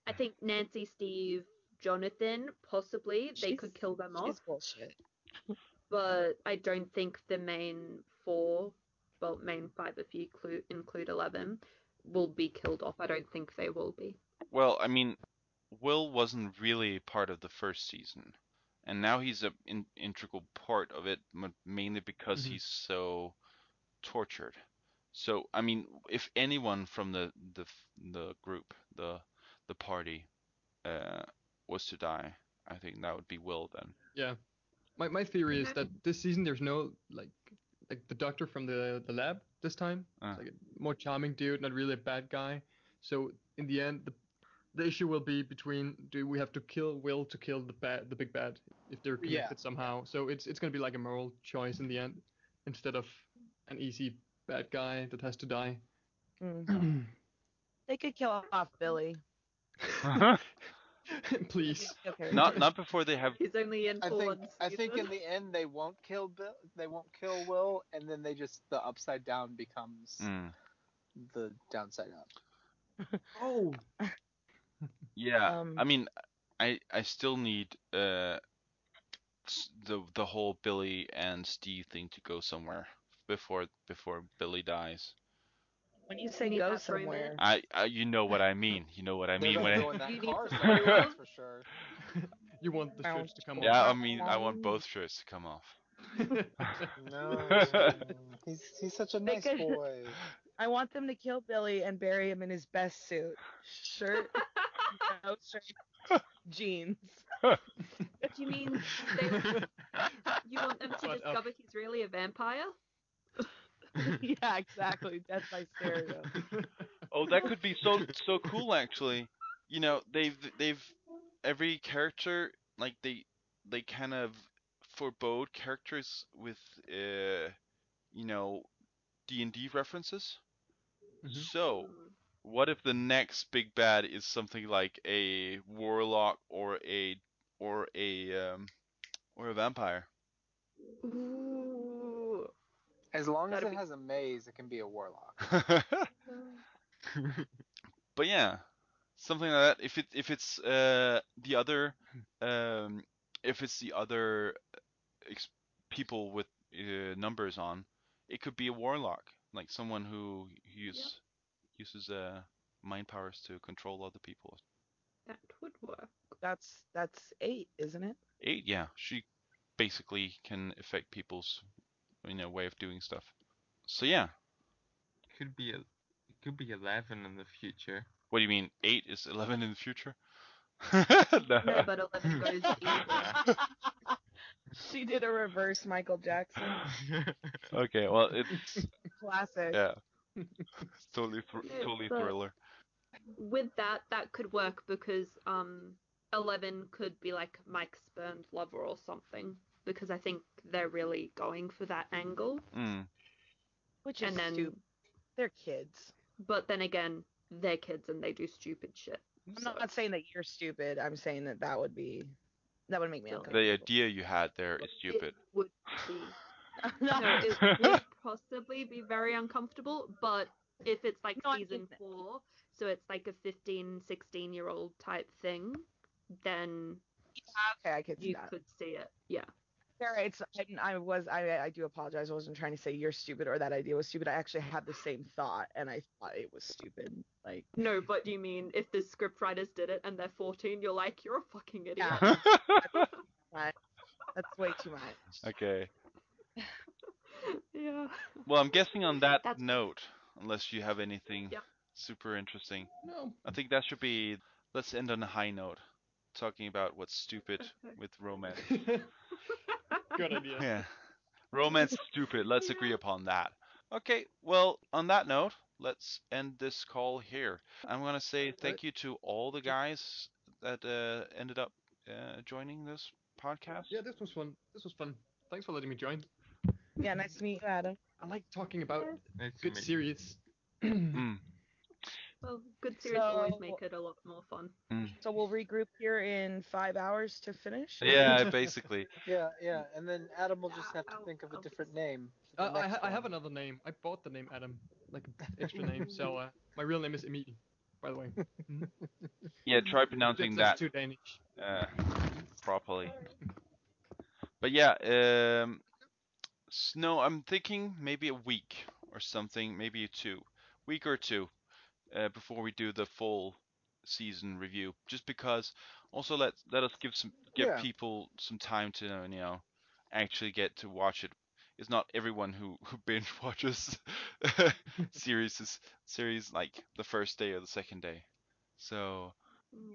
I think Nancy, Steve, Jonathan, possibly, they could kill them off. She's bullshit. But I don't think the main 4, well, main 5 if you include 11, will be killed off. I don't think they will be. Well, I mean, Will wasn't really part of the first season, and now he's an integral part of it, mainly because he's so tortured. So, I mean, if anyone from the group, the party, was to die, I think that would be Will then. Yeah. My theory is that this season there's no like the doctor from the lab this time. It's like a more charming dude, not really a bad guy. So in the end, the issue will be between do we have to kill Will to kill the big bad if they're connected somehow. So it's gonna be like a moral choice in the end instead of an easy bad guy that has to die. They could kill off Billy. Please. Not before they have. He's only in for one season. I think in the end they won't kill Will, and then the upside down becomes the downside up. Oh. Yeah, I mean, I still need the whole Billy and Steve thing to go somewhere before Billy dies. When you say go somewhere, you know what I mean. You know what I mean when Go in that car somewhere, that's for sure. You want the shirts to come off. Yeah, I mean, I want both shirts to come off. No, he's such a nice boy. I want them to kill Billy and bury him in his best suit, shirt, no shirt, jeans. You mean you want them to discover he's really a vampire? Yeah, exactly. That's my stereo. Oh, that could be so cool actually. You know, they've every character like they kind of forebode characters with you know, D&D references. So, what if the next big bad is something like a warlock or a vampire? Ooh. As long as it has a maze, it can be a warlock. But yeah, something like that. If it's the other people with numbers on, it could be a warlock, like someone who uses mind powers to control other people. That would work. That's 8, isn't it? 8, yeah. She basically can affect people's, way of doing stuff. So yeah. It could be 11 in the future. What do you mean? 8 is 11 in the future? No, but 11 goes evil. She did a reverse Michael Jackson. Okay, well, it's Classic. yeah, totally But thriller. with that could work because 11 could be like Mike's spurned lover or something, because I think they're really going for that angle. Which is And then, stupid. They're kids. but then again, they're kids and they do stupid shit. I'm not saying that you're stupid. I'm saying that would make me uncomfortable. The idea you had there is stupid. It would be. No, it would possibly be very uncomfortable, but if it's like season 4, so it's like a 15, 16-year-old type thing, then okay, I could see you that. could see it. Yeah. I do apologize. I wasn't trying to say you're stupid or that idea was stupid. I actually had the same thought, and I thought it was stupid. Like, no, but you mean if the script writers did it and they're 14, you're like, you're a fucking idiot. Yeah. That's way too much. Okay. Yeah. Well, I'm guessing on that note, unless you have anything super interesting. No. I think that should be. Let's end on a high note, talking about what's stupid with romance. Good idea. Yeah. Romance is stupid. Let's agree upon that. Okay, well, on that note, let's end this call here. I'm going to say thank you to all the guys that ended up joining this podcast. Yeah, this was fun. Thanks for letting me join. Yeah, nice to meet you, Adam. I like talking about Nice to good meet series. Well, good series always make it a lot more fun. So we'll regroup here in 5 hours to finish? Yeah, basically. Yeah, and then Adam will just have to think of a different name. I have another name. I bought the name Adam, like an extra name. So my real name is Emil, by the way. Yeah, try pronouncing that too Danish. Properly. But yeah, Snow, I'm thinking maybe a week or something, maybe 2 week or 2 before we do the full season review. Just because, also let us give people some time to actually get to watch it. It's not everyone who binge watches series like the first day or the second day. So,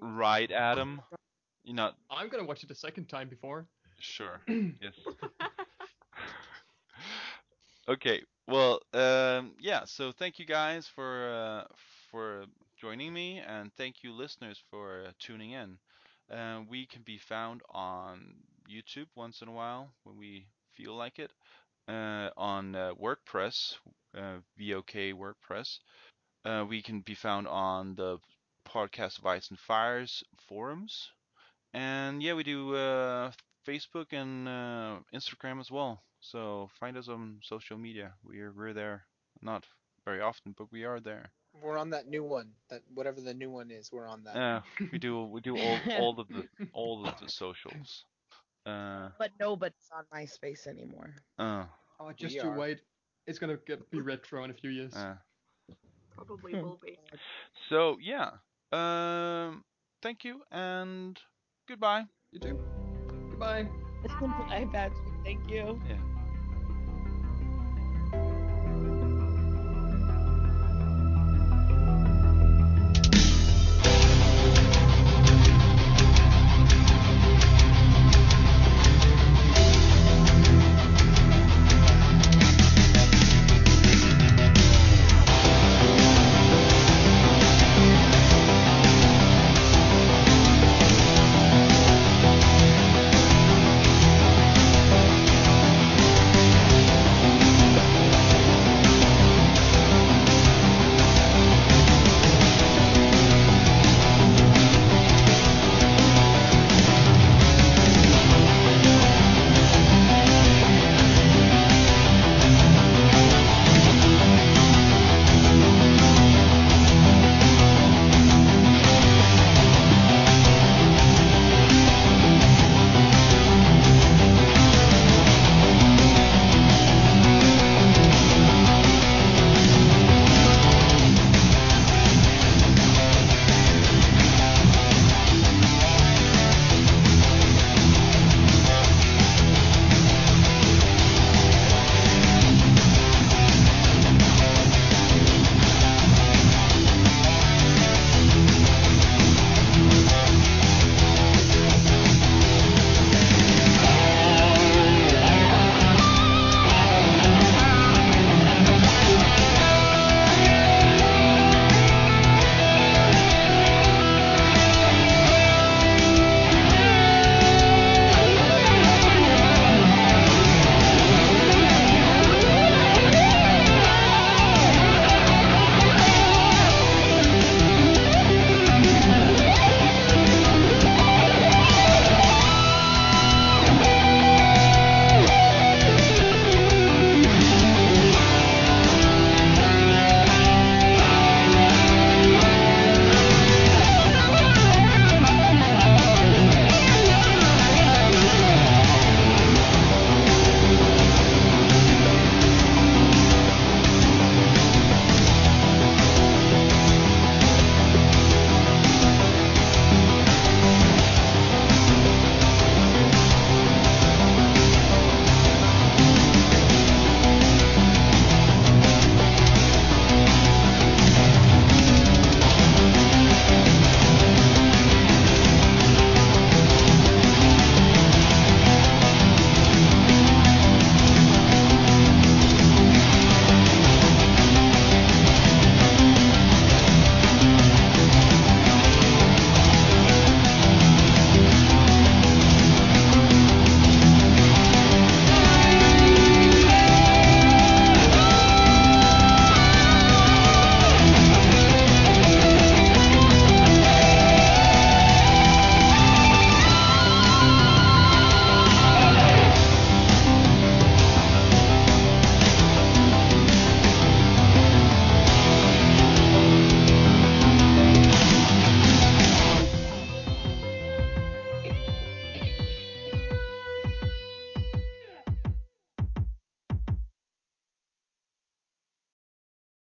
right, Adam? You're not. I'm gonna watch it a second time before. Sure. Yes. Okay. Well, yeah. So thank you guys for joining me, and thank you listeners for tuning in. We can be found on YouTube once in a while when we feel like it. On WordPress, VOK WordPress. We can be found on the Podcast of Ice and Fires forums. And yeah, we do Facebook and Instagram as well. So find us on social media. We're there. Not very often, but we are there. We're on that new one. That whatever the new one is, we're on that. We do all of the socials. But nobody's on MySpace anymore. Oh, just you wait. It's gonna be retro in a few years. Probably will be. So yeah. Thank you and goodbye. You too. Goodbye. Bye, Patrick. Thank you. Yeah.